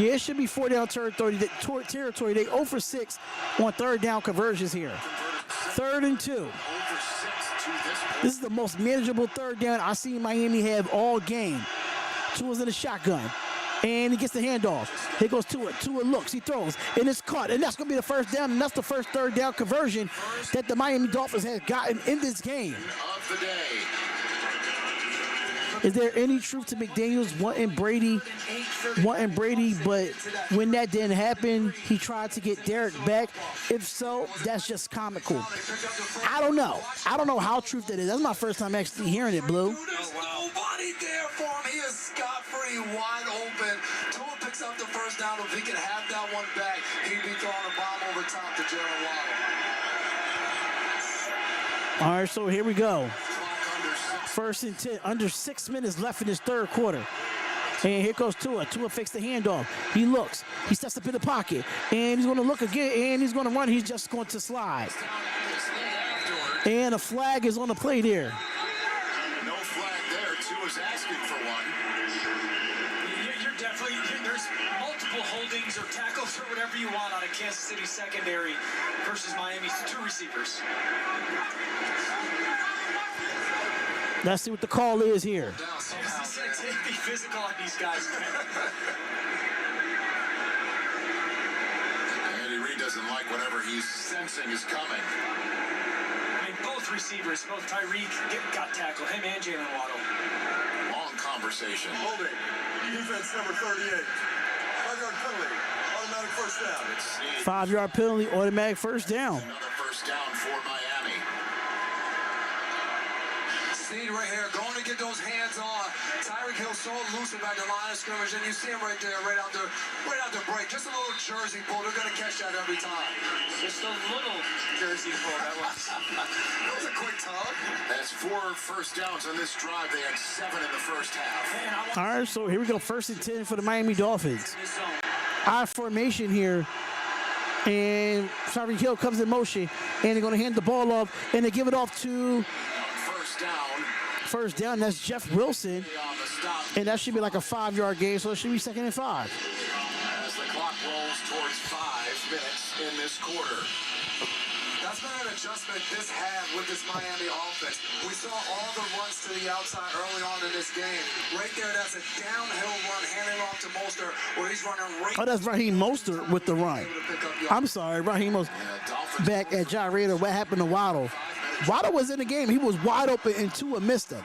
Yeah, it should be 4-down territory. They 0 for 6 on 3rd down conversions here. 3rd and 2.
Over 6 to this point.
This is the most manageable 3rd down I've seen Miami have all game. Tua's in the shotgun. And he gets the handoff. Here goes Tua. Tua looks, he throws, and it's caught. And that's going to be the 1st down, and that's the first 3rd down conversion that the Miami Dolphins have gotten in this game.
Of the day.
Is there any truth to McDaniels wanting Brady, but when that didn't happen, he tried to get Derek back? If so, that's just comical. I don't know. I don't know how truth that is. That's my first time actually hearing it, Blue.
There's nobody there for him. He is scot-free, wide open. Tua picks up the first down. If he can have that one back, he'd be throwing a bomb over top to Jalen Waddle.
All right, so here we go. 1st and 10, under 6 minutes left in this 3rd quarter. And here goes Tua. Tua fakes the handoff. He looks. He steps up in the pocket. And he's going to look again, and he's going to run. He's just going to slide. And a flag is on the play there.
No flag there. Tua's asking for one.
You're definitely, there's multiple holdings or tackles or whatever you want on a Kansas City secondary versus Miami's 2 receivers.
Let's see what the call is here.
He said to be physical on these guys.
Andy Reid doesn't like whatever he's sensing is coming.
I mean, both receivers, both Tyreek got tackled, him and Jalen Waddle.
Long conversation.
Holding. Defense number 38. 5-yard penalty. Automatic first down.
5-yard penalty, automatic first down.
Another first down for Miami.
Snead right here, going to get those hands on. Tyreek Hill so elusive at the line of scrimmage, and you see him right there, right out the break. Just a little jersey pull. They're going to catch that every time.
Just a little jersey pull, that was.
That was a quick tug.
That's 4 first downs on this drive. They had 7 in the first half.
All right, so here we go. 1st and 10 for the Miami Dolphins. Our formation here. And Tyreek Hill comes in motion. And they're going to hand the ball off. And they give it off to... First down, that's Jeff Wilson. And that should be like a 5-yard gain, so it should be 2nd and 5.
As the clock rolls towards 5 minutes in this quarter.
That's been an adjustment this half with this Miami offense. We saw all the runs to the outside early on in this game. Right there, that's a downhill run, handing off to Mostert, where he's running right.
Oh, that's Raheem Mostert with the run. I'm sorry, Raheem was back at gyrator. What happened to Waddle? Waddle was in the game. He was wide open, and Tua missed him.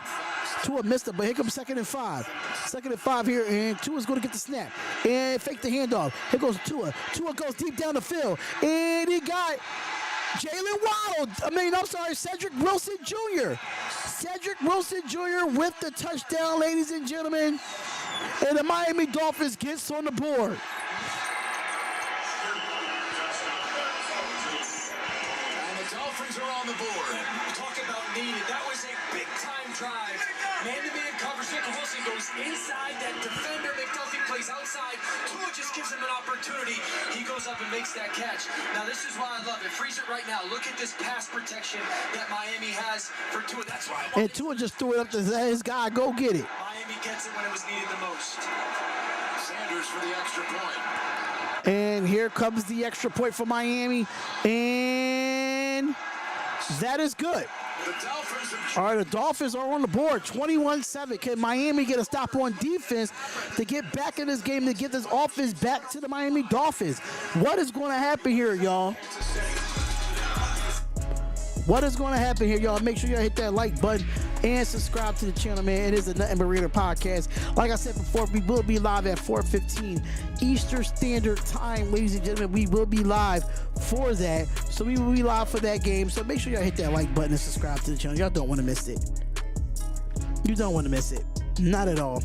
But here comes 2nd and 5. 2nd and 5 here, and Tua's going to get the snap. And fake the handoff. Here goes Tua. Tua goes deep down the field. And he got Jalen Waddle. Cedric Wilson Jr. Cedric Wilson Jr. with the touchdown, ladies and gentlemen. And the Miami Dolphins gets on the board.
Dolphins are on the board.
Talk about needed. That was a big-time drive. Man-to-man coverage. Cedric Wilson goes inside. That defender, McDuffie, plays outside. Tua just gives him an opportunity. He goes up and makes that catch. Now, this is why I love it. Freeze it right now. Look at this pass protection that Miami has for Tua. That's why I want
And Tua just threw it up to his guy. Go get it.
Miami gets it when it was needed the most.
Sanders for the extra point.
And here comes the extra point for Miami. And that is good. All right, the Dolphins are on the board, 21-7. Can Miami get a stop on defense to get back in this game, to get this offense back to the Miami Dolphins? What is going to happen here, y'all? What is going to happen here, y'all? Make sure y'all hit that like button and subscribe to the channel, man. It is the Nothing But Raider podcast. Like I said before, we will be live at 4:15 Eastern Standard Time, ladies and gentlemen. We will be live for that. So we will be live for that game. So make sure y'all hit that like button and subscribe to the channel. Y'all don't want to miss it. You don't want to miss it. Not at all.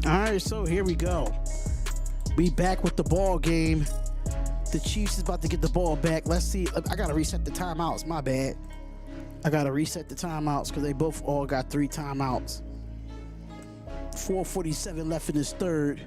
All right, so here we go. We back with the ball game. The Chiefs is about to get the ball back. Let's see. I got to reset the timeouts. My bad. I got to reset the timeouts because they both all got 3 timeouts. 4:47 left in this third.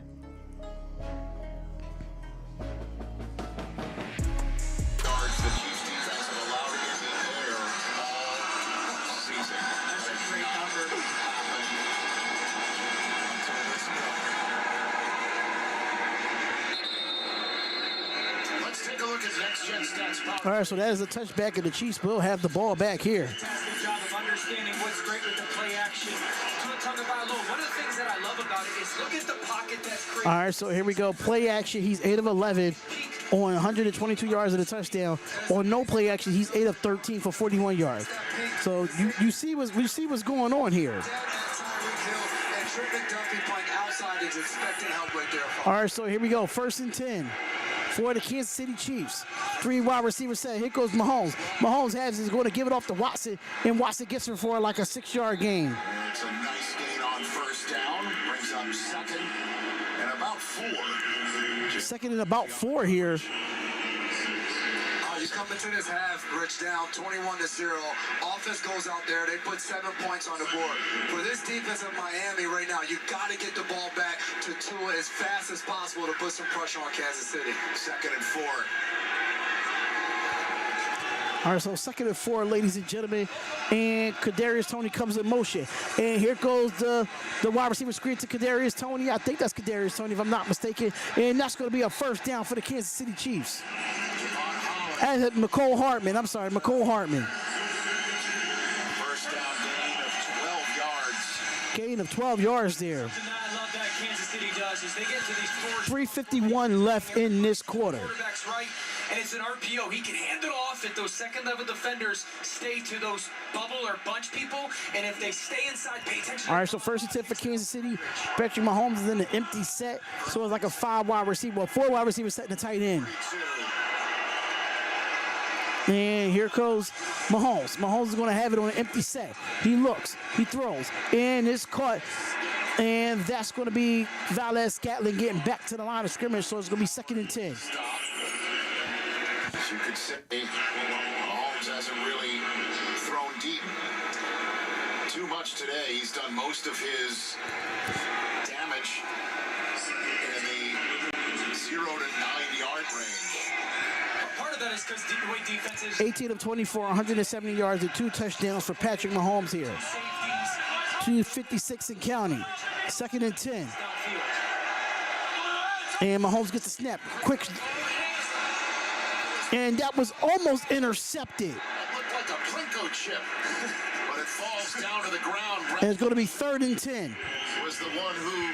All right, so that is a touchback, and the Chiefs will have the ball back here.
Fantastic job of understanding what's great with the play action. One of the things that I love about it is look at the pocket that's created.
All right, so here we go. Play action. He's 8 of 11 on 122 yards and a touchdown. On no play action, he's 8 of 13 for 41 yards. So you see what's going on here. All right, so here we go. 1st and 10 for the Kansas City Chiefs. 3 wide receivers set. Here goes Mahomes. Mahomes is going to give it off to Watson, and Watson gets it for like a 6-yard gain.
It's a nice gain on 1st down. Brings up 2nd and about 4.
2nd and about 4 here.
He's coming to this half, Rich, down 21-0. Offense goes out there. They put 7 points on the board. For this defense of Miami right now, you got to get the ball back to Tua as fast as possible to put some pressure on Kansas City. 2nd and 4.
All right, so 2nd and 4, ladies and gentlemen, and Kadarius Toney comes in motion. And here goes the wide receiver screen to Kadarius Toney. I think that's Kadarius Toney, if I'm not mistaken. And that's going to be a 1st down for the Kansas City Chiefs. And McCole Hartman. I'm sorry, McCole Hartman.
1st down gain of 12 yards.
Gain of 12 yards there.
I love that Kansas City does is they get to these
3:51 left in this quarter.
Quarterback's right, and it's an RPO. He can hand it off if those second-level defenders stay to those bubble or bunch people, and if they stay inside, pay attention.
All right, so 1st and 10 for Kansas City. Patrick Mahomes is in an empty set, so it's like a 5 wide receiver, well, 4 wide receivers setting the tight end. And here goes Mahomes. Mahomes is going to have it on an empty set. He looks, he throws, and it's caught. And that's going to be Valdes-Scantling getting back to the line of scrimmage, so it's going to be 2nd and 10.
As you could say, Mahomes hasn't really thrown deep too much today. He's done most of his damage in the 0 to 9-yard range.
Part of that is because the way defense is
18 of 24, 170 yards and 2 touchdowns for Patrick Mahomes here. 256 and counting. 2nd and 10. And Mahomes gets the snap. Quick. And that was almost intercepted.
It looked like a Plinko chip, but it falls down to the ground.
And it's going to be 3rd and 10.
Was the one who...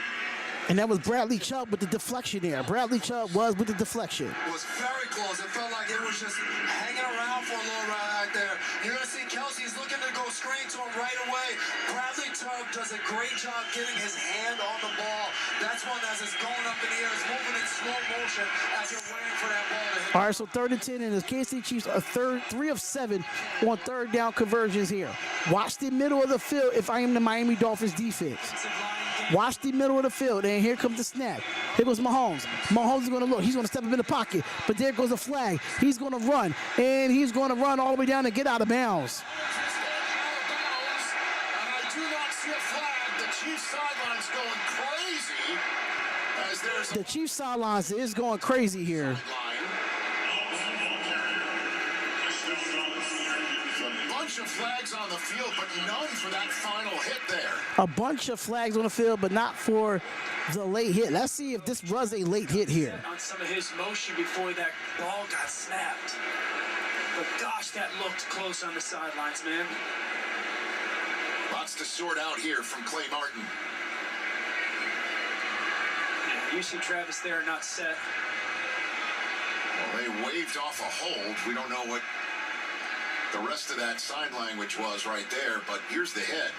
And that was Bradley Chubb with the deflection there. Bradley Chubb was with the deflection.
It was very close. It felt like it was just hanging around for a little while out there. You're going to see Kelsey's looking to go straight to him right away. Bradley Chubb does a great job getting his hand on the ball. That's one as it's going up in the air. It's moving in slow motion as you're waiting for that ball to hit.
All right, so 3rd and 10, and the Kansas City Chiefs are 3 of 7 on 3rd down conversions here. Watch the middle of the field if I am the Miami Dolphins defense. Watch the middle of the field, and here comes the snap. Here goes Mahomes. Mahomes is going to look. He's going to step up in the pocket, but there goes a flag. He's going to run, and he's going to run all the way down and get out of bounds.
And I do not see a flag. The Chiefs sideline's going crazy. As there's
The Chiefs sidelines is going crazy here.
bunch of flags on the field, but none for that final hit there.
A bunch of flags on the field, but not for the late hit. Let's see if this was a late hit here.
On some of his motion before that ball got snapped. But gosh, that looked close on the sidelines, man.
Lots to sort out here from Clay Martin.
Yeah, you see Travis there not set.
Well, they waved off a hold. We don't know what the rest of that sign language was right there, but here's the hit.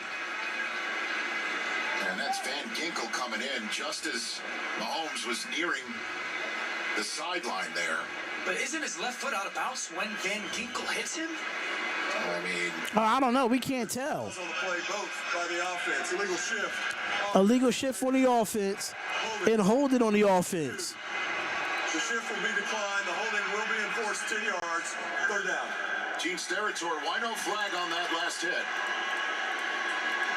And that's Van Ginkel coming in just as Mahomes was nearing the sideline there.
But isn't his left foot out of bounds when Van Ginkel hits him?
I mean,
I don't know. We can't tell.
On the play, both by the offense. Illegal shift
Illegal shift on the offense and holding on the offense.
The shift will be declined. The holding will be enforced 10 yards. Third down.
Gene Steratore, why no flag on that last hit?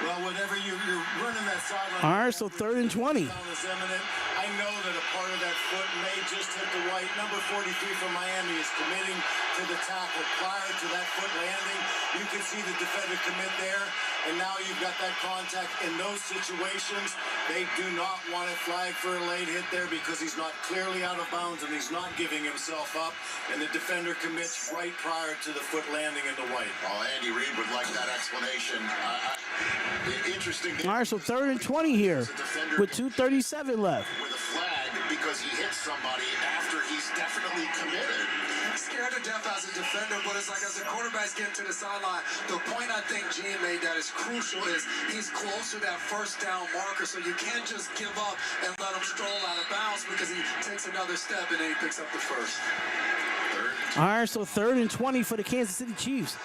Well, whenever you're running that sideline.
All right, so 3rd and 20.
Is imminent. I know that a part of that foot may just hit the white. Number 43 from Miami is committing to the tackle prior to that foot landing. You can see the defender commit there, and now you've got that contact. In those situations, they do not want a flag for a late hit there because he's not clearly out of bounds and he's not giving himself up, and the defender commits right prior to the foot landing in the white.
Oh, Andy Reid would like that explanation. Interesting.
All right, so 3rd and 20 here with 2:37 left.
With a flag because he hit somebody after he's definitely committed.
Scared to death as a defender, but it's like as the quarterback's getting to the sideline, the point I think Gene made that is crucial is he's close to that first down marker, so you can't just give up and let him stroll out of bounds because he takes another step and then he picks up the first.
All right, so 3rd and 20 for the Kansas City Chiefs.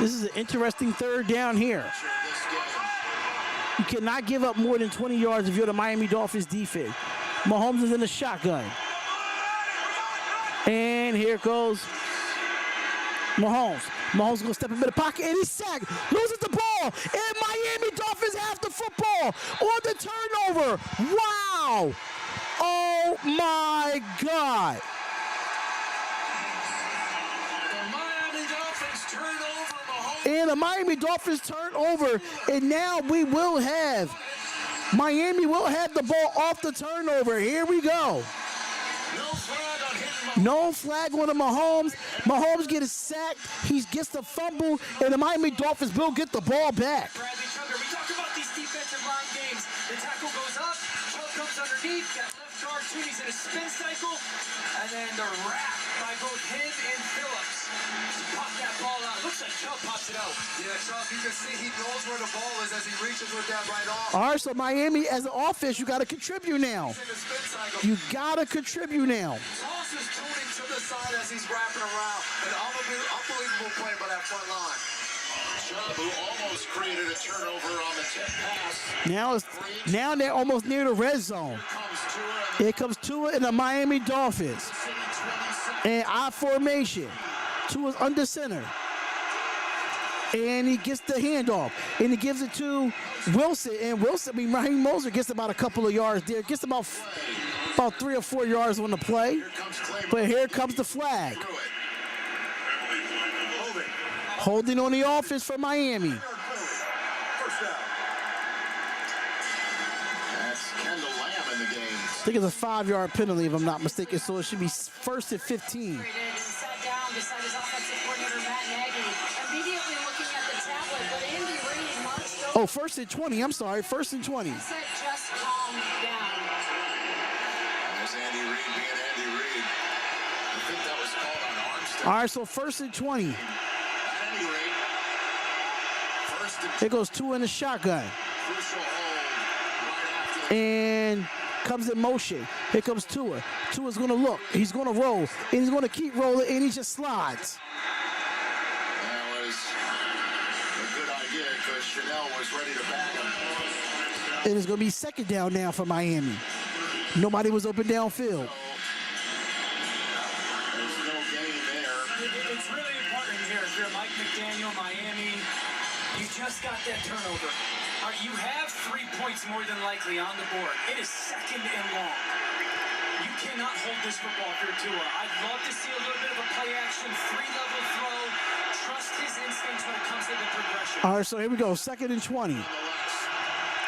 This is an interesting 3rd down here. You cannot give up more than 20 yards if you're the Miami Dolphins defense. Mahomes is in the shotgun. And here goes Mahomes. Mahomes going to step into the pocket, and he's sacked. Loses the ball, and Miami Dolphins have the football on the turnover. Wow. Oh, my God. And the Miami Dolphins turn over, and now Miami will have the ball off the turnover. Here we go. No flag on the Mahomes. Mahomes gets sacked. He gets the fumble, and the Miami Dolphins will get the ball back.
Bradley Chucker, we talk about these defensive line games. The tackle goes up, Chubb comes underneath, that left guard too, he's in a spin cycle, and then the wrap by both him and Phillips to pop that ball out. Looks like Chubb pops it out.
Yeah, Chubb, you can see he knows where the ball is as he reaches with that right arm.
All right, so Miami, as an offense, you got to contribute now. You got to contribute now.
Toss is tuning to the side as he's wrapping around. An unbelievable play by that front line.
Chubb, who almost created a turnover on the tip pass.
Now they're almost near the red zone. Here comes Tua and the Miami Dolphins. And I formation. Tua's under center. And he gets the handoff. And he gives it to Wilson. And Raheem Mostert gets about a couple of yards there. Gets about 3 or 4 yards on the play. But here comes the flag. Holding on the offense for Miami.
First down.
That's Kendall Lamb in the game.
I think it's a 5-yard penalty if I'm not mistaken. So it should be 1st and 15.
Sat down beside his offensive coordinator, Matt Nagy, immediately looking at the tablet, but Andy Reid marched over.
Oh, 1st and 20. I'm sorry. 1st and 20.
He said, just calm down.
There's Andy Reid being Andy Reid. I think that was called on Armstead.
All right, so 1st and 20.
At any rate, first and
Here goes Tua in the shotgun.
crucial hold right after the
And comes in motion. Here comes Tua. Tua's going to look. He's going to roll. And he's going to keep rolling, and he just slides.
That was a good idea because Chanel was ready to back him.
And it's going to be 2nd down now for Miami. Nobody was open downfield.
There's no gain there.
It's really important here if you're Mike McDaniel, Miami, you just got that turnover. You have 3 points more than likely on the board. It is 2nd and long. You cannot hold this football if you're Tua. I'd love to see a little bit of a play action, 3-level throw. Trust his instincts when it comes to the progression.
All right, so here we go. 2nd and 20.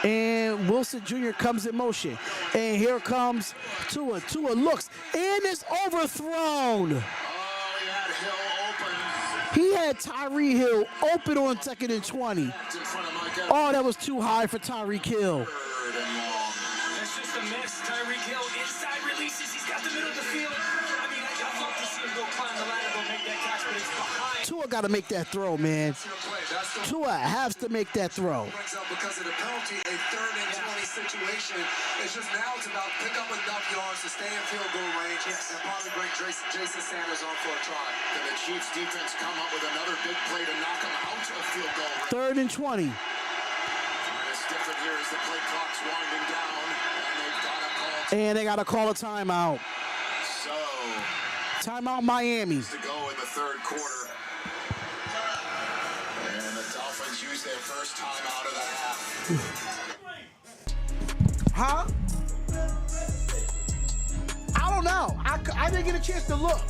And Wilson Jr. comes in motion. And here comes Tua. Tua looks, and it's overthrown.
Oh, he had Hill open.
He had Tyreek Hill open on 2nd and 20.
In front of Mike Evans.
Oh, that was too high for Tyreek Hill.
3rd and long.
That's just a miss. Tyreek Hill inside releases. He's got the middle of the field. I mean, I'd love to see him go climb the ladder, go make that catch, but it's behind.
Tua got to make that throw, man. Tua has to make that throw.
Brings up because of the penalty, a 3rd and 20 situation. It's just now it's about pick up enough yards to stay in field goal range and probably bring Jason Sanders on for a try.
Can the Chiefs defense come up with another big play to knock him out of field goal range?
3rd and 20.
Trying to stiffen here as the play clock's winding down, and they've got to call
And they got to call a timeout.
so
Timeout Miami.
to go in the third quarter. And the Dolphins use their first timeout of the half.
Huh? I don't know. I didn't get a chance to look.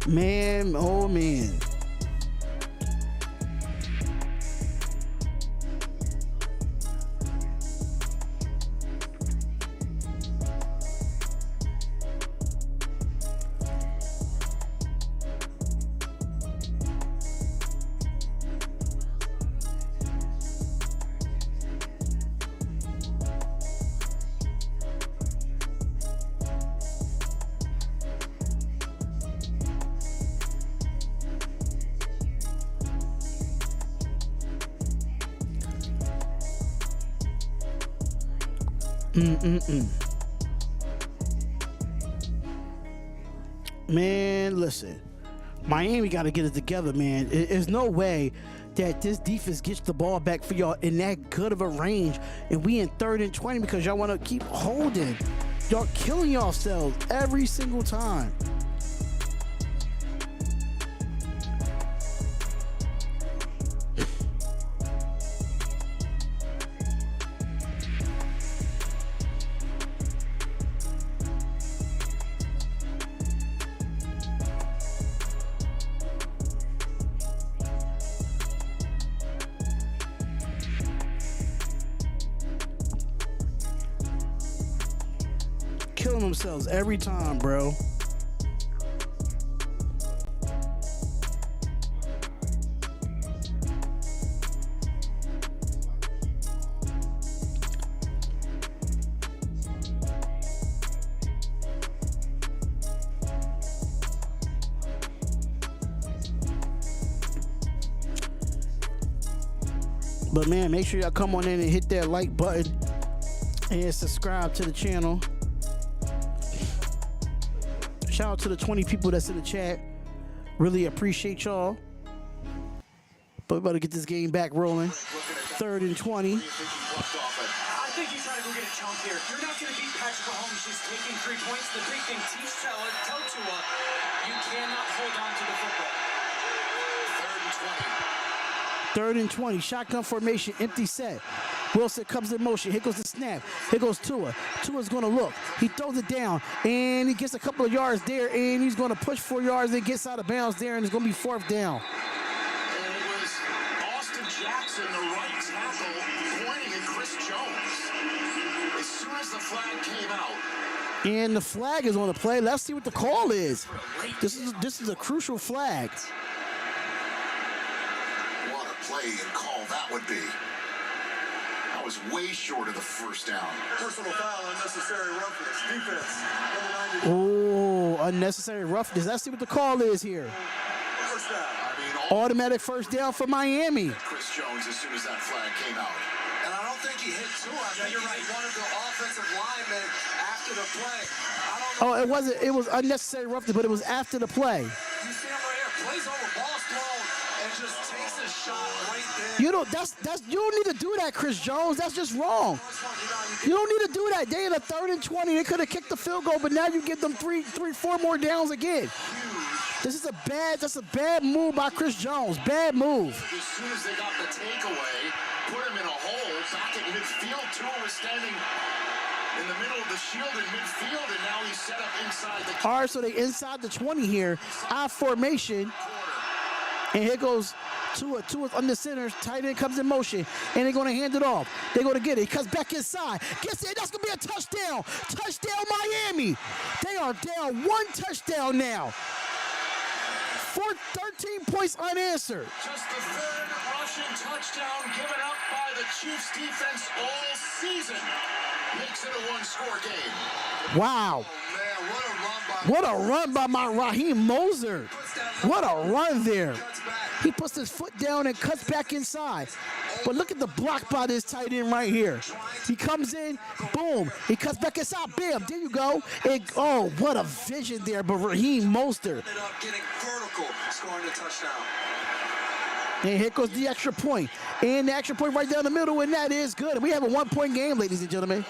Man, oh man. Man, listen. Miami got to get it together, man. There's no way that this defense gets the ball back for y'all in that good of a range, and we in 3rd and 20 because y'all want to keep holding. Y'all killing yourselves every single time. Killing themselves every time, bro. But man, make sure y'all come on in and hit that like button and subscribe to the channel. Shout out to the 20 people that's in the chat. Really appreciate y'all. But we better get this game back rolling. 3rd and 20.
I think you're trying to go get a chunk here. You're not going to beat Patrick Mahomes just taking 3 points. The big thing, tell Tua, you cannot hold on to the football.
3rd and 20.
3rd and 20. Shotgun formation, empty set. Wilson comes in motion. Here goes the snap. Here goes Tua. Tua's going to look. He throws it down, and he gets a couple of yards there, and he's going to push 4 yards and gets out of bounds there, and it's going to be 4th down.
And it was Austin Jackson, the right tackle, pointing at Chris Jones. As soon as the flag came out.
And the flag is on the play. Let's see what the call is. This is a crucial flag.
What a play and call that would be. That was way short of the first down.
Personal foul, unnecessary roughness. Defense, number 90.
Oh, unnecessary roughness. Let's see what the call is here.
First down.
I mean,
Automatic first down for Miami.
Chris Jones as soon as that flag came out.
And I don't think he hit Tua. I think you're right. One of the offensive linemen after the play. I don't know.
Oh, it wasn't. It was unnecessary roughness, but it was after the play.
You see him right here. Plays over, ball's thrown, and just takes a shot right there.
You don't. You don't need to do that, Chris Jones. That's just wrong. You don't need to do that. They in a 3rd and 20. They could have kicked the field goal, but now you give them 4 more downs again. That's a bad move by Chris Jones. Bad move.
As soon as they got the takeaway, put him in a hole back at midfield. Tua was standing in the middle of the shield in midfield, and now he's set up inside the.
All right, so they inside the 20 here. I formation, and here goes Tua. Tua's under center. Tight end comes in motion, and they're going to hand it off. They're going to get it. He cuts back inside. Gets it. That's going to be a touchdown. Touchdown, Miami. They are down 1 touchdown now. 13 points unanswered.
Just the 3rd rushing touchdown given up by the Chiefs defense all season. Makes it a 1-score game.
Wow.
Oh, man,
what a run by my Raheem Mostert. What a run there. He puts his foot down and cuts back inside. But look at the block by this tight end right here. He comes in, boom. He cuts back inside, bam. There you go. And, oh, what a vision there, but Raheem Mostert.
Ended up getting vertical, scoring a touchdown.
And here goes the extra point. And the extra point right down the middle, and that is good. We have a 1-point game, ladies and gentlemen.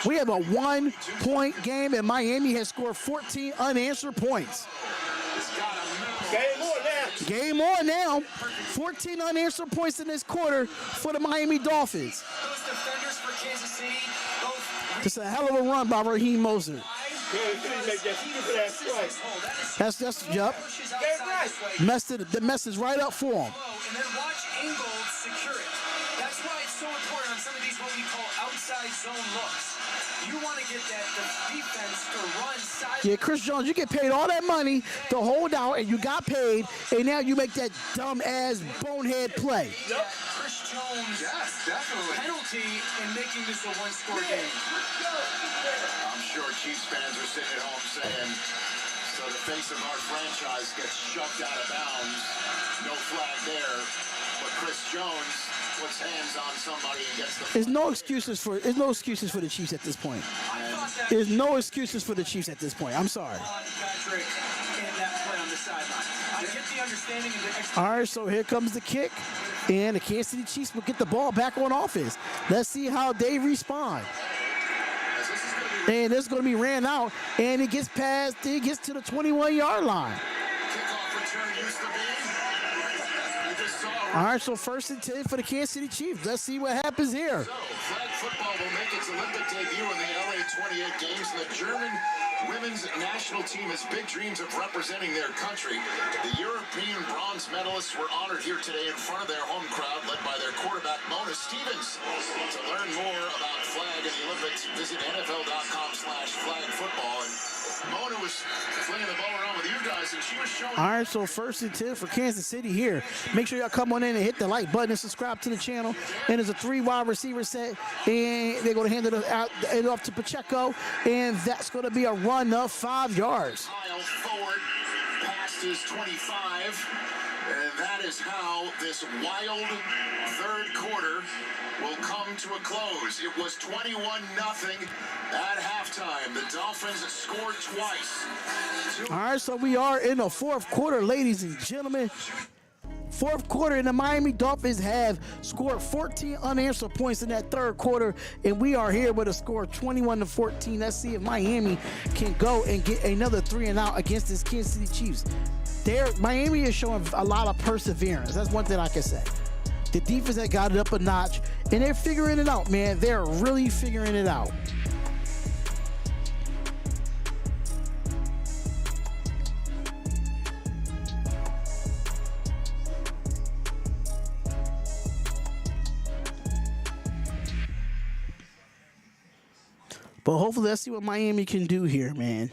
We have a 1-point game, and Miami has scored 14 unanswered points.
Game on now.
Game on now. 14 unanswered points in this quarter for the Miami Dolphins.
Those defenders for Kansas City, both
It's a hell of a run by Raheem Mostert.
Kansas City make that stupid ass strike.
That's yup.
pushes
Get
outside
right.
this way.
The mess is right up for him.
And then watch Ingold secure it. That's why it's so important on some of these what we call outside zone looks. You want to get the defense to run side.
Yeah, Chris Jones, you get paid all that money to hold out, and you got paid, and now you make that dumb ass bonehead play.
Chris Jones
Yes, definitely.
penalty in making this a one-score game.
I'm sure Chiefs fans are sitting at home saying, so the face of our franchise gets shoved out of bounds. No flag there. But Chris Jones puts hands on somebody and gets the
There's no excuses for the Chiefs at this point. There's no excuses for the Chiefs at this point. I'm sorry.
Patrick in that play on the sideline. I get the understanding and the extra.
All right, so here comes the kick, and the Kansas City Chiefs will get the ball back on offense. Let's see how they respond. And this is going to be ran out, and it gets to the 21-yard line.
kickoff return used to be. You just saw
All right, so 1st and 10 for the Kansas City Chiefs. Let's see what happens here.
So, flag football will make its Olympic debut in the LA 28 games. The German women's national team has big dreams of representing their country. The European bronze medalists were honored here today in front of their home crowd, led by their quarterback, Mona Stevens. To learn more about flag and the Olympics, visit NFL.com/flagfootball. And Mona was flinging the ball around with you guys, and she was showing.
All right, so 1st and 10 for Kansas City here. Make sure y'all come on in and hit the like button and subscribe to the channel. And there's a 3-wide receiver set, and they're going to hand it off to Pacheco, and that's going to be a run of 5 yards.
Mile forward, past his 25, and that is how this wild third quarter will come to a close. It was 21-0 at halftime. The Dolphins scored twice.
All right, so we are in the 4th quarter, ladies and gentlemen. 4th quarter, and the Miami Dolphins have scored 14 unanswered points in that 3rd quarter, and we are here with a score of 21-14. Let's see if Miami can go and get another 3 and out against this Kansas City Chiefs. Miami is showing a lot of perseverance. That's one thing I can say. The defense has got it up a notch, and they're figuring it out, man. They're really figuring it out. But hopefully, let's see what Miami can do here, man.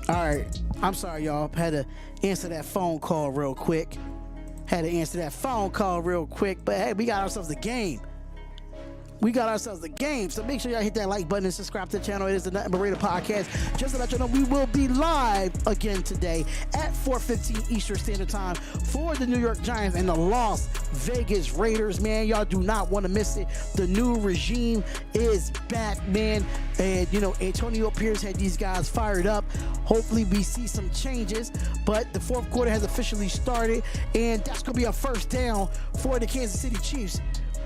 All right, I'm sorry, y'all. I had to answer that phone call real quick. Had to answer that phone call real quick, but hey, we got ourselves a game. We got ourselves a game, so make sure y'all hit that like button and subscribe to the channel. It is the Nothing But Raider podcast. Just to let you know, we will be live again today at 4:15 Eastern Standard Time for the New York Giants and the Las Vegas Raiders. Man, y'all do not want to miss it. The new regime is back, man. And, you know, Antonio Pierce had these guys fired up. Hopefully we see some changes, but the fourth quarter has officially started, and that's going to be a first down for the Kansas City Chiefs.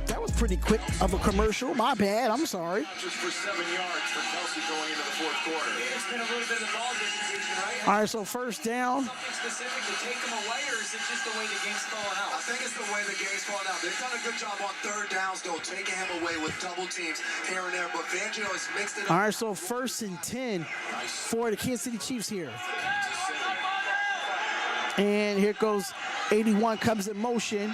That was pretty quick of a commercial. My bad. I'm sorry.
Just for 7 yards for Kelsey going into the fourth quarter.
It's been a little bit of ball distribution, right?
All right, so first down.
Something specific to take them away, or is it just the way the game's falling out?
I think it's the way the game's falling out. They've done a good job on third downs, though, taking him away with double teams here and there. But Fangio has mixed it up.
All right, so 1st and 10 for the Kansas City Chiefs here. And here goes 81, comes in motion.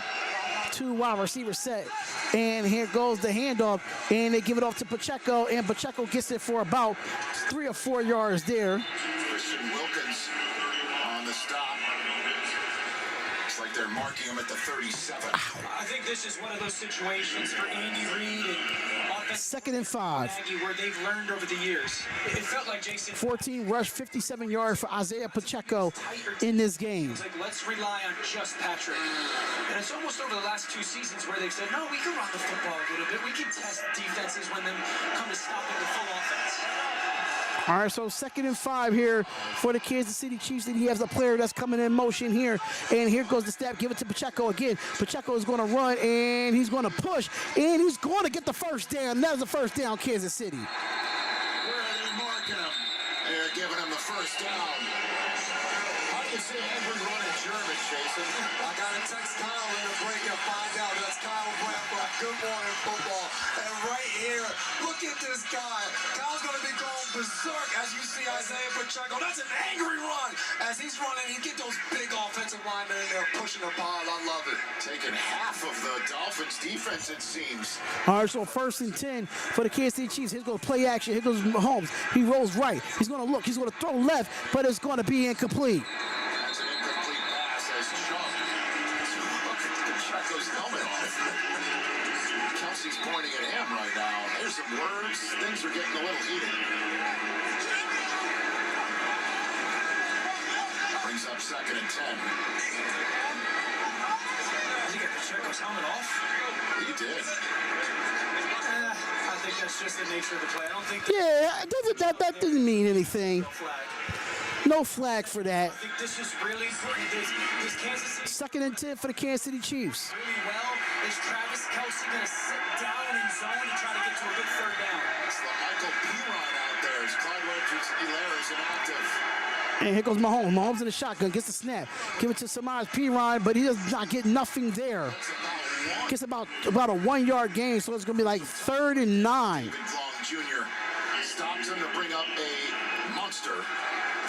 2 wide receiver set. And here goes the handoff. And they give it off to Pacheco. And Pacheco gets it for about 3 or 4 yards there.
Christian Wilkins on the stop. Looks like they're marking him at the 37.
I think this is one of those situations for Andy Reid and
2nd and 5.
where they've learned over the years. It felt like Jason
14 rush, 57 yards for Isaiah Pacheco in this game.
It's like, let's rely on just Patrick. And it's almost over the last 2 seasons where they've said, no, we can run the football a little bit. We can test defenses when they come to stopping the full offense.
All right, so 2nd and 5 here for the Kansas City Chiefs. And he has a player that's coming in motion here. And here goes the snap. Give it to Pacheco again. Pacheco is going to run, and he's going to push, and he's going to get the first down. That was the first down, Kansas City.
Where are they marking him? They're giving him the first down. How do you say every run in German, Jason?
I got to text Kyle in a break and find out. That's Kyle Bradford. Good morning, football. And right here, look at this guy. Kyle's going to be going berserk as you see Isaiah Pacheco. That's an angry run. As he's running, he get those big offensive linemen in there pushing the pile. I love it.
Taking half of the Dolphins' defense, it seems.
All right, so 1st and 10 for the Kansas City Chiefs. Here goes play action. Here goes Mahomes. He rolls right. He's going to look. He's going to throw left, but it's going to be incomplete.
That's an incomplete pass as Chubb took Pacheco's helmet off. Kelsey's pointing at him right now. There's some words. Things are getting a little heated. Brings up 2nd and 10.
Did he get Pacheco's helmet off?
He did.
I think that's just the nature of the play. I don't think
Yeah, that didn't mean anything.
flag.
No flag for that.
I think this is really important. This Kansas City
2nd and 10 for the Kansas City Chiefs.
really well. Is Travis Kelce going to sit down in zone and try to get to a good third down?
It's the Michael Piron out there. As Clyde Edwards-Helaire is inactive.
And here goes Mahomes. Mahomes in the shotgun, gets the snap. Give it to Samaj Piron, but he does not get nothing there. Gets about a 1 yard gain, so it's going to be like 3rd and 9.
Long Jr. stops him to bring up a monster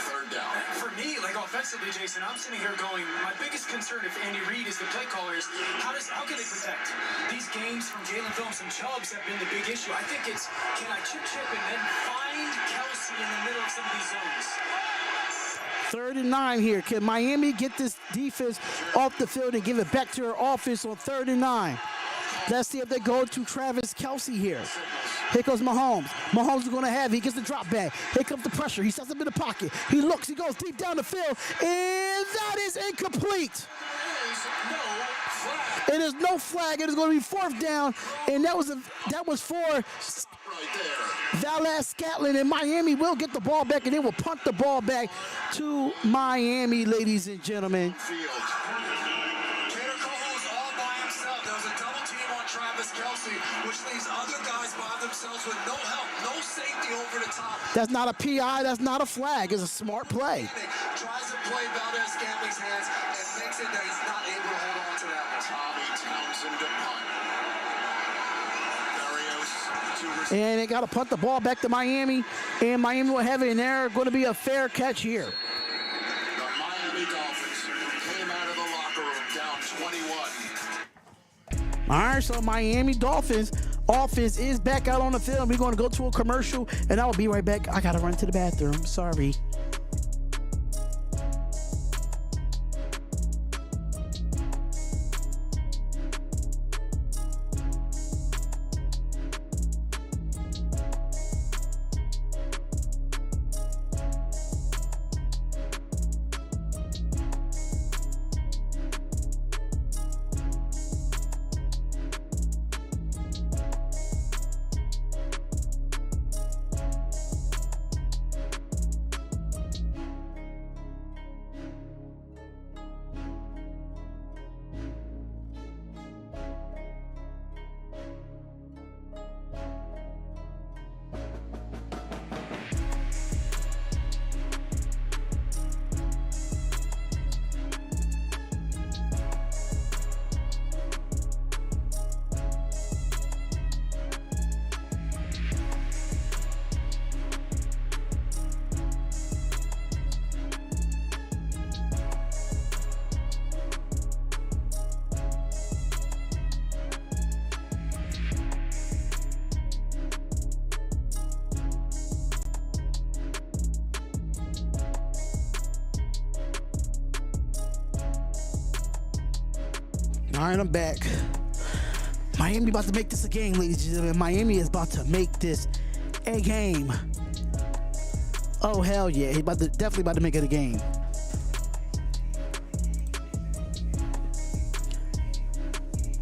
third down.
For me, like offensively, Jason, I'm sitting here going, my biggest concern if Andy Reid is the play caller is how can they protect? These games from Jalen Phillips and Chubbs have been the big issue. I think it's, can I chip and then find Kelsey in the middle of some of these zones?
3rd and 9 here. Can Miami get this defense off the field and give it back to her offense on 3rd and 9? Let's see if they go to Travis Kelce here. Here goes Mahomes. Mahomes is going to have it. He gets the drop back. Here comes the pressure. He sets up in the pocket. He looks. He goes deep down the field. And that is incomplete. It is no flag. It is going to be 4th down. And that was for Valdes Scantling, and Miami will get the ball back, and they will punt the ball back to Miami, ladies and gentlemen.
Travis Kelce, which leaves other guys by themselves with no help, no safety over the top.
That's not a PI, that's not a flag. It's a smart play.
Tries to play Valdes Scantling's hands and makes it that he's not able to hold on to that one.
Tommy Townsend to punt.
And they got to punt the ball back to Miami, and Miami will have it in there. Going to be a fair catch here.
The Miami Dolphins came out of the locker room down 21.
All right, so Miami Dolphins offense is back out on the field. We're going to go to a commercial, and I will be right back. I got to run to the bathroom. Sorry. All right, I'm back. Miami about to make this a game, ladies and gentlemen. Miami is about to make this a game. Oh, hell yeah. He's definitely about to make it a game.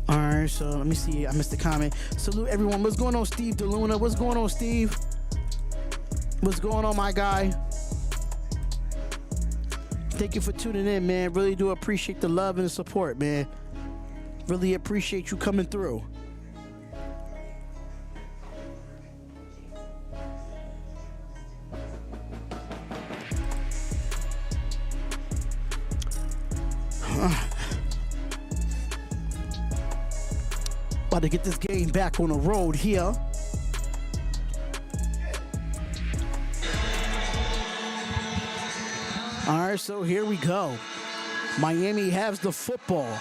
All right, so let me see. I missed the comment. Salute everyone. What's going on, Steve DeLuna? What's going on, Steve? What's going on, my guy? Thank you for tuning in, man. Really do appreciate the love and the support, man. Really appreciate you coming through. About to get this game back on the road here. All right, so here we go. Miami has the football.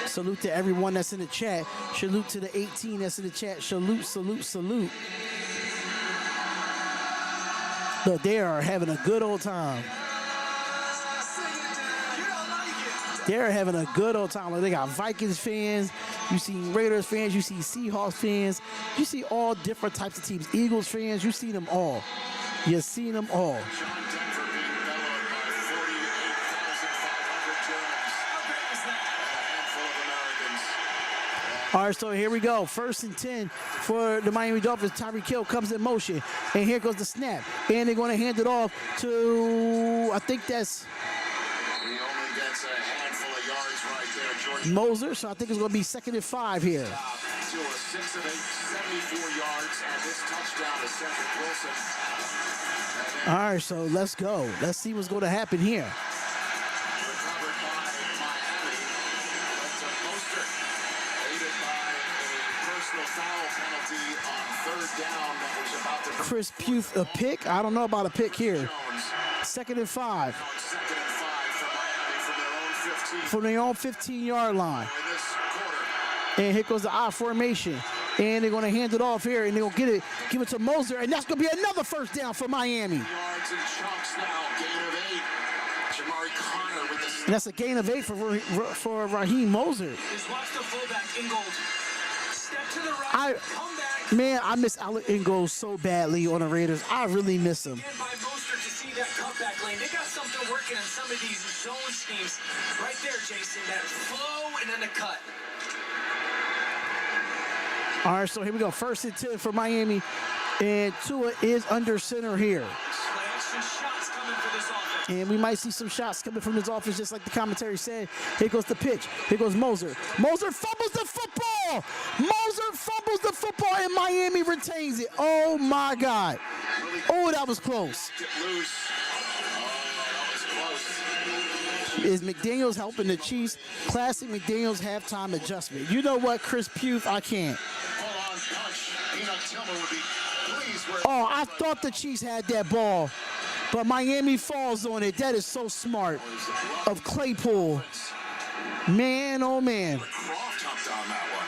Salute to everyone that's in the chat. Salute to the 18 that's in the chat. Salute, salute, salute. Look, they are having a good old time. They're having a good old time. Like, they got Vikings fans, you see Raiders fans, you see Seahawks fans, you see all different types of teams. Eagles fans, you see them all. You've seen them all. All right, so here we go. 1st and 10 for the Miami Dolphins. Tyreek Hill comes in motion, and here goes the snap. And they're going to hand it off to, I think that's
He only gets a handful of yards right there, George.
Moser. So I think it's going to be 2nd and 5 here.
To a 6 of 8, 74 yards, and this touchdown is Cedric Wilson.
All right, so let's go. Let's see what's going to happen here.
Recovered by Miami. That's a Mostert, aided by a personal foul penalty on 3rd down that was about to...
Chris Pugh, a pick? I don't know about a pick here.
Jones.
2nd and 5.
2nd and 5 for Miami from their own 15.
From their own 15-yard line.
In this quarter.
And here goes the I formation. And they're going to hand it off here, and they're going to give it to Moser, and that's going to be another 1st down for Miami.
Yards and chunks now, gain of 8. Jamari Connor with the...
And that's a gain of 8 for Raheem Moser.
Just watch the fullback, Ingold. Step to the right, come back.
Man, I miss Alec Ingold so badly on the Raiders. I really miss him.
And by Mostert to see that comeback lane. They got something working in some of these zone schemes. Right there, Jason, that flow and then the cut.
All right, so here we go. 1st and 10 for Miami, and Tua is under center here.
Slants and shots coming for this offense.
And we might see some shots coming from this offense, just like the commentary said. Here goes the pitch. Here goes Moser. Moser fumbles the football. Moser fumbles the football, and Miami retains it. Oh, my God. Oh, that was close.
Get loose. Oh, that was close.
Is McDaniels helping the Chiefs? Classic McDaniels halftime adjustment. You know what, Chris Pugh? I can't.
Full-on punch. Peanut Tillman would be pleased where...
Oh, I thought the Chiefs had that ball, but Miami falls on it. That is so smart of Claypool. Man, oh, man.
Croft jumped on that one.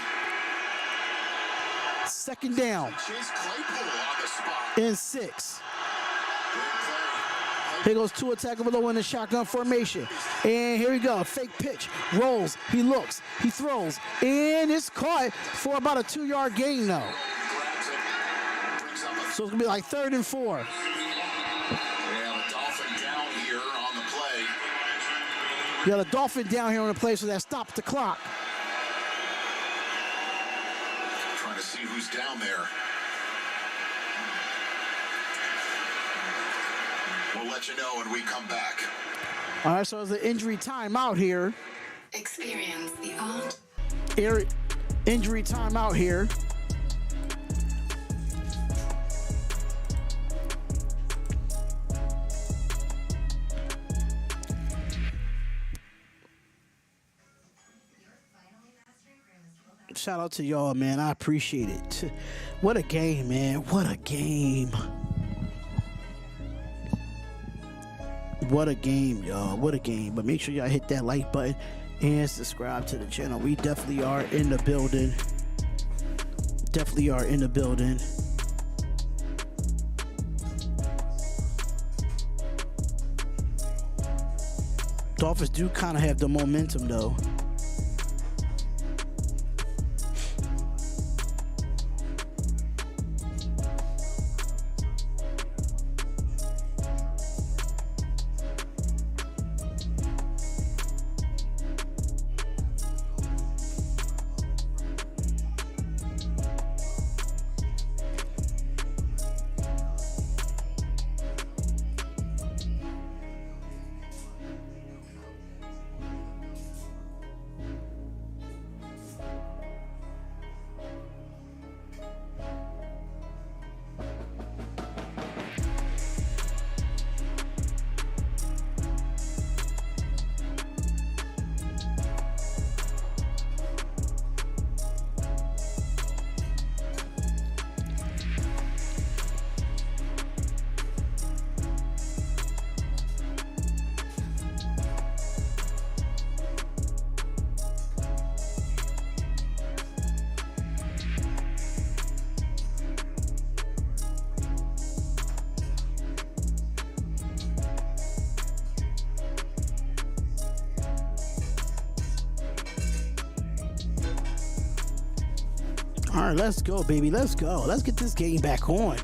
2nd down
Chase Claypool on the spot.
and 6. Here goes Tua tackle below in the shotgun formation. And here we go. Fake pitch. Rolls. He looks. He throws. And it's caught for about a 2-yard gain, though. So it's going to be like 3rd and 4.
Yeah, the Dolphin down here on the play.
You got a Dolphin down here on the play, so that stops the clock.
Trying to see who's down there. We'll let you know when we come back.
All right, so there's an injury timeout here.
Experience the art.
Injury timeout here. Shout out to y'all, man. I appreciate it. What a game, man. What a game. What a game, y'all. What a game. But make sure y'all hit that like button and subscribe to the channel. We definitely are in the building. Definitely are in the building. Dolphins do kind of have the momentum, though. right, let's go, baby. Let's go. Let's get this game back on.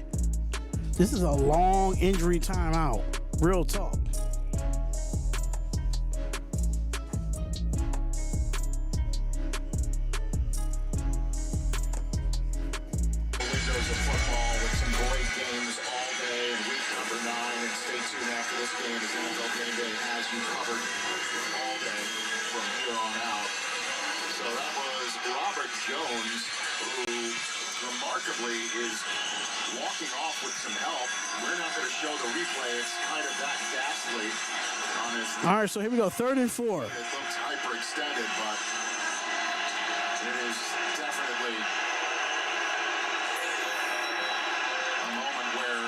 This is a long injury timeout. Real talk.
Windows of football with some great games all day in week number 9. And stay tuned after this game as NFL Game Day has you covered all day from here on out. So that was Robert Jones, who remarkably is walking off with some help. We're not going to show the replay. It's kind of that ghastly, honestly.
All right, so here we go. 3rd and 4.
It looks hyperextended, but it is definitely a moment where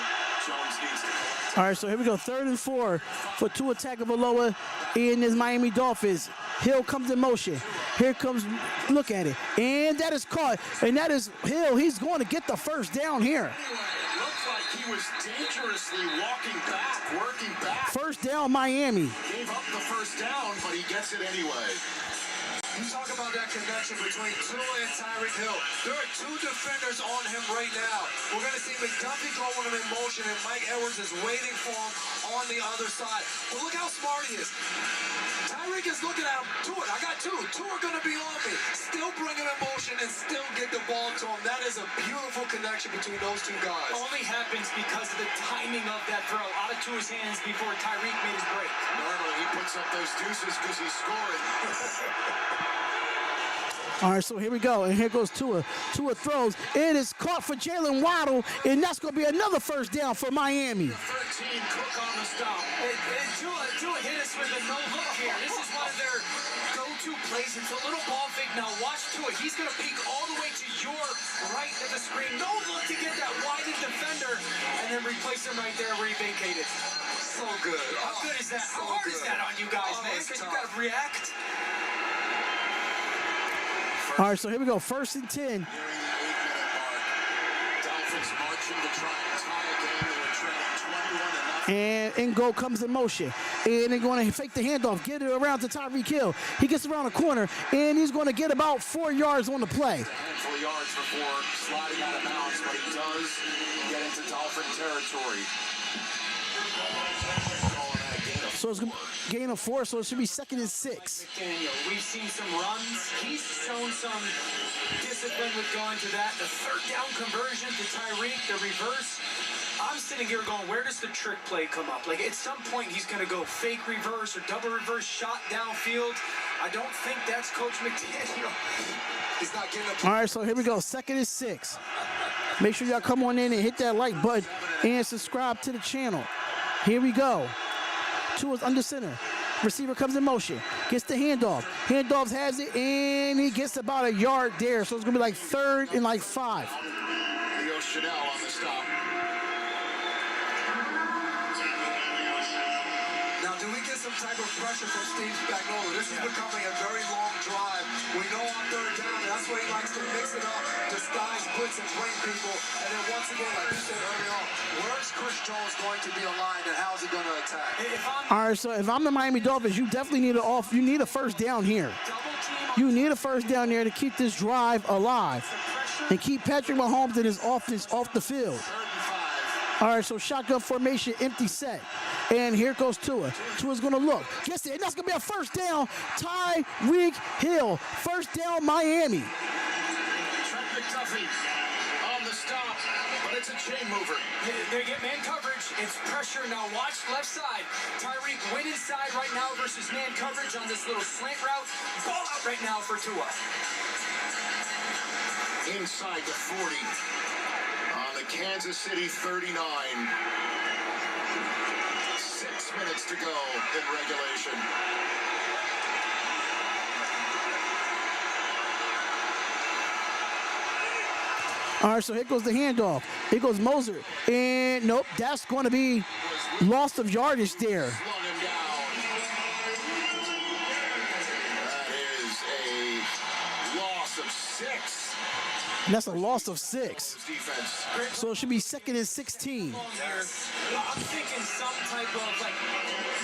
Jones needs to collect.
All right, so here we go. 3rd and 4 for Tua Tagovailoa in his Miami Dolphins. Hill comes in motion. Here comes, look at it. And that is caught. And that is Hill. He's going to get the first down here.
Looks like he was dangerously walking back, working back.
First down, Miami.
Gave up the first down, but he gets it anyway.
You talk about that connection between Tua and Tyreek Hill. There are 2 defenders on him right now. We're going to see McDuffie going him in motion, and Mike Edwards is waiting for him on the other side. But look how smart he is. Tyreek is looking at him. Tua, I got 2. 2 are going to be on me. Still bring him in motion and still get the ball to him. That is a beautiful connection between those 2 guys.
Only happens because of the timing of that throw out of Tua's hands before Tyreek made his break.
Normally he puts up those deuces because he's scoring.
All right, so here we go. And here goes Tua. Tua throws. It is caught for Jalen Waddle, and that's going to be another first down for Miami.
13, Cook on the stop.
Tua hit us with a no-look here. This is one of their go-to plays. It's a little ball fake. Now watch Tua. He's going to peek all the way to your right of the screen. No look to get that widened defender, and then replace him right there where he vacated.
So good.
How good is that? How hard is that on you guys, man? Because you got to react.
All right, so here we go. 1st and 10.
Nearing the 8-minute mark. Dolphins marching to try and tie a game. They were trailing 21-0.
And Ngo comes in motion. And they're going to fake the handoff, get it around to Tyreek Hill. He gets around the corner, and he's going to get about 4 yards on the play.
A handful of yards before sliding out of bounds, but he does get into Dolphin territory.
So it's going to gain of 4, so it should be 2nd and 6.
McDaniel, we've seen some runs. He's shown some discipline with going to that. The 3rd down conversion to Tyreek, the reverse. I'm sitting here going, where does the trick play come up? Like, at some point, he's going to go fake reverse or double reverse shot downfield. I don't think that's Coach McDaniel.
He's not getting up.
All right, so here we go. 2nd and 6. Make sure y'all come on in and hit that like button and subscribe to the channel. Here we go. Tua's under center. Receiver comes in motion. Gets the handoff. Handoff has it, and he gets about a yard there. So it's going to be like 3rd and like 5.
Leo Chanel on the stop.
Now, do we get some type of pressure from Steve Spagnuolo? This is becoming a very long drive. We know on 3rd down, and that's where he likes to mix it up, disguise, blitz, and bring people. And then once again, like you said earlier on, where's Chris Jones going to be aligned, and how's he going to attack?
All right, so if I'm the Miami Dolphins, you definitely need you need a first down here. You need a first down there to keep this drive alive and keep Patrick Mahomes and his offense off the field. All right, so shotgun formation, empty set. And here goes Tua. Tua's going to look. Gets it, and that's going to be a first down. Tyreek Hill. First down, Miami.
Trent McDuffie on the stop, but it's a chain mover.
They get man coverage. It's pressure. Now watch left side. Tyreek went inside right now versus man coverage on this little slant route. Ball out right now for Tua.
Inside the 40 on the Kansas City 39. 6 minutes to go in regulation.
All right, so here goes the handoff. Here goes Moser. And nope, that's going to be loss of yardage there.
Slung him down. That is a loss of 6.
And that's a loss of 6.
Defense.
So it should be 2nd and 16.
I'm thinking some type of like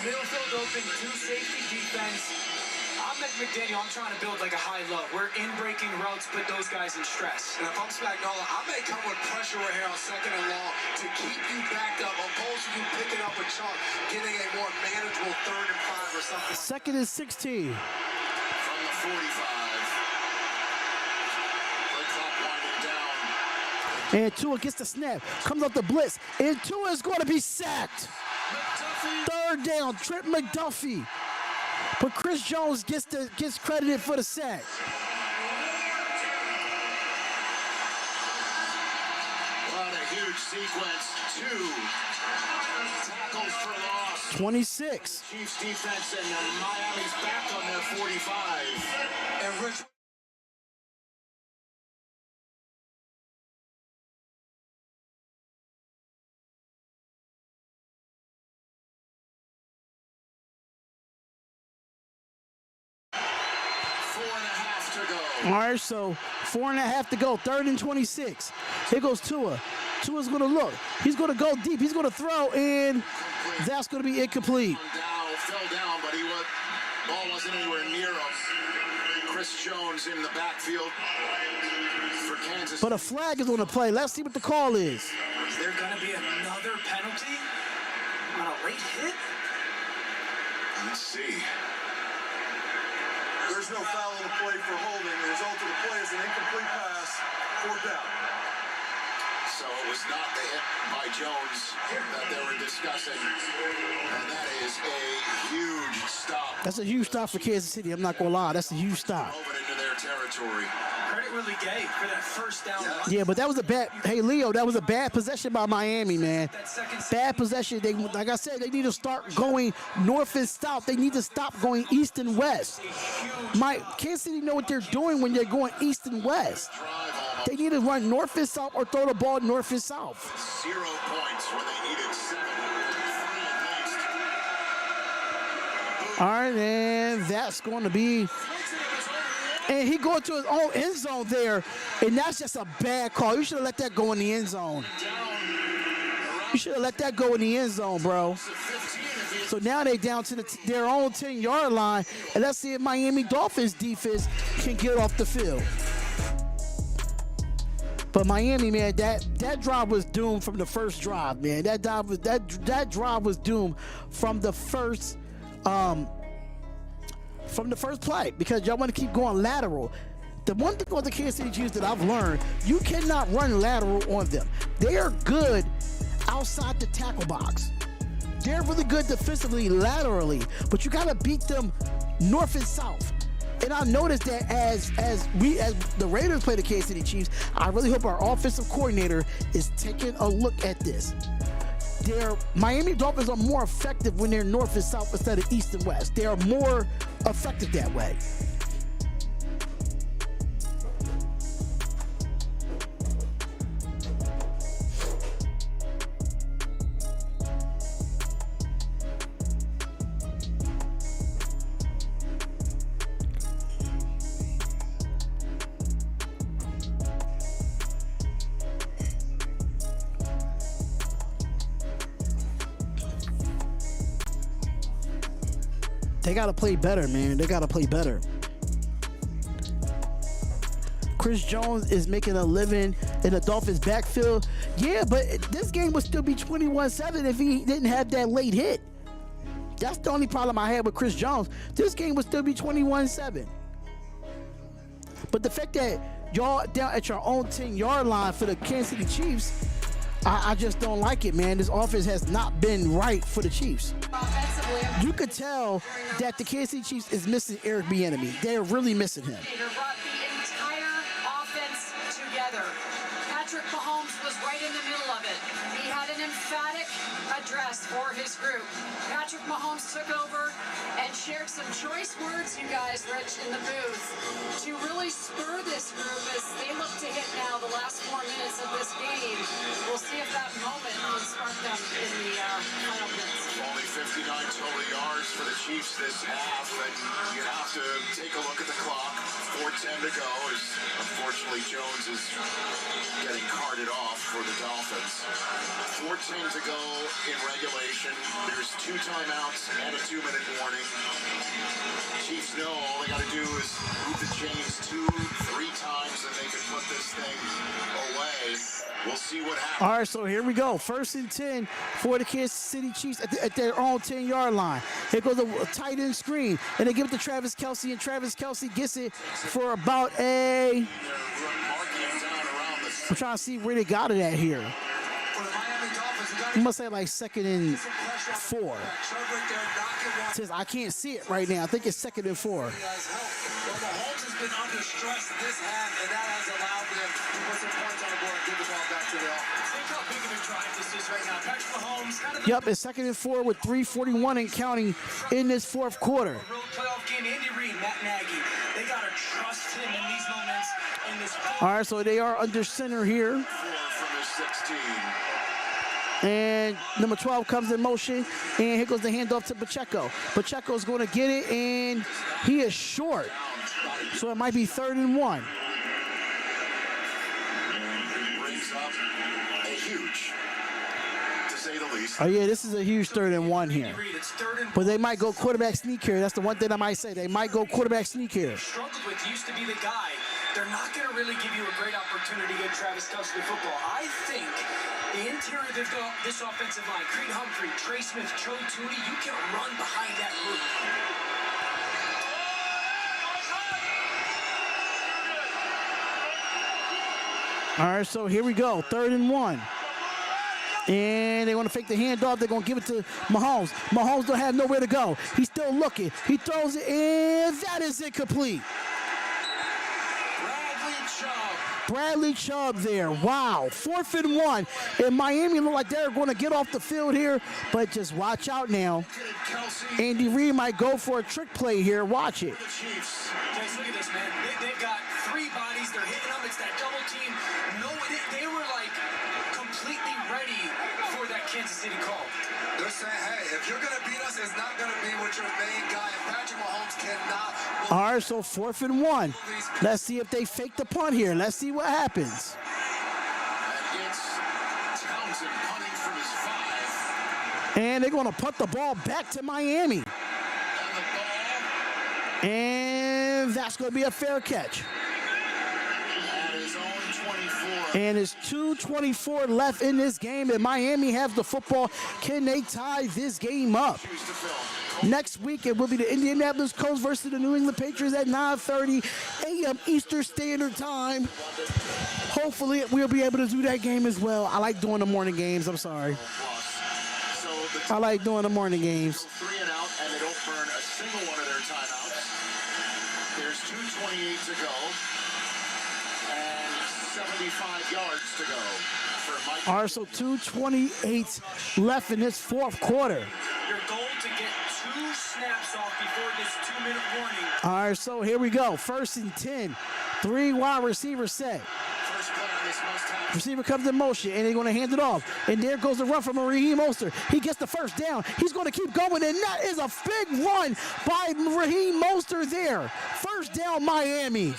middle field open 2 safety defense. I'm Mike McDaniel, I'm trying to build like a high-low. We're in-breaking routes, put those guys in stress.
And if I'm Spagnuolo, I may come with pressure right here on 2nd and long to keep you backed up, opposed to you picking up a chunk, getting a more manageable 3rd and 5 or something.
2nd and 16.
From the 45. Play clock winding down.
And Tua gets the snap, comes up the blitz, and Tua is going to be sacked. 3rd down, Trent McDuffie. But Chris Jones gets credited for the sack.
What a huge sequence. 2 tackles for loss.
26.
Chiefs defense and Miami's back on their 45.
And Rich.
All right, so 4.5 to go, 3rd and 26. Here goes Tua. Tua's going to look. He's going to go deep. He's going to throw, and that's going to be incomplete.
Fell down, but ball wasn't anywhere near him. Chris Jones in the backfield for Kansas.
But a flag is on the play. Let's see what the call is.
Is there going to be another penalty on a late hit?
Let's see.
There's no foul on the play for holding. The result of the play is an incomplete pass, 4th down.
So it was not the hit by Jones that they were discussing. And that is a huge stop.
That's a huge stop for Kansas City. I'm not going to lie. That's a huge stop.
Over into their territory.
Credit Willie Gay for that 1st down run.
Yeah, but that was a bad. Hey, Leo, that was a bad possession by Miami, man. Bad possession. They, like I said, they need to start going north and south. They need to stop going east and west. Kansas City know what they're doing when they're going east and west. They need to run north and south or throw the ball north and south.
0 points where they needed 7. 3 at least.
All right, and that's going to be. And he going to his own end zone there, and that's just a bad call. You should have let that go in the end zone. You should have let that go in the end zone, bro. So now they down to their own 10-yard line, and let's see if Miami Dolphins defense can get off the field. But Miami, man, that drive was doomed from the first drive, man. That drive was doomed from the first play because y'all want to keep going lateral. The one thing about the Kansas City Chiefs that I've learned, you cannot run lateral on them. They are good outside the tackle box. They're really good defensively laterally, but you got to beat them north and south. And I noticed that as the Raiders play the Kansas City Chiefs, I really hope our offensive coordinator is taking a look at this. Their Miami Dolphins are more effective when they're north and south instead of east and west. They are more effective that way. They got to play better, man. They got to play better. Chris Jones is making a living in the Dolphins backfield. Yeah, but this game would still be 21-7 if he didn't have that late hit. That's the only problem I had with Chris Jones. This game would still be 21-7. But the fact that y'all down at your own 10-yard line for the Kansas City Chiefs, I just don't like it, man. This offense has not been right for the Chiefs. You could tell that the Kansas City Chiefs is missing Eric Bieniemy. They're really missing him.
Brought the entire offense together. Patrick Mahomes was right in the middle of it. He had an emphatic address for his group. Patrick Mahomes took over and shared some choice words, you guys, Rich, in the booth, to really spur this group as they look to hit now the last 4 minutes of this game. We'll see if that moment can spark them in the final minutes.
Only 59 total yards for the Chiefs this half, and you have to take a look at the clock. 4:10 to go, as unfortunately Jones is getting carted started off for the Dolphins. 14 to go in regulation. There's 2 timeouts and a 2-minute warning. Chiefs know all they got to do is move the chains 2-3 times and they can put this thing away. We'll see what happens.
All right, so here we go. 1st and 10 for the Kansas City Chiefs at their own 10-yard line. Here goes a tight end screen, and they give it to Travis Kelce, and Travis Kelce gets it for about a... I'm trying to see where they got it at here. You must say like 2nd and 4. Since I can't see it right now, I think it's 2nd and 4.
Well, Mahomes has been under stress this half, and that has allowed them to put some points on the board and give the ball back to the offense.
Think how big of a drive this is right now. Patrick Mahomes, kind of
Yep, it's 2nd and 4 with 3:41 and counting in this 4th quarter.
road playoff game. Andy Reid, Matt Nagy, they got to trust him in these moments. In this
All right, so they are under center here.
4 from his 16.
And number 12 comes in motion, and here goes the handoff to Pacheco. Pacheco's going to get it, and he is short. So it might be 3rd and 1.
Brings up a huge, to say the least.
Oh, yeah, this is a huge 3rd and 1 here.
It's 3rd and
But they might go quarterback sneak here. That's the one thing I might say. They might go quarterback sneak here.
struggled with used to be the guy. They're not going to really give you a great opportunity to get Travis Kelce to football. I think the interior of this offensive line, Creed Humphrey, Trey Smith, Joe Tooney, you can run behind that group.
All right, so here we go. 3rd and 1. And they want to fake the handoff. They're going to give it to Mahomes. Mahomes don't have nowhere to go. He's still looking. He throws it, and that is incomplete. Bradley Chubb there. Wow. 4th and 1. And Miami look like they're going to get off the field here, but just watch out now. Andy Reid might go for a trick play here. Watch it.
Chiefs, guys, look at this, man. They've got 3 bodies. They're hitting them. It's that double team. No, they were like completely ready for that Kansas City call.
They're saying, hey, if you're going to beat us, it's not going to be with your main guy. And Patrick Mahomes cannot.
All right, so 4th and 1. Let's see if they fake the punt here. Let's see what happens.
And it's Townsend punting from his 5.
And they're going to punt the ball back to Miami.
And the ball
And that's going to be a fair catch.
at his own 24.
And it's 2:24 left in this game, and Miami has the football. Can they tie this game up?
Choose to fill.
Next week, it will be the Indianapolis Colts versus the New England Patriots at 9:30 a.m. Eastern Standard Time. Hopefully, we'll be able to do that game as well. I like doing the morning games. I'm sorry.
So the
I like doing the morning games.
3 and out, and they don't burn a single one of their timeouts. There's 2:28 to go, and 75 yards to go for Mike.
All right, so 2:28 left in this 4th quarter.
Your goal to get 2 snaps off before this 2-minute warning.
All right, so here we go. 1st and 10. 3 wide receivers set.
First play on this must-have.
Receiver comes in motion, and they're going to hand it off. And there goes the run from Raheem Mostert. He gets the 1st down. He's going to keep going, and that is a big run by Raheem Mostert there. 1st down, Miami.
It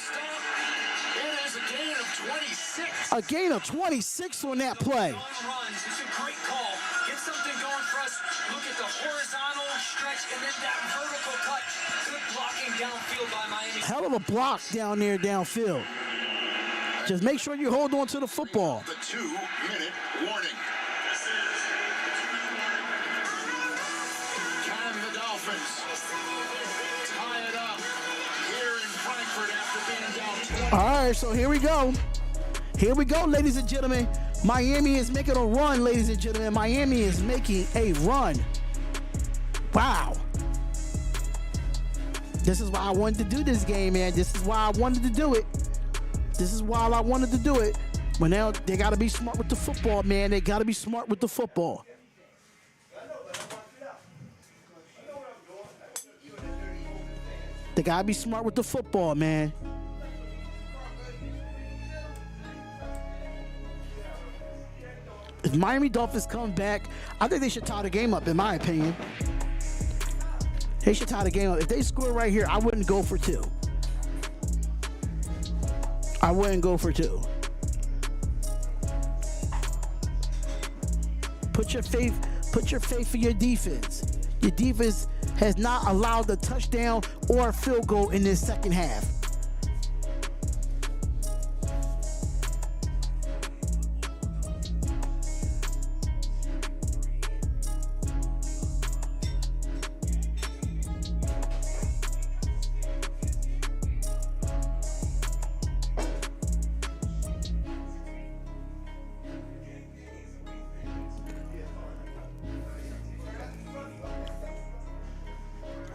is a gain of 26.
A gain of 26 on that play.
Runs. It's a great call. Get something going for us. Look at the horizontal stretch and then that vertical cut. Good blocking downfield by Miami.
Hell of a block down there downfield. Just make sure you hold on to the football.
The 2-minute warning. Can the Dolphins tie it up here in Frankfurt after being down 20?
All right, so here we go. Here we go, ladies and gentlemen. Miami is making a run, ladies and gentlemen. Miami is making a run. Wow. This is why I wanted to do this game, man. This is why I wanted to do it. This is why I wanted to do it. But now they got to be smart with the football, man. They got to be smart with the football. They got to be smart with the football, man. If Miami Dolphins come back, I think they should tie the game up, in my opinion. They should tie the game up. If they score right here, I wouldn't go for 2. I wouldn't go for 2. Put your faith in your defense. Your defense has not allowed a touchdown or a field goal in this second half.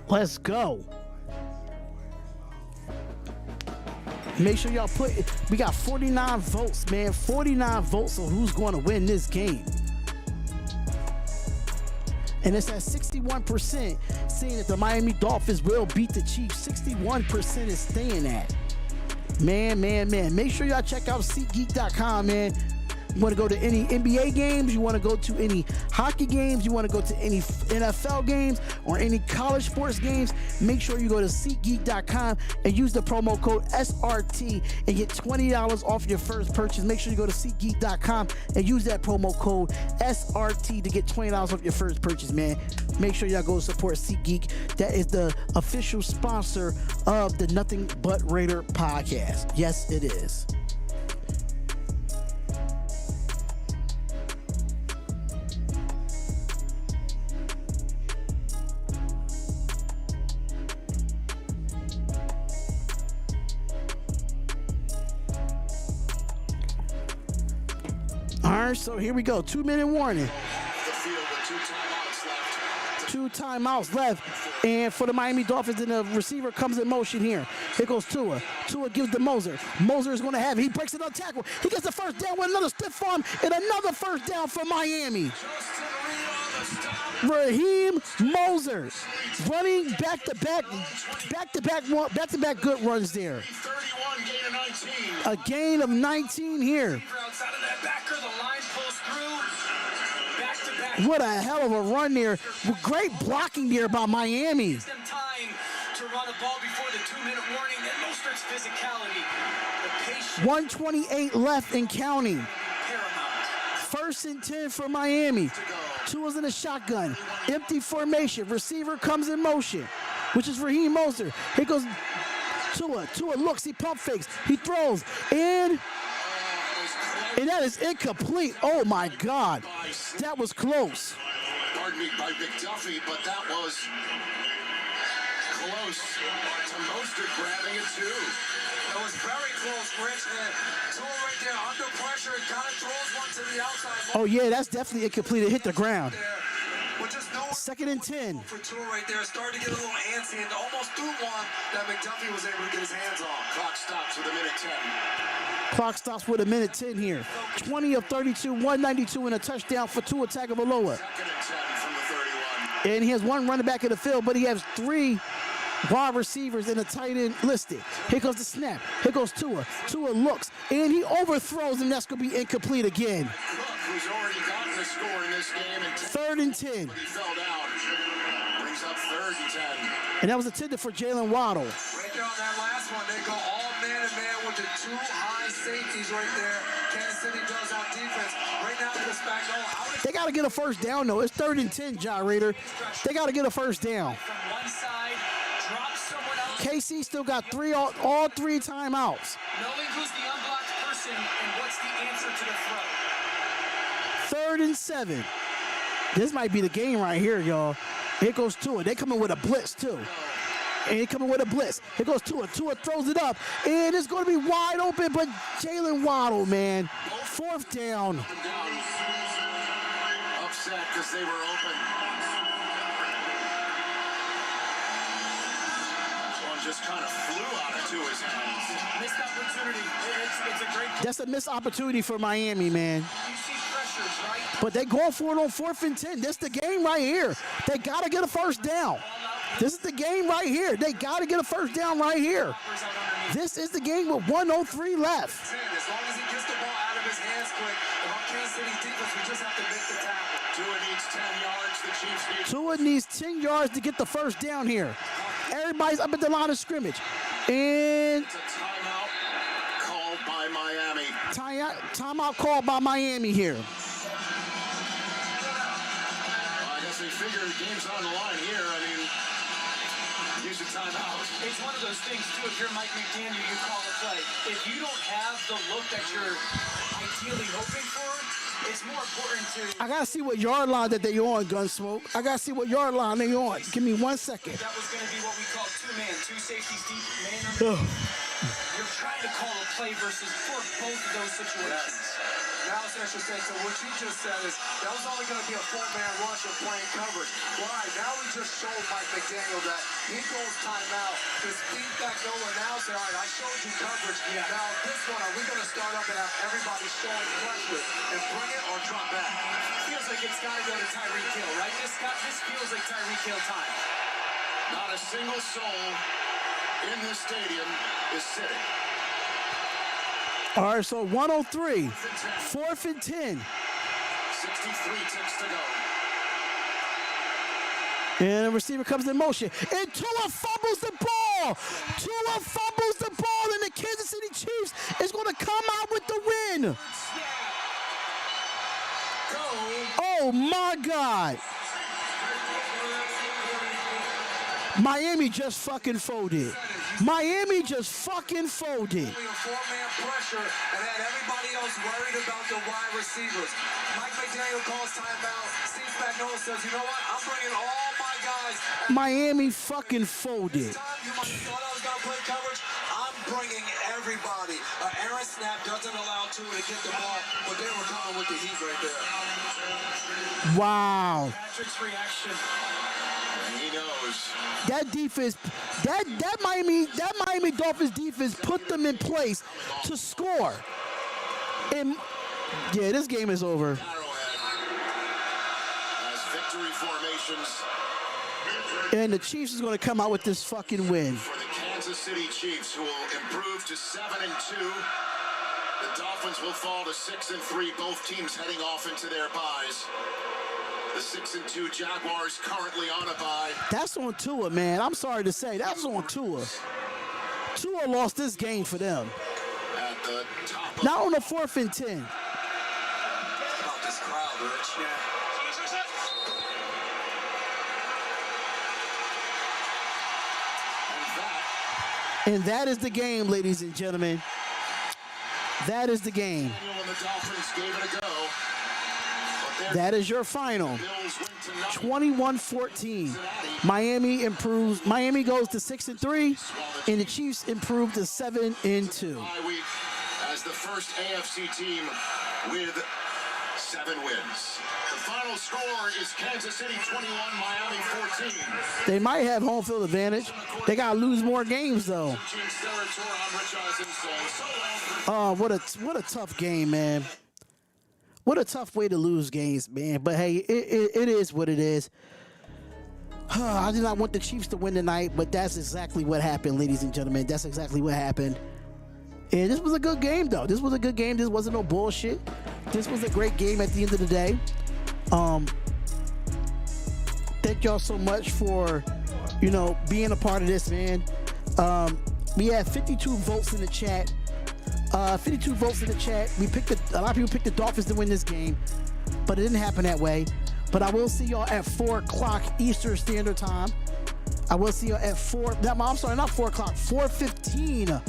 Let's go. Make sure y'all we got 49 votes, man. 49 votes on who's going to win this game. And it's at 61% saying that the Miami Dolphins will beat the Chiefs. 61% is staying at. Man. Make sure y'all check out SeatGeek.com, man. You want to go to any NBA games, you want to go to any hockey games, you want to go to any NFL games or any college sports games, make sure you go to SeatGeek.com and use the promo code SRT and get $20 off your first purchase. Make sure you go to SeatGeek.com and use that promo code SRT to get $20 off your first purchase, man. Make sure y'all go support SeatGeek. That is the official sponsor of the Nothing But Raider podcast. Yes, it is. All right, so here we go. 2-minute warning. Two timeouts left. And for the Miami Dolphins, and the receiver comes in motion here. Here goes Tua. Tua gives to Moser. Moser is going to have it. He breaks it on tackle. He gets the first down with another stiff arm and another first down for Miami. Raheem Moser running back-to-back good runs there. A gain of 19 here. What a hell of a run there. Great blocking there by Miami. 1:28 left and counting. 1st and 10 for Miami. Tua's in a shotgun. Empty formation. Receiver comes in motion, which is Raheem Moser. Here goes Tua. Tua looks. He pump fakes. He throws. And that is incomplete. Oh, my God. That was close.
Pardon me, by McDuffie, but that was close to Mostert grabbing it, too.
It was very close, Rich. And Tua right there under pressure. It kind of throws one to the outside.
Oh, yeah, that's definitely incomplete. It hit the ground.
But just no
2nd and 10.
For Tua right there, started to get a little antsy and almost threw one that McDuffie was able to get his hands on.
Clock stops with a minute 10.
Clock stops with a minute 10 here. 20 of 32, 192 and a touchdown for Tua Tagovailoa.
2nd and 10 from the 31.
And he has one running back in the field, but he has 3 wide receivers and a tight end listed. Here goes the snap. Here goes Tua. Tua looks, and he overthrows, and that's going to be incomplete again.
Cook, who's already gotten a score in this game. And
3rd and 10.
But he fell down. Brings up 3rd and 10.
And that was intended for Jalen Waddle.
Right there on that last one, they go all man-to-man with the 2 high safeties right there. Kansas City does on defense. Right now, the Spagnuolo.
They got to get a first down, though. It's 3rd and 10, Ja Raider. They got to get a first down.
From one side, drop someone else.
KC still got all 3 timeouts.
Knowing who's the unblocked person and what's the answer to the throw.
3rd and 7. This might be the game right here, y'all. Here goes Tua. They coming with a blitz, too. And he coming with a blitz. Here goes Tua. Tua throws it up. And it's going to be wide open, but Jalen Waddle, man. 4th down.
Upset because they were open. One just kind of flew out of Tua's hands.
Missed opportunity. It's a great.
That's a missed opportunity for Miami, man.
You see pressures, right?
But they going for it on 4th and 10. This is the game right here. They got to get a first down. This is the game right here. They got to get a first down right here. This is the game with 1:03 left.
As long as he gets the ball out of his hands quick, if I'm Kansas City's defense, we just have to make the tackle.
Tua needs 10 yards. The Chiefs need.
Tua needs 10 yards to get the first down here. Everybody's up at the line of scrimmage. And
It's a timeout called by Miami.
timeout called by Miami here.
guess they figure the game's on the line here. I mean, use a timeout.
It's one of those things, too, if you're Mike McDaniel, you call the play. If you don't have the look that you're ideally hoping for, it's more important to...
I got to see what yard line that they on, Gunsmoke. I got to see what yard line they on. Give me 1 second.
That was going to be what we call two-man, two safeties deep, man under. You're trying to call a play versus for both of those situations.
Now it's interesting. So what you just said is that was only going to be a four-man rush of playing coverage. Well, all right, now we just showed Mike McDaniel that he goes timeout. His feedback over now said, all right, I showed you coverage. Yeah. Now this one, are we going to start up and have everybody showing pressure and bring it or drop back?
Feels like it's got to go to Tyreek Hill, right? This feels like Tyreek Hill time.
Not a single soul in this stadium is sitting.
All right, so 103, 4th and 10.
63 ticks to go.
And the receiver comes in motion. And Tua fumbles the ball. Tua fumbles the ball, and the Kansas City Chiefs is going to come out with the win. Oh, my God. Miami just fucking folded. Miami just fucking folded.
Four-man pressure and had everybody else worried about the wide receivers. Mike McDaniel calls timeout. Steve Spagnuolo says, you know what? I'm bringing all my guys.
Miami fucking folded.
This time, you might have thought I was going to play coverage. I'm bringing everybody. Aaron Snap doesn't allow Tua to get the ball, but they were coming with the heat right there.
Wow.
Patrick's reaction.
He knows.
That defense, that Miami Dolphins defense put them in place to score. And yeah, this game is over.
As victory formations
And the Chiefs is going to come out with this fucking win.
for the Kansas City Chiefs, who will improve to 7-2. The Dolphins will fall to 6-3. Both teams heading off into their byes. The 6-2 Jaguars currently on a bye.
That's on Tua, man. I'm sorry to say, that's on Tua. Tua lost this game for them.
At the top of
Not on the 4th and 10.
About this crowd, Rich.
And that is the game, ladies and gentlemen. That is the game.
Daniel and the Dolphins gave it a go.
That is your final. 21-14. Miami improves. Miami goes to 6-3, and the Chiefs improve to 7-2.
Bye week as the first AFC team with 7 wins. The final score is Kansas City 21, Miami 14.
They might have home field advantage. They gotta lose more games though. Oh, what a tough game, man. What a tough way to lose games, man. But hey, it is what it is. I did not want the Chiefs to win tonight, but that's exactly what happened, ladies and gentlemen. That's exactly what happened. And this was a good game, though. This was a good game. This wasn't no bullshit. This was a great game at the end of the day. Thank y'all so much for, being a part of this, man. We had 52 votes in the chat. 52 votes in the chat. A lot of people picked the Dolphins to win this game, but it didn't happen that way. But I will see y'all at 4 o'clock Eastern Standard Time. I will see y'all at 4:15.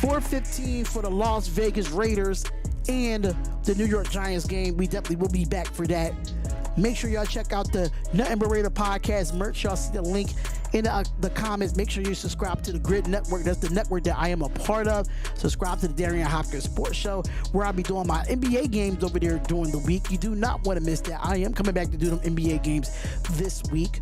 4:15 for the Las Vegas Raiders and the New York Giants game. We definitely will be back for that. Make sure y'all check out the Nothing But Raider podcast merch. Y'all see the link in the comments. Make sure you subscribe to the Grid Network. That's the network that I am a part of. Subscribe to the Darian Hopkins Sports Show, where I'll be doing my NBA games over there during the week. You do not want to miss that. I am coming back to do them NBA games this week.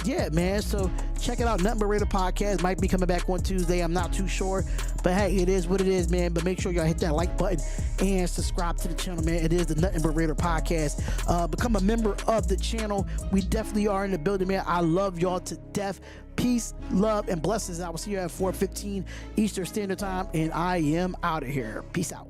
Yeah, man. So check it out. Nothing But Raider podcast might be coming back on Tuesday. I'm not too sure. But hey, it is what it is, man. But make sure y'all hit that like button and subscribe to the channel, man. It is the Nothing But Raider podcast. Become a member of the channel. We definitely are in the building, man. I love y'all to death. Peace, love, and blessings. I will see you at 4:15 Eastern Standard Time, and I am out of here. Peace out.